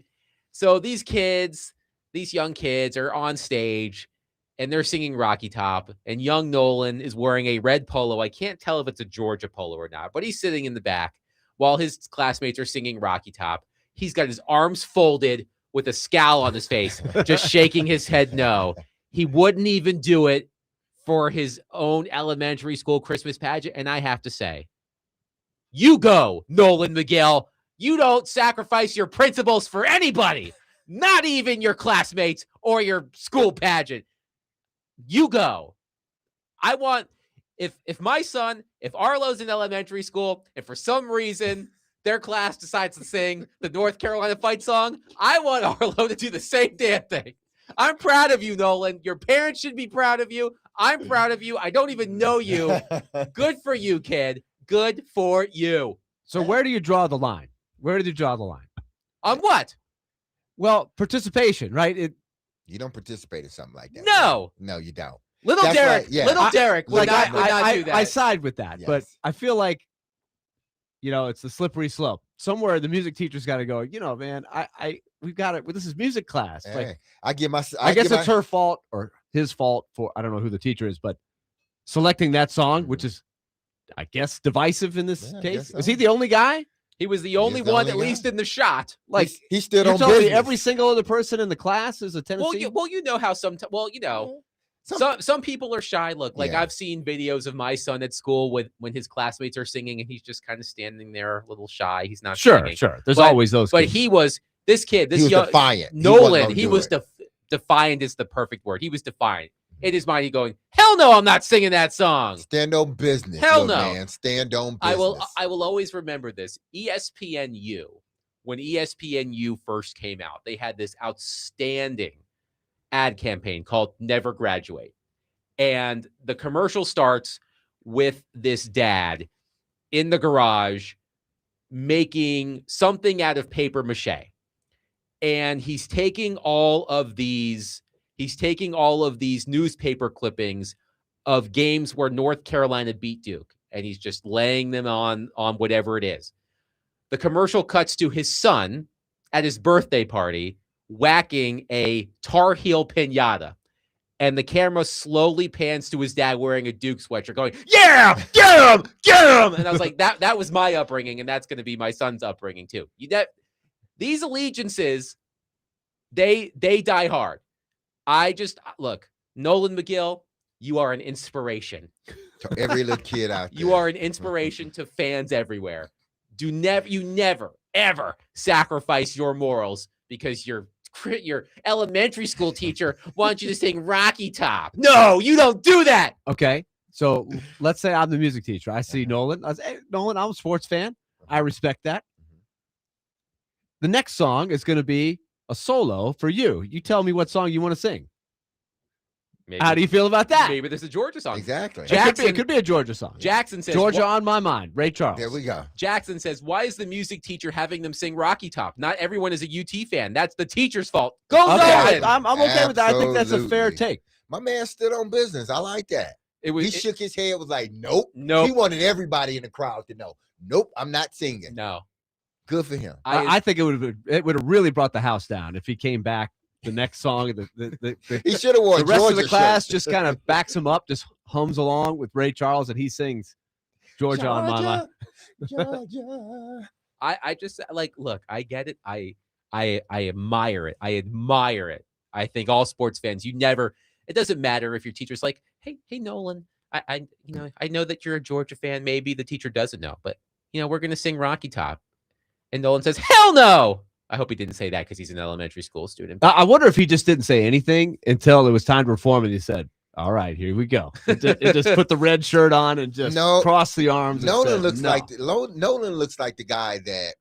So these young kids are on stage and they're singing Rocky Top, and young Nolan is wearing a red polo. I can't tell if it's a Georgia polo or not, but he's sitting in the back while his classmates are singing Rocky Top. He's got his arms folded with a scowl on his face, just shaking his head no. He wouldn't even do it for his own elementary school Christmas pageant. And I have to say, you go, Nolan McGill. You don't sacrifice your principles for anybody, not even your classmates or your school pageant. You go. I want, if my son, if Arlo's in elementary school, and for some reason their class decides to sing the North Carolina fight song, I want Arlo to do the same damn thing. I'm proud of you, Nolan. Your parents should be proud of you. I'm proud of you. I don't even know you. Good for you, kid. Good for you. So where do you draw the line? Where do you draw the line? On what? Well, participation, right? You don't participate in something like that. No. Right? No, you don't. Little That's Derek, right, yeah. little Derek would not do that. I side with that, Yes. but I feel like, it's the slippery slope. Somewhere the music teacher's got to go, man, we've got it. This is music class. Hey, Like, I guess it's her fault or his fault for, I don't know who the teacher is, but selecting that song, which is, I guess, divisive in this case. so. Is he the only guy? He was the only one, at least in the shot. Like, he stood you're on telling me business. every single other person in the class is a Tennessee? Well, you know how sometimes, some people are shy. Look, like I've seen videos of my son at school when his classmates are singing and he's just kind of standing there a little shy. He's not singing. Sure. There's always those But kids. he was, this kid, this He was young defiant. Nolan, he was defiant is the perfect word. He was defiant. In his mind, he going, hell no, I'm not singing that song. Stand on business. Hell little no. man. Stand on business. I will always remember this. ESPNU, when ESPNU first came out, they had this outstanding ad campaign called Never Graduate. And the commercial starts with this dad in the garage making something out of paper mache. And he's taking all of these newspaper clippings of games where North Carolina beat Duke, and he's just laying them on whatever it is. The commercial cuts to his son at his birthday party whacking a Tar Heel piñata, and the camera slowly pans to his dad wearing a Duke sweatshirt going, yeah, get him. And I was like, that was my upbringing, and that's going to be my son's upbringing too. These allegiances, they die hard. Look, Nolan McGill, you are an inspiration to every little kid out there. You are an inspiration to fans everywhere. You never, ever sacrifice your morals because your elementary school teacher wants you to sing Rocky Top. No, you don't do that. Okay. So let's say I'm the music teacher. I see Nolan. I say, hey, Nolan, I'm a sports fan. I respect that. The next song is going to be a solo for you. You tell me what song you want to sing. Maybe, how do you feel about that? Maybe this is a Georgia song. Exactly. It could be a Georgia song. Jackson says, Georgia on my mind. Ray Charles. There we go. Jackson says, why is the music teacher having them sing Rocky Top? Not everyone is a UT fan. That's the teacher's fault. Go okay, Nolan. I'm okay with that. I think that's a fair Absolutely. take. My man stood on business. I like that. He shook his head, was like, nope. Nope. He wanted everybody in the crowd to know, nope, I'm not singing. No. Good for him. I think it would have really brought the house down if he came back the next song. He should have worn the rest Georgia of the class shirt. just kind of backs him up, just hums along with Ray Charles, and he sings Georgia on my mind. Georgia. I just like, look, I get it. I admire it. I admire it. I think all sports fans, it doesn't matter if your teacher's like, hey, Nolan, I know that you're a Georgia fan. Maybe the teacher doesn't know, but we're going to sing Rocky Top. And Nolan says, hell no. I hope he didn't say that because he's an elementary school student. I wonder if he just didn't say anything until it was time to perform, and he said, all right, here we go. It just put the red shirt on and just crossed the arms. Nolan looks like the guy that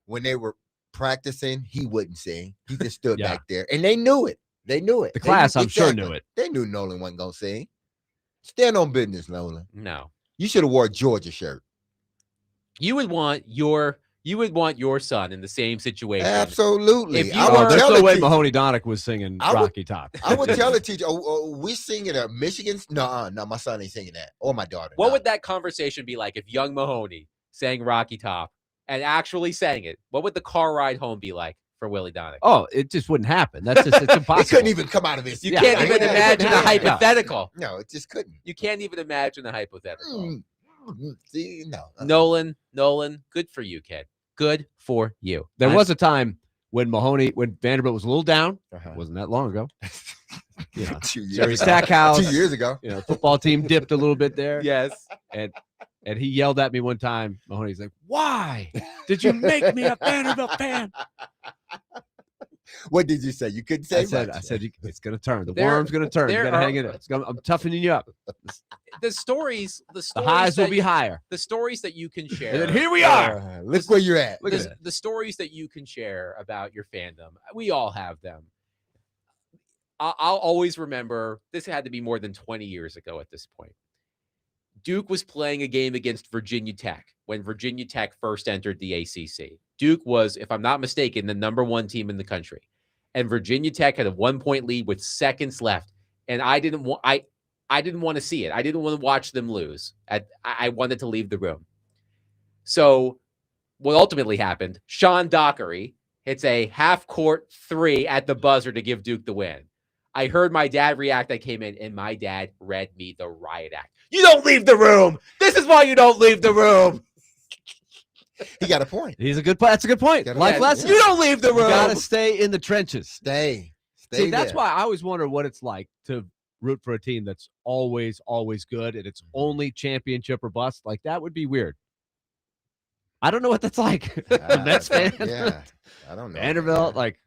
when they were practicing, he wouldn't sing. He just stood back there, and they knew it. They knew it. The class, I'm sure, knew it. They knew Nolan wasn't gonna sing. Stand on business, Nolan. No, you should have wore a Georgia shirt. You would want your son in the same situation. Absolutely. If there's no way Mahoney Donnick was singing Rocky Top. I would tell the teacher, we singing a Michigan. No, my son ain't singing that, or my daughter. What would that conversation be like if young Mahoney sang Rocky Top and actually sang it? What would the car ride home be like for Willie Donnick? Oh, it just wouldn't happen. It's impossible. It couldn't even come out of his. You can't even imagine a hypothetical. No, it just couldn't. You can't even imagine a hypothetical. See, no. Nolan, good for you, kid. Good for you. There was a time when Vanderbilt was a little down. Wasn't that long ago. 2 years Jerry ago. Stackhouse. 2 years ago. Football team dipped a little bit there. Yes. And he yelled at me one time. Mahoney's like, why did you make me a Vanderbilt fan? What did you say? You couldn't say. I said it's going to turn. The worm's going to turn. You got to hang in it. I'm toughening you up. The stories the highs will be higher. The stories that you can share. And then here we are. Look where you're at. Look at that. The stories that you can share about your fandom. We all have them. I'll always remember, this had to be more than 20 years ago at this point. Duke was playing a game against Virginia Tech when Virginia Tech first entered the ACC. Duke was, if I'm not mistaken, the #1 team in the country. And Virginia Tech had a 1-point lead with seconds left. And I didn't want to see it. I didn't want to watch them lose. I wanted to leave the room. So what ultimately happened, Sean Dockery hits a half-court 3 at the buzzer to give Duke the win. I heard my dad react. I came in, and my dad read me the riot act. You don't leave the room. This is why you don't leave the room. He got a point. That's a good point. Life lesson. You don't leave the room. You got to stay in the trenches. Stay See, that's there. why I always wonder what it's like to root for a team that's always good and it's only championship or bust. Like, that would be weird. I don't know what that's like. Mets fan. Yeah, I don't know. Vanderbilt, like.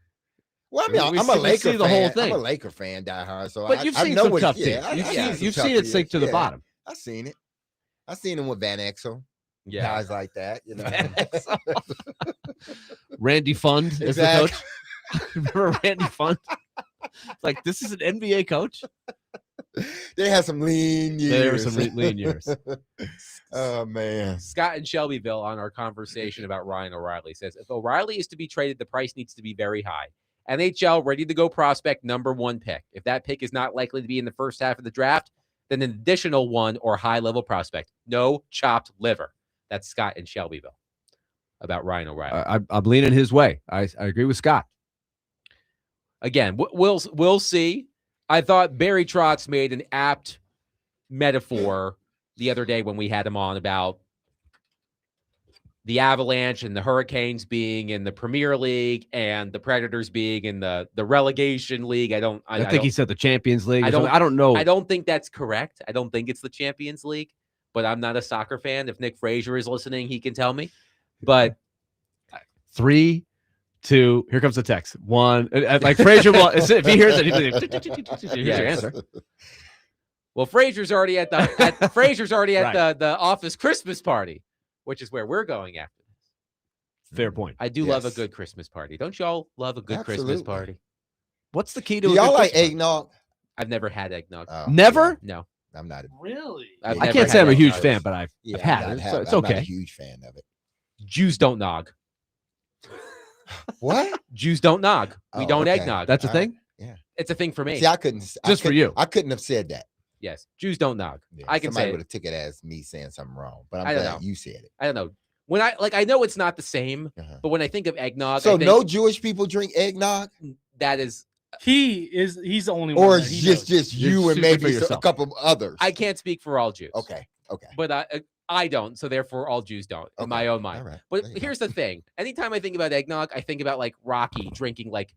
Well, I mean, I'm a Laker fan. The whole thing. I'm a Laker fan, diehard. So, but you've seen some tough teams. You've seen it sink to the bottom. I've seen it. I've seen him with Van Exel. Yeah, guys like that. Randy Fund is the coach. Remember Randy Fund? It's like, this is an NBA coach. They had some lean years. There were some lean years. Oh, man. Scott in Shelbyville on our conversation about Ryan O'Reilly says, if O'Reilly is to be traded, the price needs to be very high. NHL ready to go prospect #1 pick. If that pick is not likely to be in the first half of the draft, then an additional one or high-level prospect. No chopped liver. That's Scott in Shelbyville about Ryan O'Reilly. I'm leaning his way. I agree with Scott. Again, we'll see. I thought Barry Trotz made an apt metaphor the other day when we had him on about the Avalanche and the Hurricanes being in the Premier League and the Predators being in the relegation league. I think he said the Champions League. I don't know. I don't think that's correct. I don't think it's the Champions League, but I'm not a soccer fan. If Nick Frazier is listening, he can tell me. But 3, 2, here comes the text. 1, like Frazier will, if he hears it, he'll be like, here's your answer. Well, Frazier's already at the the office Christmas party, which is where we're going after this. Fair point. I do love a good Christmas party. Don't y'all love a good Christmas party? What's the key to Do y'all like eggnog? I've never had eggnog. Never? No. I'm not. Really? I can't say I'm a huge fan, but I've had it. So it's I'm okay. not a huge fan of it. Jews don't nog. What? Jews don't nog. We don't eggnog. That's a thing? Yeah. It's a thing for me. See, I couldn't. Just for you. I couldn't have said that. Yes. Jews don't nog. Yeah, I can somebody say would it. have took it as me saying something wrong, but I I'm don't glad know. you said it. I don't know. when I know it's not the same, Uh-huh. but when I think of eggnog, So I think no Jewish people drink eggnog, that is. He's the only one. or that it's he just knows. you and speaking maybe for a yourself. couple of others. I can't speak for all Jews. Okay. But I don't, so therefore all Jews don't, in my own mind. All right. But There you here's the thing: anytime I think about eggnog, I think about like Rocky drinking like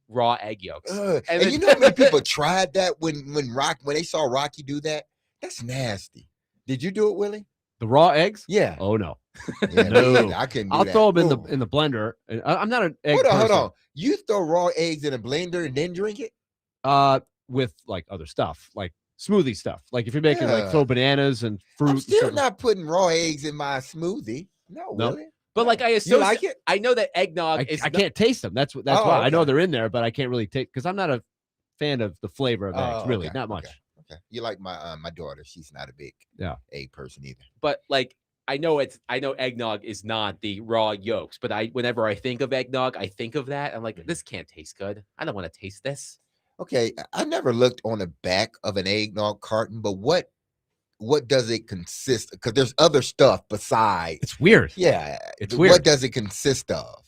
raw egg yolks. And then- you know how many people tried that when they saw Rocky do that? That's nasty. Did you do it, Willie? The raw eggs? Yeah. Oh no. Yeah, No. I couldn't do I'll that. throw them Ooh. in the blender. And I'm not an egg Hold person. on. You throw raw eggs in a blender and then drink it? With like other stuff, like smoothie stuff. Like if you're making like Yeah. throw bananas and fruit. I'm and still stuff. not putting raw eggs in my smoothie. No, No. Willie. But like I You associate, like it? I know that eggnog is. I can't taste them. That's Oh, why I know okay. they're in there, but I can't really take because I'm not a fan of the flavor of eggs. Oh, Really, okay, not much. Okay. You like my daughter? She's not a big egg person either. But like I know eggnog is not the raw yolks, but whenever I think of eggnog, I think of that. I'm like, this can't taste good. I don't want to taste this. Okay, I never looked on the back of an eggnog carton, but what does it consist? Because there's other stuff besides. It's weird. Yeah, It's What weird. does it consist of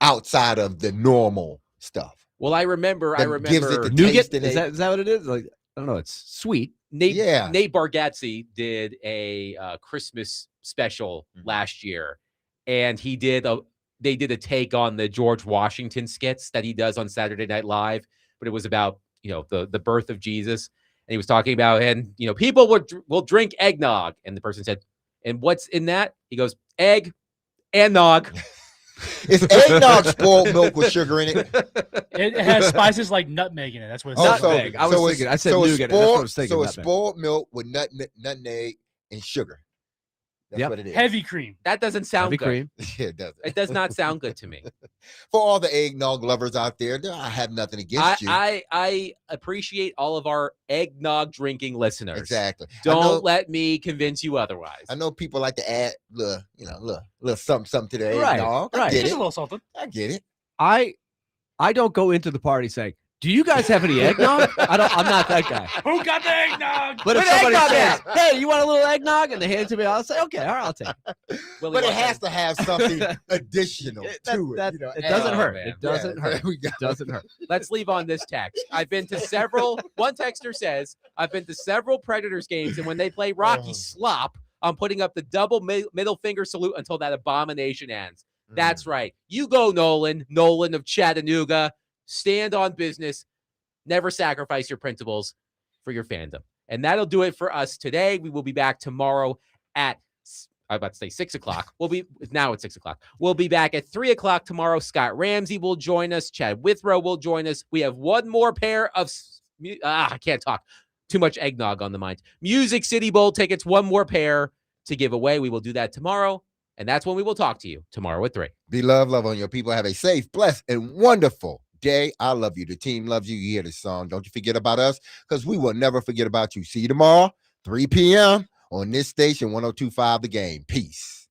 outside of the normal stuff? Well, I remember That gives it the Nougat taste in is it. that what it is? Like I don't know. It's sweet. Nate Yeah. Bargatze did a Christmas special Mhm. last year, and they did a take on the George Washington skits that he does on Saturday Night Live, but it was about the birth of Jesus, and he was talking about, and people will drink eggnog, and the person said, and what's in that? He goes, egg and nog. It's eggnog spoiled milk with sugar in it. It has spices like nutmeg in it. That's what it's Oh, called. Nutmeg. I was it's- thinking. I said so it's nougat. That's what I spoiled- was thinking. So it's nutmeg. spoiled milk with nutmeg and sugar. That's Yep. what it is. Heavy cream. That doesn't sound Heavy good. cream. Yeah, it does. It does not sound good to me. For all the eggnog lovers out there, I have nothing against you. I appreciate all of our eggnog drinking listeners. Exactly. Don't let me convince you otherwise. I know people like to add little something to their Right, eggnog. I right. get Just a it. little something. I get it. I don't go into the party saying, "Do you guys have any eggnog?" I'm not that guy. Who got the eggnog? But if Put somebody eggnog says, "Hey, you want a little eggnog?" and they hand it to me, I'll say, "Okay, all right, I'll take it." Willie But it wants has to have something additional It to it. it doesn't Oh, hurt. man. It doesn't Yeah, hurt. there we go. It doesn't hurt. Let's leave on this text. I've been to several. One texter says, I've been to several Predators games, and when they play Rocky Oh. Slop, I'm putting up the double middle finger salute until that abomination ends. That's right. You go, Nolan of Chattanooga. Stand on business. Never sacrifice your principles for your fandom. And that'll do it for us today. We will be back tomorrow at, I was about to say 6 o'clock. Now it's 6 o'clock. We'll be back at 3 o'clock tomorrow. Scott Ramsey will join us. Chad Withrow will join us. We have one more pair of, I can't talk. Too much eggnog on the mind. Music City Bowl tickets, one more pair to give away. We will do that tomorrow. And that's when we will talk to you tomorrow at 3. Be love on your people. Have a safe, blessed, and wonderful day. I love you. The team loves you. You hear this song. Don't you forget about us, because we will never forget about you. See you tomorrow, 3 p.m. on this station, 102.5 The Game. Peace.